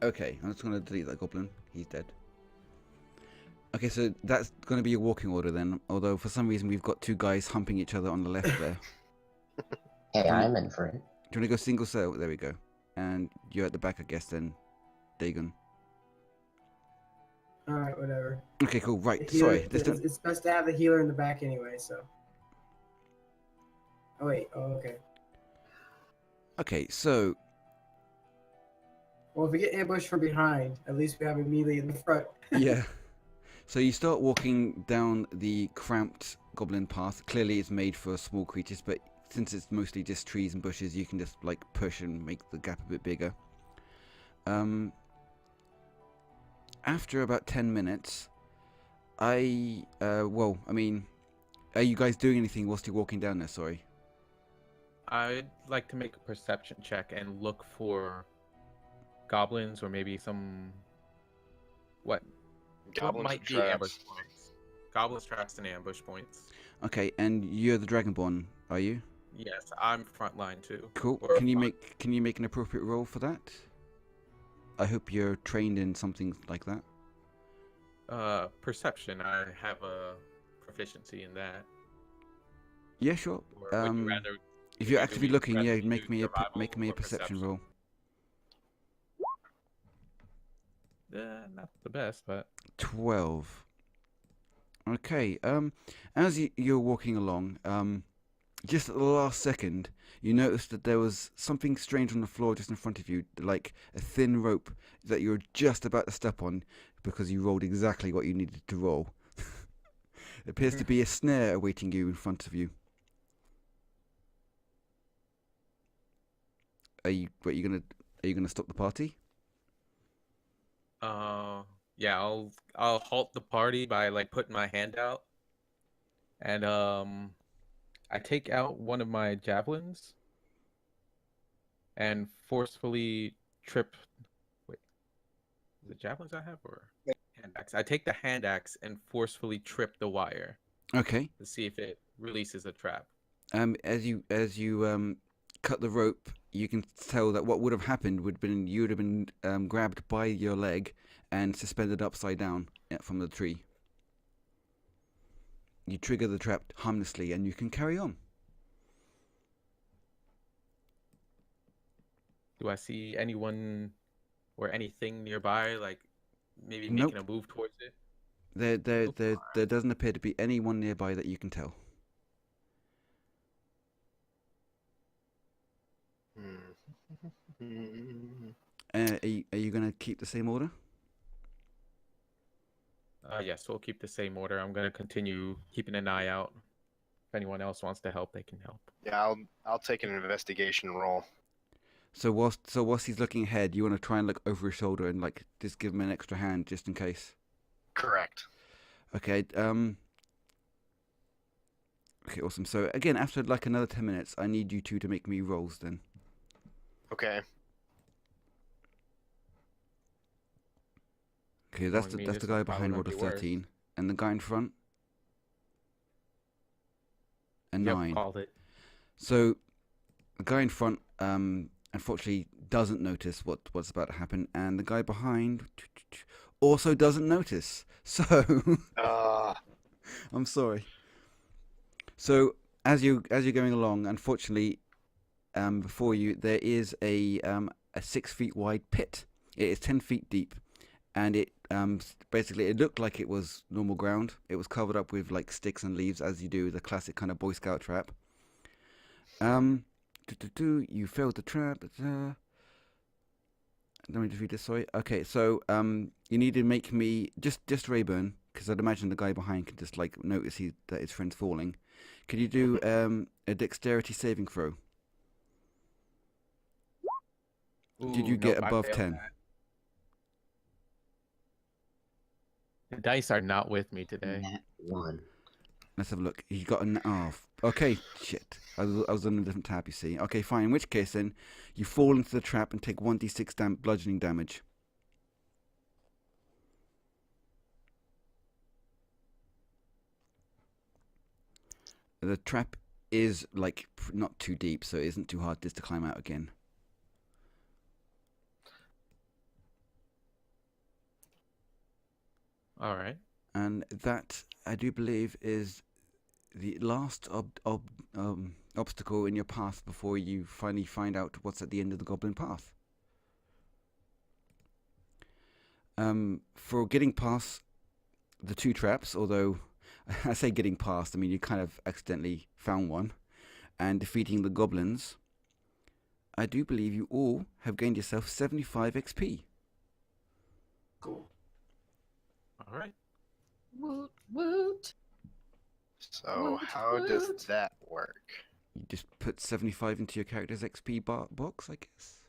Okay. I'm just going to delete that goblin. He's dead. Okay, so that's going to be your walking order then. Although for some reason we've got 2 guys humping each other on the left there. Hey, I'm in for it. Do you want to go single cell? There we go. And you're at the back, I guess, then, Dagon. Alright, whatever. Okay, cool. Right. The healer- Sorry. This it's best to have the healer in the back anyway, so. Oh, wait. Oh, okay. Okay, so Well, if we get ambushed from behind, at least we have a melee in the front. yeah. So you start walking down the cramped goblin path. Clearly, it's made for small creatures, but since it's mostly just trees and bushes, you can just like push and make the gap a bit bigger. After about 10 minutes, are you guys doing anything whilst you're walking down there? Sorry. I'd like to make a perception check and look for goblins or maybe some what Goblins might and be traps. ambush points. Goblins, traps, and ambush points. Okay, and you're the Dragonborn, are you? Yes, I'm frontline too. Cool. Or Can you front. make an appropriate roll for that? I hope you're trained in something like that. Perception? I have a proficiency in that. Yeah, sure. Or would you rather? If you're would actively you looking, rather yeah, do make me survival a or perception roll. Not the best, but 12. Okay. As you're walking along, just at the last second, you noticed that there was something strange on the floor just in front of you, like a thin rope that you were just about to step on because you rolled exactly what you needed to roll. It appears to be a snare awaiting you in front of you. Are you gonna stop the party? yeah, I'll halt the party by like putting my hand out, and I take out one of my javelins and forcefully trip. Wait, is it javelins I have or hand axe? I take the hand axe and forcefully trip the wire Okay. to see if it releases a trap. As you cut the rope, you can tell that what would have happened you would have been grabbed by your leg and suspended upside down from the tree. You trigger the trap harmlessly, and you can carry on. Do I see anyone or anything nearby, like maybe Nope. making a move towards it? There doesn't appear to be anyone nearby that you can tell. Are you going to keep the same order? Yes, we'll keep the same order. I'm gonna continue keeping an eye out. If anyone else wants to help, they can help. Yeah, I'll take an investigation roll. So whilst he's looking ahead, you want to try and look over his shoulder and like just give him an extra hand just in case. Correct. Okay. Okay, awesome. So again, after like another 10 minutes, I need you two to make me rolls then. Okay. Okay, that's Knowing me, the this guy is probably behind gonna rolled a be worse. 13, and the guy in front a Yep, 9. called it. So the guy in front unfortunately doesn't notice what's about to happen, and the guy behind also doesn't notice. So I'm sorry. So as you're going along, unfortunately, before you there is a 6 feet wide pit. It is 10 feet deep, and it basically it looked like it was normal ground. It was covered up with like sticks and leaves, as you do, the classic kind of Boy Scout trap. You failed the trap. Let me just read this. Sorry. Okay, so you need to make me just Reyboum, because I'd imagine the guy behind can just like notice that his friend's falling. Could you do a dexterity saving throw? Did you get Nope, I above failed 10? that. The dice are not with me today. Nat 1. Let's have a look. He got an half. Okay, shit. I was on a different tab, you see. Okay, fine. In which case, then, you fall into the trap and take 1d6 bludgeoning damage. The trap is, like, not too deep, so it isn't too hard just to climb out again. All right. And that, I do believe, is the last obstacle in your path before you finally find out what's at the end of the goblin path. For getting past the 2 traps, although I say getting past, I mean you kind of accidentally found one, and defeating the goblins, I do believe you all have gained yourself 75 XP. Cool. All right. Woot woot. So Woot how does woot. that work? You just put 75 into your character's XP box, I guess.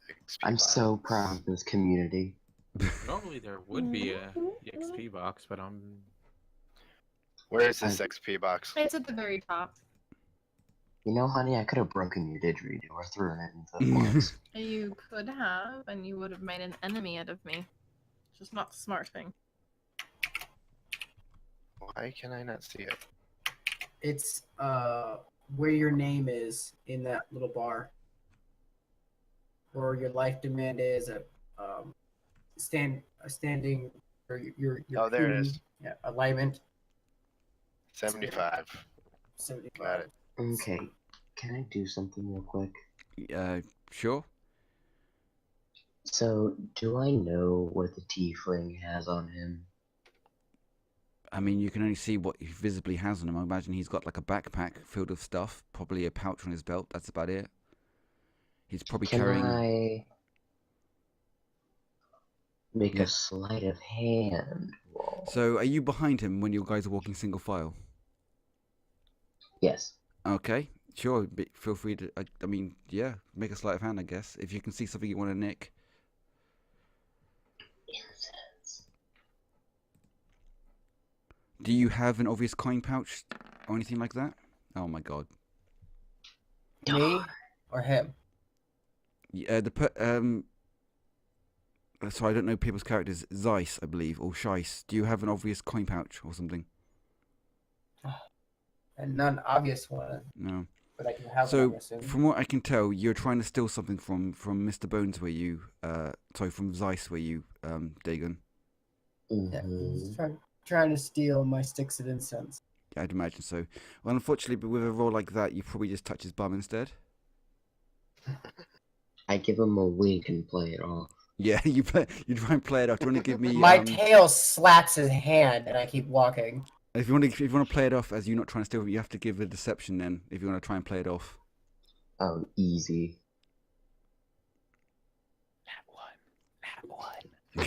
XP I'm so box. proud of this community. Normally there would be a XP box, but Where is this XP box? It's at the very top. You know, honey, I could have broken your didgeridoo or thrown it into the box. You could have, and you would have made an enemy out of me. Just not the smart thing. Why can I not see it? It's where your name is in that little bar, or your life demand is a standing or your Oh, there it is. Yeah, alignment 75. 75. Got it. Okay, can I do something real quick? Sure. So, do I know what the tiefling has on him? I mean, you can only see what he visibly has on him. I imagine he's got like a backpack filled with stuff, probably a pouch on his belt. That's about it. He's probably Can carrying. I make Yeah. a sleight of hand roll? So, are you behind him when you guys are walking single file? Yes. Okay, sure. Feel free to. I mean, yeah, make a sleight of hand, I guess. If you can see something you want to nick. Incense. Do you have an obvious coin pouch or anything like that? Oh my god. Me or him? Sorry, I don't know people's characters. Zeiss, I believe, or Scheiss. Do you have an obvious coin pouch or something? And not an obvious one, No. but I can have one. So, I'm assuming. from what I can tell, you're trying to steal something from Mr. Bones, where you, from Zeiss, where you, Dagon. Yeah, Mhm. he's trying to steal my sticks of incense. Yeah, I'd imagine so. Well, unfortunately, but with a roll like that, you probably just touch his bum instead. I give him a wink and play it off. Yeah, you try and play it off. Do you want to give me? My tail slaps his hand, and I keep walking. If you want to play it off as you not trying to steal, you have to give a deception. Then, if you want to try and play it off. Oh, easy.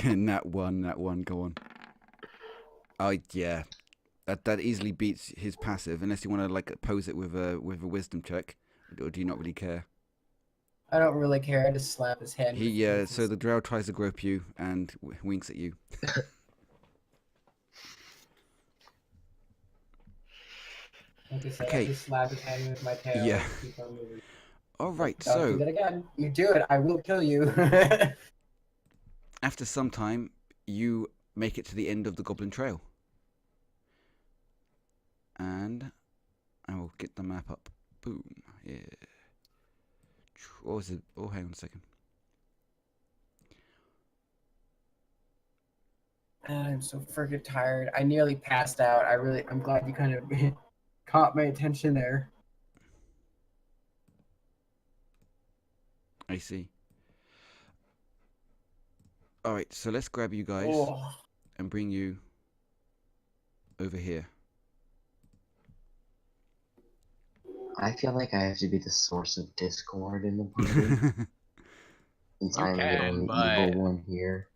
Nat one. Go on. Oh yeah, that easily beats his passive. Unless you want to like oppose it with a wisdom check, or do you not really care? I don't really care. I just slap his hand. So the drow tries to grope you and winks at you. Like I said, Okay. I just slap his hand with my tail. Yeah. And keep on moving. All right, Don't do so that again. You do it, I will kill you. after some time, you make it to the end of the Goblin Trail, and I will get the map up. Boom. Yeah. What was it? Oh, hang on a second. I'm so freaking tired. I nearly passed out. I'm glad you kind of caught my attention there. I see. All right, so let's grab you guys Oh, and bring you over here. I feel like I have to be the source of discord in the party. Since You I'm the can, only but- evil one here.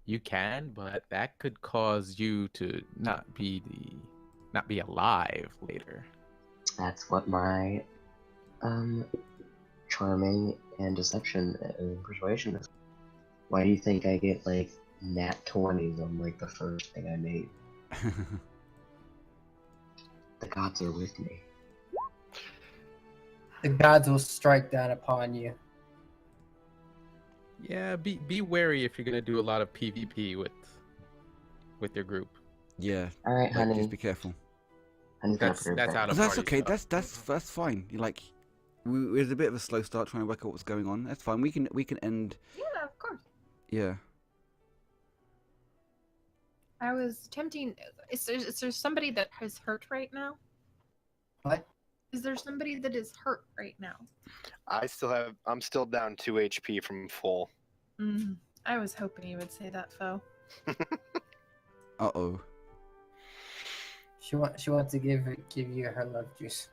You can, but that could cause you to not be alive later. That's what my charming and deception and persuasion is. Why do you think I get like nat 20s on like the first thing I made? The gods are with me. the gods will strike down upon you. Yeah, be wary if you're gonna do a lot of PvP with your group. Yeah. All right, Like, honey. just be careful. Honey's That's gonna put her out back. of That's party okay. stuff. That's fine. You like, it was a bit of a slow start trying to work out what's going on. That's fine. We can end. Yeah, of course. Yeah. I was attempting. Is there somebody that is hurt right now? What? Is there somebody that is hurt right now? I'm still down 2 HP from full. I was hoping you would say that, Foe. Uh-oh. She wants to give you her love juice.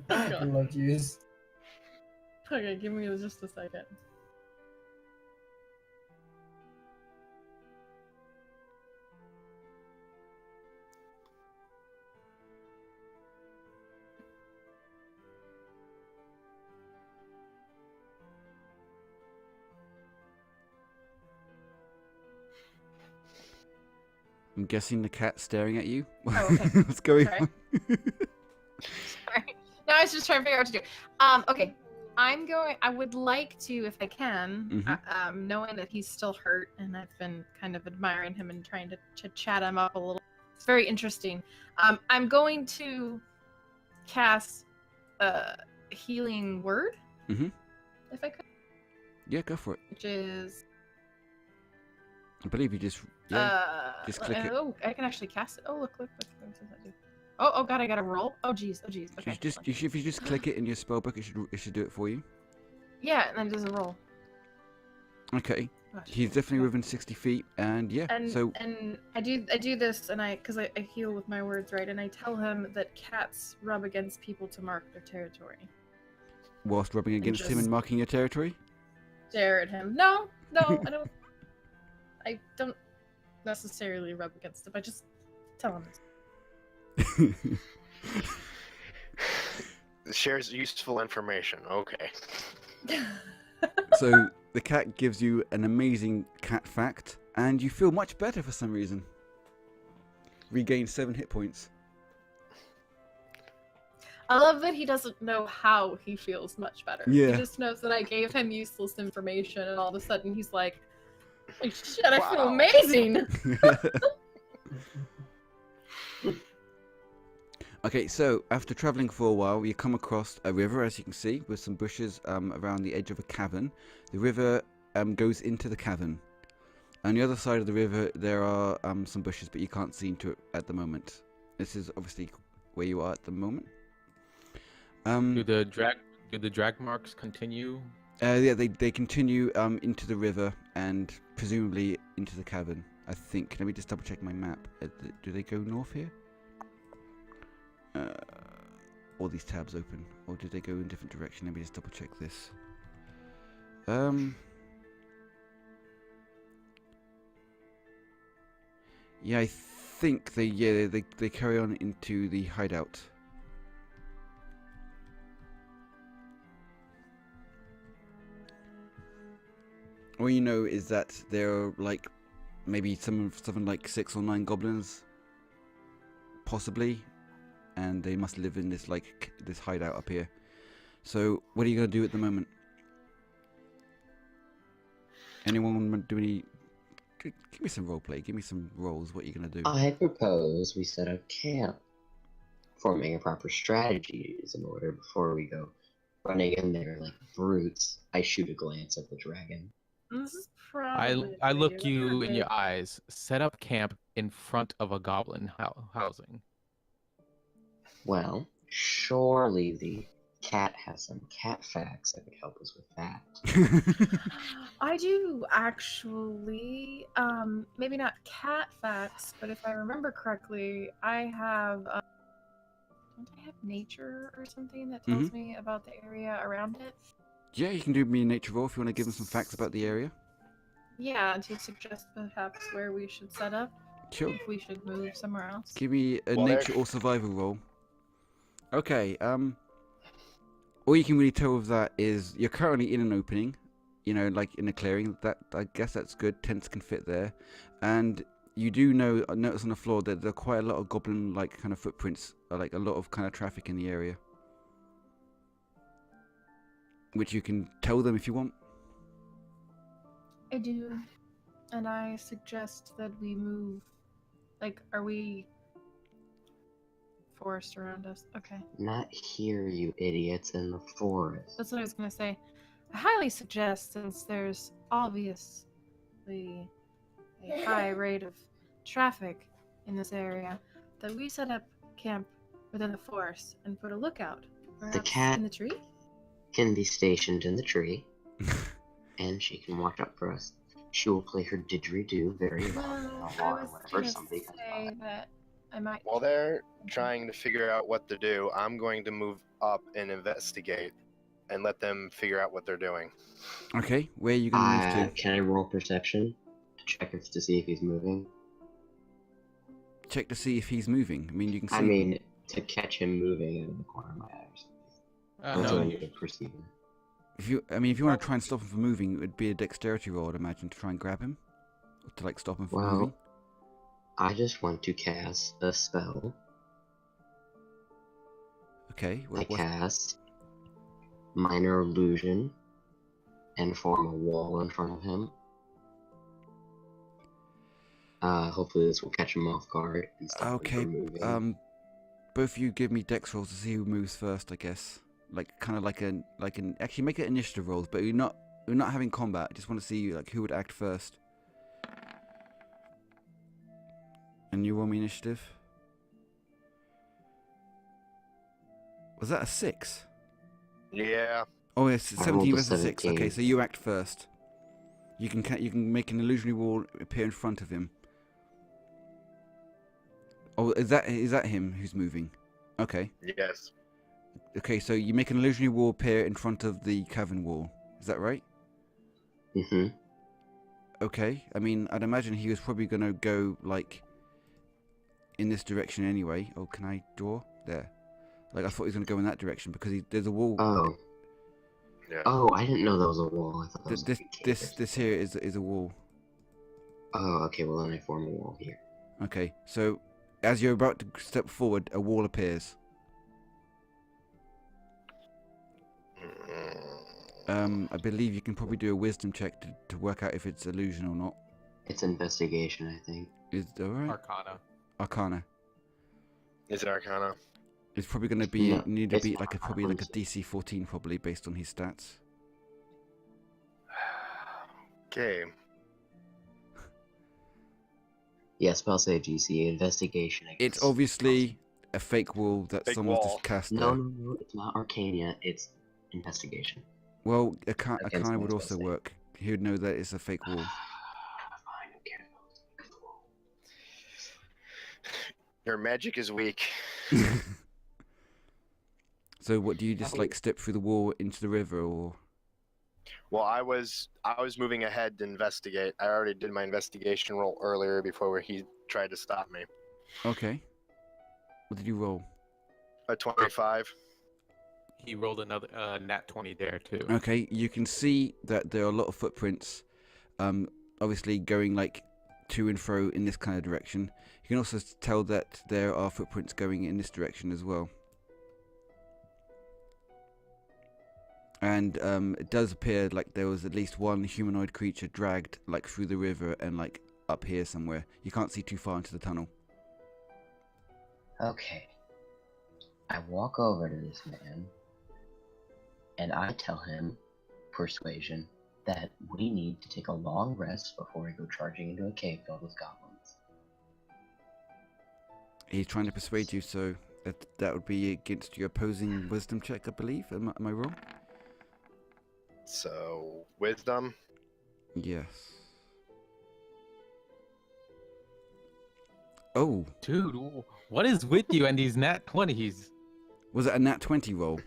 Her love juice. Okay, give me just a second. I'm guessing the cat's staring at you. Oh, okay. What's going Sorry. on? Sorry. No, I was just trying to figure out what to do. Okay. I would like to, if I can, knowing that he's still hurt and I've been kind of admiring him and trying to chat him up a little. It's very interesting. I'm going to cast a healing word, if I could. Yeah, go for it. Which is... I believe you just click it. Oh, I can actually cast it. Oh, look. What does that do? Oh god, I gotta roll. Oh jeez. Okay. If you just click it in your spellbook, it should do it for you. Yeah, and then it does a roll. Okay. Gosh. He's definitely within 60 feet, and yeah. So and I do this, and I heal with my words, right? And I tell him that cats rub against people to mark their territory. Whilst rubbing against him and marking your territory. Stare at him. No, I don't. I don't necessarily rub against him. I just tell him this. Shares useful information. Okay. So the cat gives you an amazing cat fact, and you feel much better for some reason. Regain 7 hit points. I love that he doesn't know how he feels much better. Yeah. He just knows that I gave him useless information, and all of a sudden he's like, "Holy shit, I feel amazing!" Okay, so after travelling for a while, you come across a river, as you can see, with some bushes around the edge of a cavern. The river goes into the cavern. On the other side of the river, there are some bushes, but you can't see into it at the moment. This is obviously where you are at the moment. Do the drag marks continue? Yeah, they continue into the river and presumably into the cavern, I think. Let me just double check my map. Do they go north here? All these tabs open, or did they go in a different direction? Let me just double check this. Yeah, I think they carry on into the hideout. All you know is that there are like maybe something like 6 or 9 goblins, possibly, and they must live in this this hideout up here. So, what are you gonna do at the moment? Anyone want to do any? Give me some roleplay. Give me some roles. What are you gonna do? I propose we set up camp, forming a proper strategies in order before we go running in there like brutes. I shoot a glance at the dragon. This is probably I look you in your eyes. Set up camp in front of a goblin housing. Well, surely the cat has some cat facts that could help us with that. I do actually, maybe not cat facts, but if I remember correctly, I have, don't I have nature or something that tells me about the area around it? Yeah, you can do me a nature roll if you want to give them some facts about the area. Yeah, to suggest perhaps where we should set up. Sure. If we should move somewhere else. Give me a nature or survival roll. Okay, all you can really tell of that is you're currently in an opening, you know, like in a clearing. That, I guess that's good. Tents can fit there. And you do notice on the floor that there are quite a lot of goblin-like kind of footprints, like a lot of kind of traffic in the area. Which you can tell them if you want. I do. And I suggest that we move. Like, are we forest around us? Okay. Not here, you idiots, in the forest. That's what I was gonna say. I highly suggest, since there's obvious a high rate of traffic in this area, that we set up camp within the forest and put a lookout, perhaps cat- in the tree? Can be stationed in the tree, and she can watch up for us. She will play her didgeridoo very Well, loud I was whenever gonna somebody comes say by. that I might. While they're trying to figure out what to do, I'm going to move up and investigate and let them figure out what they're doing. Okay, where are you going to move to? Can I roll perception to see if he's moving? Check to see if he's moving. I mean, you can see. I mean, to catch him moving out of the corner of my eye or something. That's No, what I need to perceive. if you want to try and stop him from moving, it would be a dexterity roll, I'd imagine, to try and grab him, or to like stop him from moving. I just want to cast a spell. Okay. I cast Minor Illusion and form a wall in front of him. Hopefully this will catch him off guard and stop him from moving. Both of you give me dex rolls to see who moves first, I guess. Actually make it initiative rolls, but we're not having combat. I just want to see like who would act first. And you roll me initiative. Was that a 6? Yeah. Oh, yes, I 17 rolled a versus 6. 17. Okay, so you act first. You can make an illusionary wall appear in front of him. Oh, is that him who's moving? Okay. Yes. Okay, so you make an illusionary wall appear in front of the cavern wall. Is that right? Mm-hmm. Okay. I mean, I'd imagine he was probably going to go, like, in this direction anyway. Oh, can I draw? There. Like, I thought he was going to go in that direction because there's a wall. Oh. Yeah. Oh, I didn't know that was a wall. I thought that was This here is a wall. Oh, okay, well then I form a wall here. Okay, so as you're about to step forward, a wall appears. I believe you can probably do a wisdom check to work out if it's illusion or not. It's investigation, I think. Is that alright? Arcana. Is it Arcana? It's probably going to be No, need to it's be not like a Arcana. DC 14 probably based on his stats. Okay. Yeah, spell save GC, investigation. It's obviously a fake wall that Fake someone's wall. just cast No, there. no, it's not Arcania, it's investigation. Well, Against Arcana would my also spell save. work. He would know that it's a fake wall. Fine, okay. Your magic is weak. So what do you just like step through the wall into the river or? Well, I was moving ahead to investigate. I already did my investigation roll earlier before he tried to stop me. Okay. What did you roll? A 25. He rolled another nat 20 there too. Okay, you can see that there are a lot of footprints, obviously going like to and fro in this kind of direction. You can also tell that there are footprints going in this direction as well. And it does appear like there was at least one humanoid creature dragged like through the river and like up here somewhere. You can't see too far into the tunnel. Okay. I walk over to this man, and I tell him, persuasion, that we need to take a long rest before we go charging into a cave filled with goblins. He's trying to persuade you, so that would be against your opposing wisdom check, I believe. Am I wrong? So, wisdom. Yes. Oh, Dude, what is with you and these nat 20s? was it a nat 20 roll?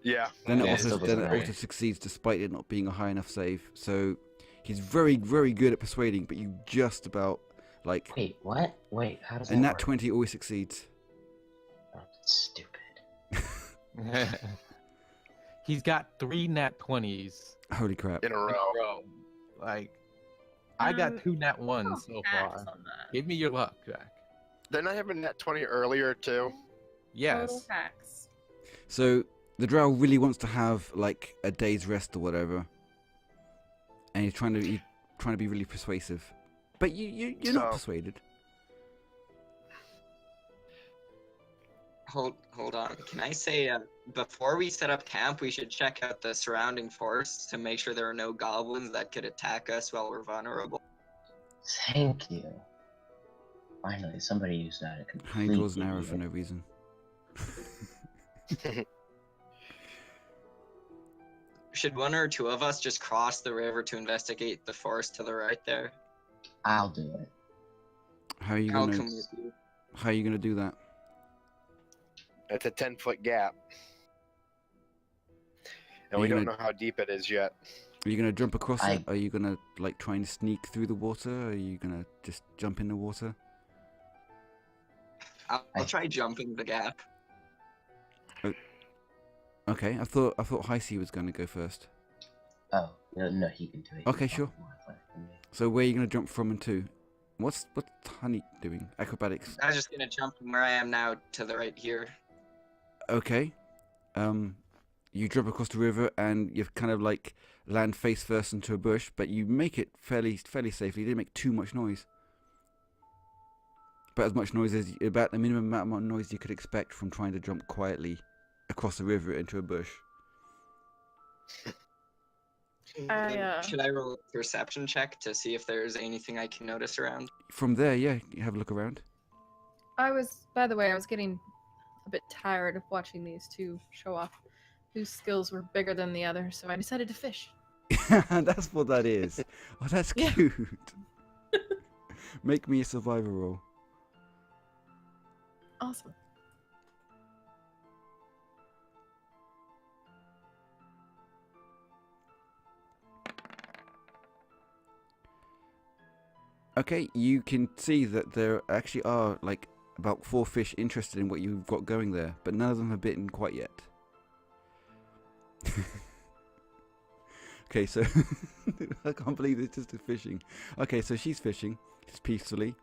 Yeah. Then Yeah, it still also doesn't then it matter. also succeeds despite it not being a high enough save. So he's very, very good at persuading, but you just about like Wait, what? Wait, how does a that nat work? 20 always succeeds. Oh, stupid. He's got 3 nat 20s Holy crap. In a in a row. row. Like, I got 2 nat 1s so far. Facts on that. Give me your luck, Jack. Didn't I have a net 20 earlier, too? Total Yes. facts. So the Drow really wants to have like a day's rest or whatever, and he's trying to be really persuasive, but you're not So- persuaded. Hold on. Can I say before we set up camp, we should check out the surrounding forests to make sure there are no goblins that could attack us while we're vulnerable. Thank you. Finally, somebody used that. Honey draws an arrow for no reason. Should one or two of us just cross the river to investigate the forest to the right there? I'll do it. How are you I'll gonna? come with you. How are you gonna do that? It's a 10-foot gap. And Are we you don't gonna- know how deep it is yet. Are you gonna jump across it? Are you gonna like try and sneak through the water? Or are you gonna just jump in the water? I'll try jumping the gap. Okay, I thought Heiach was gonna go first. Oh, no, he can do it. Okay, He's sure. more athletic than me. So where are you gonna jump from and to? What's Honey doing? Acrobatics. I was just gonna jump from where I am now to the right here. Okay. You jump across the river and you kind of like land face first into a bush, but you make it fairly safely. You didn't make too much noise. But as much noise as about the minimum amount of noise you could expect from trying to jump quietly across the river into a bush. Should I roll a perception check to see if there's anything I can notice around? From there, yeah, you have a look around. By the way, I was getting a bit tired of watching these two show off whose skills were bigger than the other, so I decided to fish. That's what that is. Oh, that's Yeah. cute. Make me a survivor roll. Awesome. Okay, you can see that there actually are like about 4 fish interested in what you've got going there, but none of them have bitten quite yet. Okay, so I can't believe it's just a fishing. Okay, so she's fishing just peacefully.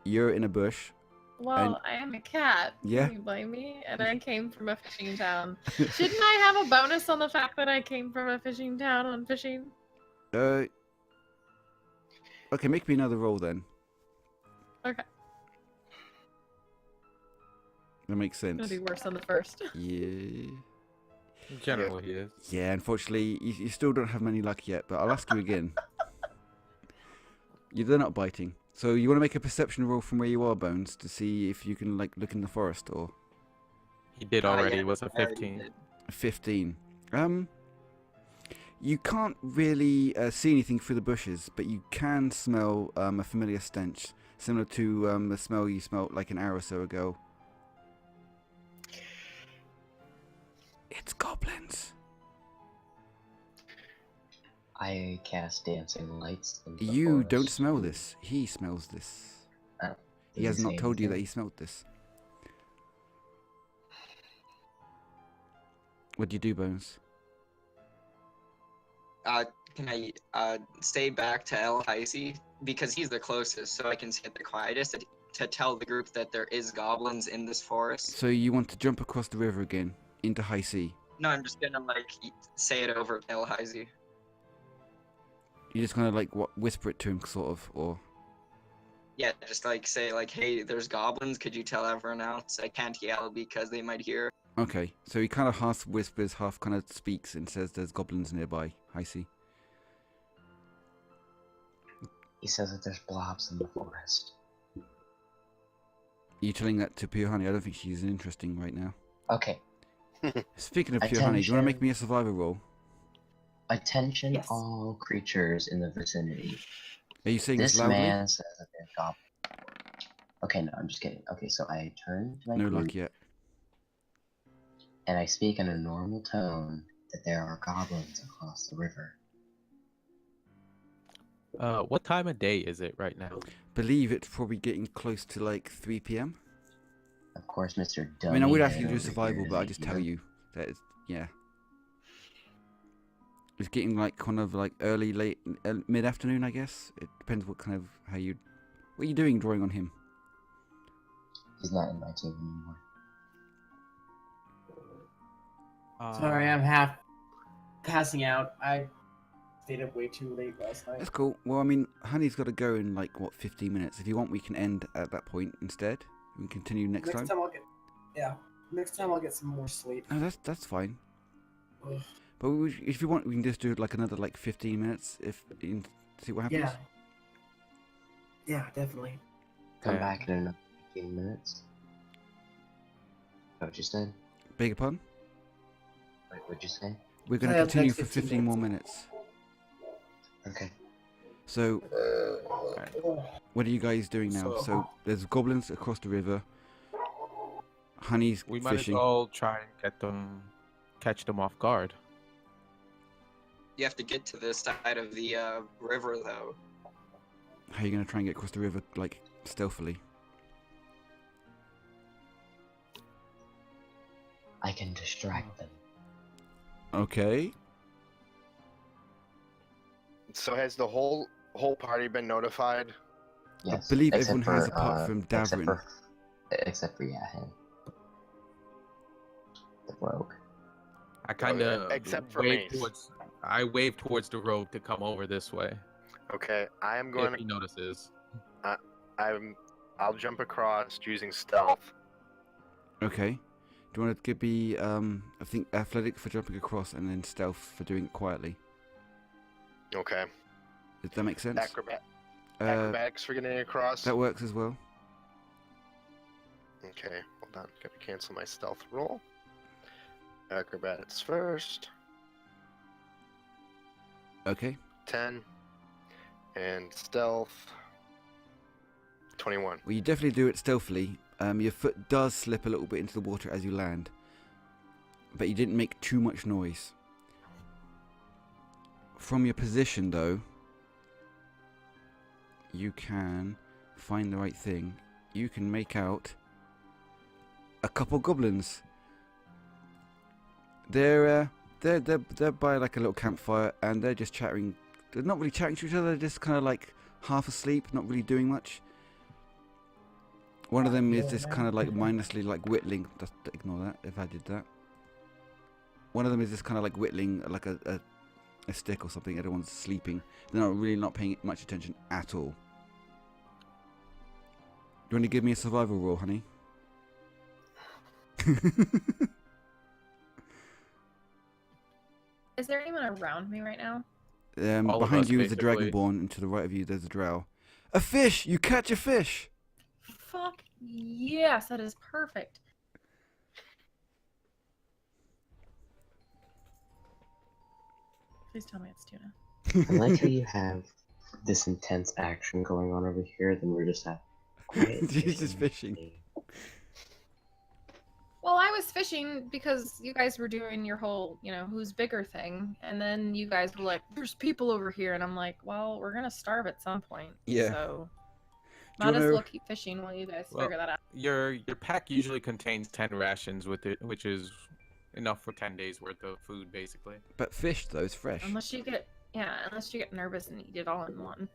You're in a bush. Well, I am a cat. Yeah. Can you blame me? And I came from a fishing town. Shouldn't I have a bonus on the fact that I came from a fishing town on fishing? Okay, make me another roll then. Okay. That makes sense. It's gonna be worse than the first. Yeah. In general, he is. Yeah, unfortunately, you still don't have many luck yet, but I'll ask you again. They're not biting. So you want to make a perception roll from where you are, Bones, to see if you can like look in the forest, or He did already. Yeah, It was a I already 15. did. 15. You can't really see anything through the bushes, but you can smell a familiar stench, similar to the smell you smelt like an hour or so ago. It's goblins. I cast dancing lights. Into the You don't forest. smell this. He smells this. He Didn't has not say told you that anything. he smelled this. What do you do, Bones? Can I stay back to lheisse because he's the closest, so I can sit the quietest to tell the group that there is goblins in this forest? So you want to jump across the river again into Heiach? No, I'm just gonna like say it over to lheisse. You just kind of like whisper it to him, sort of, or Yeah, just like say like, hey, there's goblins. Could you tell everyone else? I can't yell because they might hear. okay. So he kind of half whispers, half kind of speaks, and says, "There's goblins nearby." Heiach. He says that there's blobs in the forest. Are you telling that to Purrhoney? I don't think she's interesting right now. Okay. Speaking of Purrhoney, do you want to make me a survivor roll? Attention, Yes. all creatures in the vicinity. Are you saying This this loudly? man says that they're goblins. Okay, no, I'm just kidding. Okay, so I turn to my No group luck yet. and I speak in a normal tone that there are goblins across the river. What time of day is it right now? Believe it's probably getting close to like 3 p.m. Of course, Mr. I mean, I would ask Dummyhead you to do over survival, here but I is just a tell hero. you that it's, yeah. It's getting like kind of like early, late, mid-afternoon, I guess. It depends what kind of, what are you doing drawing on him? He's not in my team anymore. Sorry, I'm half passing out. I stayed up way too late last night. That's cool. Well, I mean, Honey's got to go in like, what, 15 minutes. If you want, we can end at that point instead. We can continue next time. I'll get. Yeah. Next time I'll get some more sleep. No, that's fine. Ugh. But if you want, we can just do like another like 15 minutes. See what happens. Yeah. Yeah, definitely. Come back in another 15 minutes. What you said? Beg your pardon? Wait, what'd you say? We're going to continue for 15 more minutes. Okay. So, what are you guys doing now? So there's goblins across the river. Honey's We might fishing. as well try and catch them off guard. You have to get to this side of the river, though. How are you going to try and get across the river, like, stealthily? I can distract them. Okay. So has the whole party been notified? Yes. I believe except everyone has for, apart from Davrin. Except for yeah, him. The rogue. I kind of except for waved Mace. towards. I waved towards the road to come over this way. Okay, I am If going he notices. I'll jump across using stealth. Okay. Do you want to give me, I think, athletic for jumping across and then stealth for doing it quietly? Okay. Does that make sense? Acrobatics for getting across. That works as well. Okay, hold on. Gotta cancel my stealth roll. Acrobatics first. Okay. 10. And stealth. 21. Well, you definitely do it stealthily. Your foot does slip a little bit into the water as you land. But you didn't make too much noise. From your position, though, you can find the right thing. You can make out a couple goblins. They're by like a little campfire and they're just chatting. They're not really chatting to each other. They're just kind of like half asleep, not really doing much. One of them is just kind of like mindlessly like whittling. Just ignore that if I did that. One of them is just kind of like whittling like a stick or something. Everyone's sleeping. They're not paying much attention at all. Do you want to give me a survival roll, honey? Is there anyone around me right now? All of Behind us, you is a basically. Dragonborn, and to the right of you there's a Drow. A fish! You catch a fish! Fuck yes, that is perfect. Please tell me it's tuna. I like how you have this intense action going on over here, then we're just at quiet He's just fishing. Well, I was fishing because you guys were doing your whole, who's bigger thing. And then you guys were like, there's people over here. And I'm like, well, we're going to starve at some point. Yeah. So, Do you might as wanna- well keep fishing while you guys figure that out. Your pack usually contains 10 rations with it, which is enough for 10 days worth of food, basically. But fish, though, is fresh. Unless you get nervous and eat it all in one.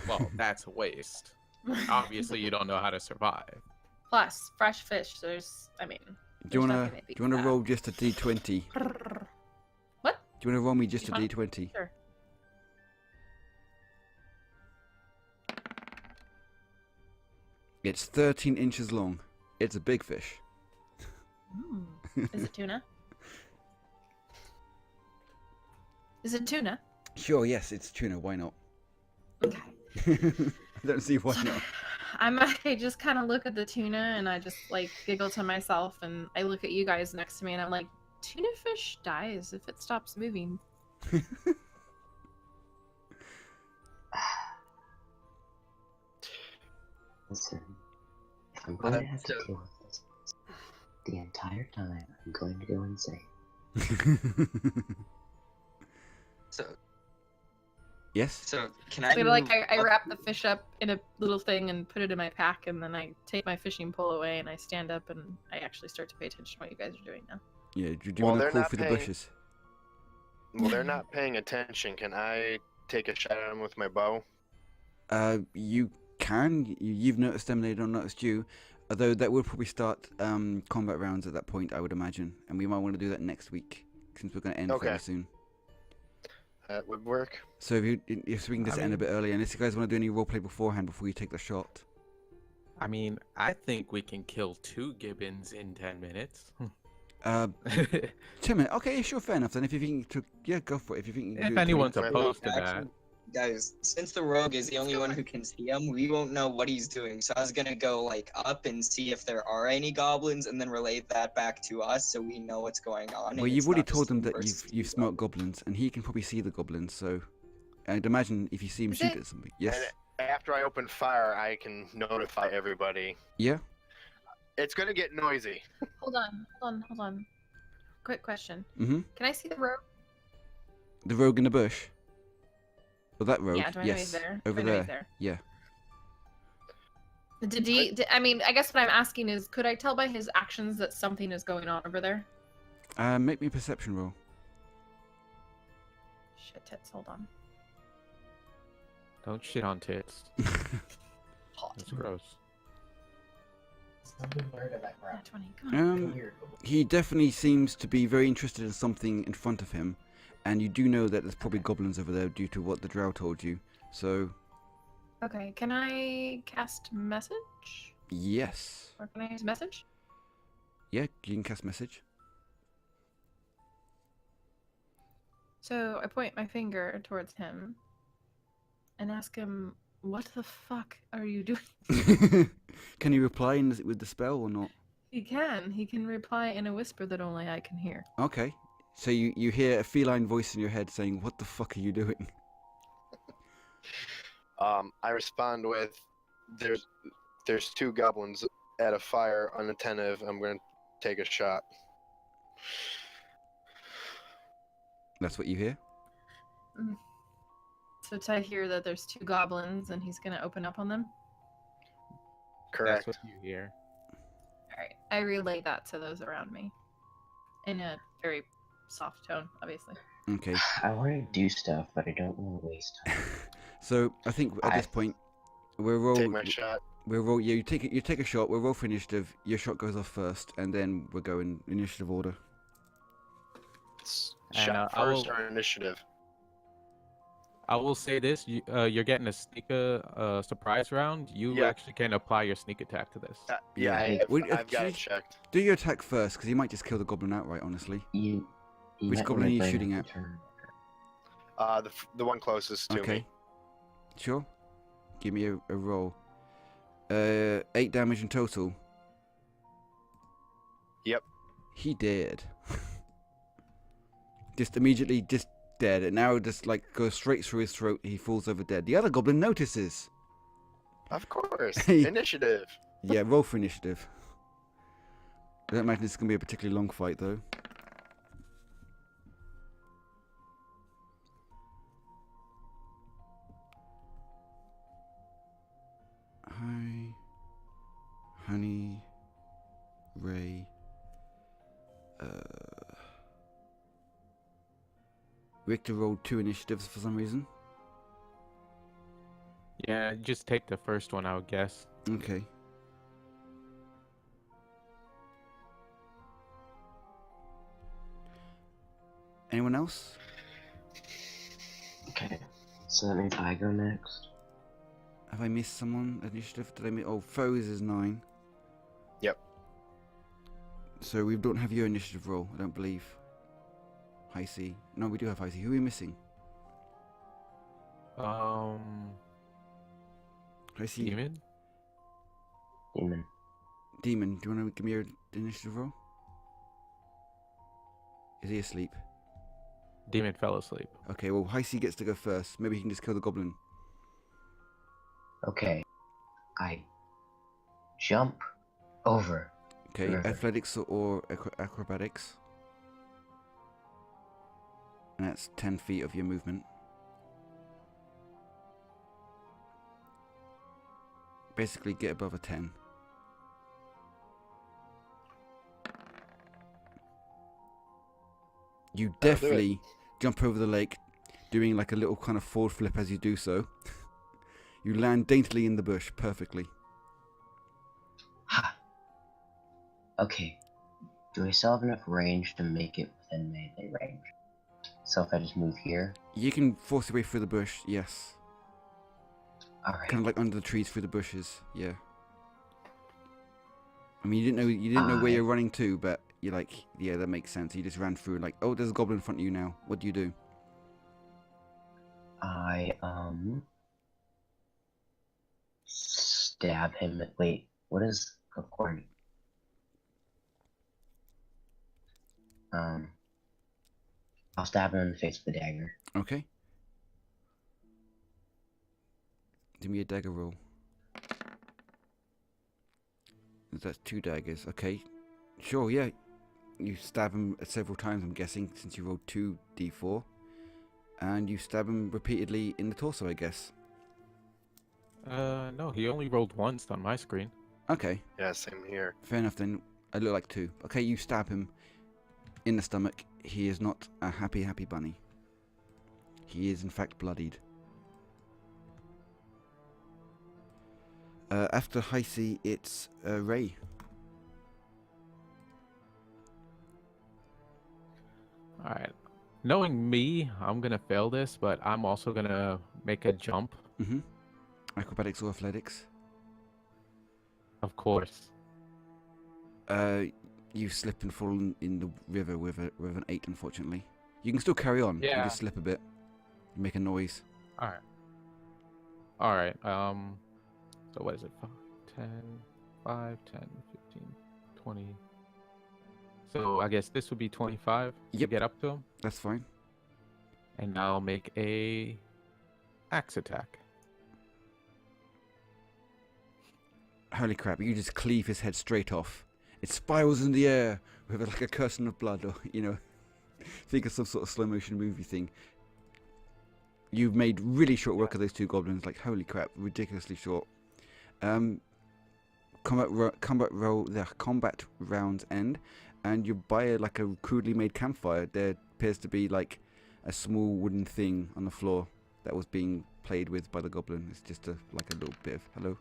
Well, that's a waste. Obviously, you don't know how to survive. Plus, fresh fish, Do you there's wanna nothing that beats that. roll just a d20? What? Do you wanna roll me just a You wanna- d20? Sure. It's 13 inches long. It's a big fish. Is it tuna? Is it tuna? Sure, yes, it's tuna. Why not? Okay. I don't see why not. I just kind of look at the tuna and I just like giggle to myself and I look at you guys next to me and I'm like, tuna fish dies if it stops moving. Listen, if I'm going to have to deal with this the entire time, I'm going to go insane. So, Yes? so can I? So, like move I up- wrap the fish up in a little thing and put it in my pack and then I take my fishing pole away and I stand up and I actually start to pay attention to what you guys are doing now. Yeah, do you Well, want to they're crawl not through the paying- bushes? Well, they're not paying attention. Can I take a shot at them with my bow? You can. You've noticed them, they don't notice you. Although that would probably start combat rounds at that point, I would imagine. And we might want to do that next week, since we're going to end Okay. fairly soon. That would work. So if we can just end a bit early, unless you guys want to do any roleplay beforehand before you take the shot. I mean, I think we can kill 2 gibbons in 10 minutes. 10 minutes. Okay, sure, fair enough. Then if you think to, yeah, go for it. If you think you can If do it in 10 anyone's minutes. opposed to that. Actually, guys, since the rogue is the only one who can see him, we won't know what he's doing. So I was gonna go like up and see if there are any goblins, and then relay that back to us so we know what's going on. Well, and you've it's already not told just them him that versus you've two smelt goblins, and he can probably see the goblins. So, I'd imagine if you see him Is shoot it- at something, yes, And after I open fire, I can notify everybody. yeah. It's gonna get noisy. Hold on. Quick question. Mm-hmm. Can I see the rogue? The rogue in the bush. Well, that rogue. Yeah, do I know yes, he's there? over I know there. he's there. Yeah. I mean, I guess what I'm asking is, could I tell by his actions that something is going on over there? Make me a perception roll. Shit tits, hold on. Don't shit on tits. That's gross. Something weird about Yeah, crap. 20. Come on. Weird. He definitely seems to be very interested in something in front of him, and you do know that there's probably goblins over there due to what the drow told you. So, Okay, can I cast message? yes. Or can I use message? Yeah, you can cast message. So I point my finger towards him and ask him, what the fuck are you doing? Can you reply with the spell or not? He can reply in a whisper that only I can hear. Okay. So you hear a feline voice in your head saying, "What the fuck are you doing?" I respond with, "There's 2 goblins at a fire, unattentive. I'm gonna take a shot." That's what you hear? So I hear that there's 2 goblins and he's gonna open up on them. Correct. That's what you hear. Alright, I relay that to those around me. In a very soft tone, obviously. Okay. I want to do stuff, but I don't want to waste time. So I think at this point we'll roll. Take my shot. We'll roll. Yeah, you take a shot. We'll roll for initiative. Your shot goes off first, and then we'll go in initiative order. And, Shot I first will- or initiative? I will say this: you're getting a sneak surprise round. You Yeah. actually can apply your sneak attack to this. Yeah, Yeah. I've got it checked. Do your attack first, because you might just kill the goblin outright. Honestly. You Which might goblin wanna are you bring shooting up at? the turn. The one closest to Okay. me. Sure. Give me a roll. 8 damage in total. Yep. He dead. Just immediately, just dead. And now just like goes straight through his throat. He falls over dead. The other goblin notices. Of course. Hey. Initiative. Yeah, roll for initiative. I don't imagine it's gonna be a particularly long fight though. Hi, Honey, Ray. Victor rolled 2 initiatives for some reason. Yeah, just take the first one, I would guess. Okay. Anyone else? Okay, so that means I go next. Have I missed someone? Initiative? Did I miss? Oh, foes is 9. Yep. So we don't have your initiative roll, I don't believe. High C. No, we do have High C. Who are we missing? High C. Demon? Demon. Demon, do you want to give me your initiative roll? Is he asleep? Demon fell asleep. Okay, well, High C gets to go first. Maybe he can just kill the goblin. Okay. I jump over. Okay, River. athletics or acrobatics. And that's 10 feet of your movement. Basically, get above a 10. You definitely jump over the lake, doing like a little kind of forward flip as you do so. You land daintily in the bush, perfectly. Ha! Okay. Do I still have enough range to make it within melee range? So if I just move here? You can force your way through the bush, yes. Alright. Kind of like under the trees through the bushes, yeah. I mean, you didn't know where you're running to, but you're like, yeah, that makes sense. You just ran through like, oh, there's a goblin in front of you now. What do you do? I stab him. Wait, what is according? I'll stab him in the face with a dagger. Okay. Give me a dagger roll. That's 2 daggers. Okay. Sure, yeah. You stab him several times, I'm guessing, since you rolled 2d4. And you stab him repeatedly in the torso, I guess. No, he only rolled once on my screen. Okay. Yeah, same here. Fair enough then. I look like 2. Okay, you stab him in the stomach. He is not a happy bunny. He is in fact bloodied. After Heisse, it's Ray. Alright. Knowing me, I'm gonna fail this, but I'm also gonna make a jump. Mm-hmm. Acrobatics or athletics? Of course. You slip and fall in the river with an 8, unfortunately. You can still carry on. Yeah. You just slip a bit. You make a noise. Alright. Alright, so what is it? 10, 5, 10, 15, 20. So I guess this would be 25 to Yep. get up to him. That's fine. And I'll make a axe attack. Holy crap, you just cleave his head straight off. It spirals in the air with like a curtain of blood, or, you know, think of some sort of slow motion movie thing. You've made really short work of those 2 goblins, like holy crap, ridiculously short. Combat rounds end, and you're by like a crudely made campfire. There appears to be like a small wooden thing on the floor that was being played with by the goblin. It's just like a little bit of hello.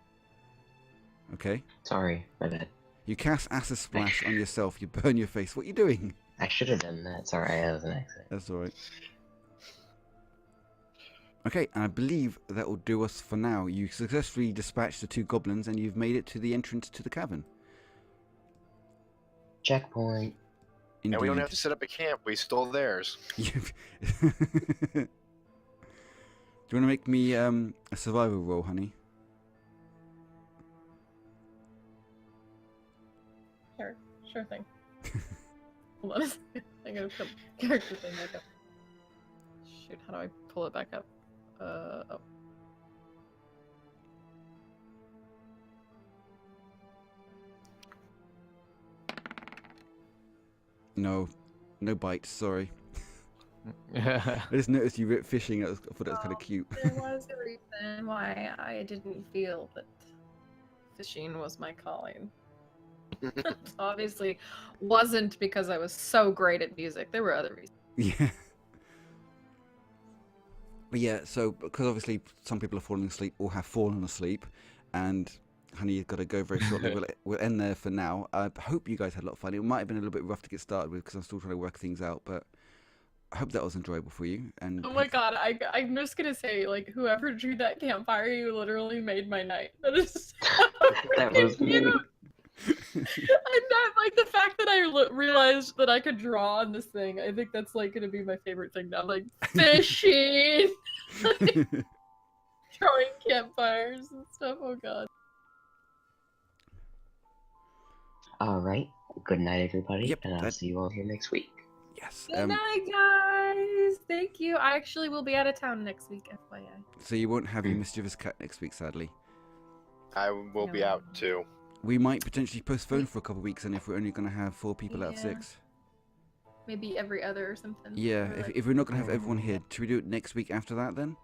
Okay. Sorry, my bad. You cast acid splash on yourself. You burn your face. What are you doing? I should have done that. Sorry, that was an accident. That's alright. Okay, and I believe that will do us for now. You successfully dispatched the 2 goblins, and you've made it to the entrance to the cavern. Checkpoint. Indeed. And we don't have to set up a camp. We stole theirs. Do you want to make me a survival roll, honey? Sure thing. Hold on a second. I gotta put the character thing back up. Shoot, how do I pull it back up? Oh. No bites, sorry. Yeah. I just noticed you ripped fishing. I thought that was kind of cute. There was a reason why I didn't feel that fishing was my calling. Obviously wasn't because I was so great at music. There were other reasons. Yeah. But yeah, so because obviously some people are falling asleep or have fallen asleep, and honey, you've got to go very shortly. We'll end there for now. I hope you guys had a lot of fun. It might have been a little bit rough to get started with because I'm still trying to work things out, but I hope that was enjoyable for you. And Oh my god, I'm just gonna say, like, whoever drew that campfire, you literally made my night. That is so That was me. cute. And that, like, the fact that I realized that I could draw on this thing, I think that's, like, gonna be my favorite thing now. Like, fishing! Like, drawing campfires and stuff, oh god. Alright. Good night, everybody. Yep, and I'll see you all here next week. Yes. Good night, guys! Thank you. I actually will be out of town next week, FYI. So you won't have your mischievous cat next week, sadly. I will be out too. We might potentially postpone for a couple of weeks, and if we're only going to have 4 people out of Yeah. 6. Maybe every other or something. Yeah, Or, like, if we're not going to have everyone here, should we do it next week after that then?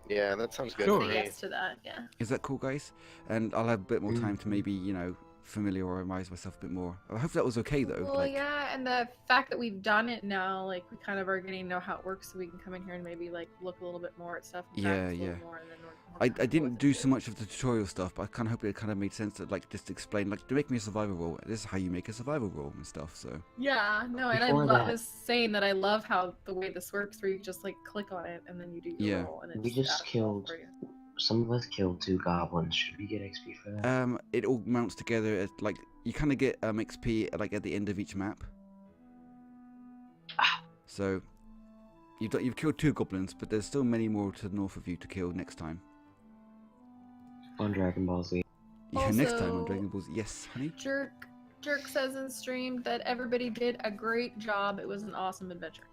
Yeah, that sounds good Sure. to me. yes to that, yeah. Is that cool, guys? And I'll have a bit more time to maybe, you know, familiarize myself a bit more. I hope that was okay, though. Well, yeah, and the fact that we've done it now, like, we kind of are getting to know how it works, so we can come in here and maybe, like, look a little bit more at stuff. And Yeah, practice a little yeah. more, and then we're more I comfortable didn't with do it, so too. much of the tutorial stuff, but I kind of hope it kind of made sense to, like, just explain, like, to make me a survival roll. This is how you make a survival roll and stuff, so. Yeah, no, and I Before love that- this saying that I love how the way this works, where you just, like, click on it, and then you do your Yeah. roll, and it We just adds it all killed for you. some of us killed 2 goblins. Should we get XP for that? It all mounts together as like you kind of get XP like at the end of each map. So you've killed 2 goblins, but there's still many more to the north of you to kill next time. On Dragon Ball Z. Yeah, next time on Also- Dragon Ball Z. Yes, honey. Jerk says in stream that everybody did a great job. It was an awesome adventure.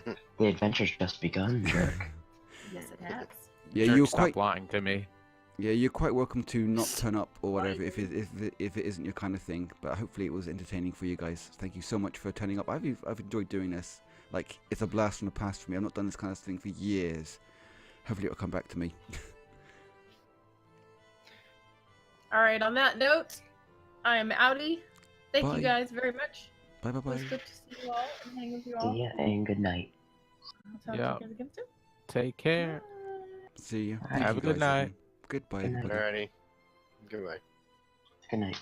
The adventure's just begun, jerk. Yes, it has. Yeah, Jerk, you're stop quite. lying to me. Yeah, you're quite welcome to not turn up or whatever if it isn't your kind of thing. But hopefully it was entertaining for you guys. Thank you so much for turning up. I've enjoyed doing this. Like it's a blast from the past for me. I've not done this kind of thing for years. Hopefully it'll come back to me. All right. On that note, I am outie. Thank Bye. you guys very much. Bye bye It was bye. good to see you all and hang with you all. See ya and good night. I'll talk Yeah. to you guys again soon. Take care. See you. Have Thank a you good guys, night. everyone. Goodbye, Good night. everybody. Alrighty. Goodbye. Good night.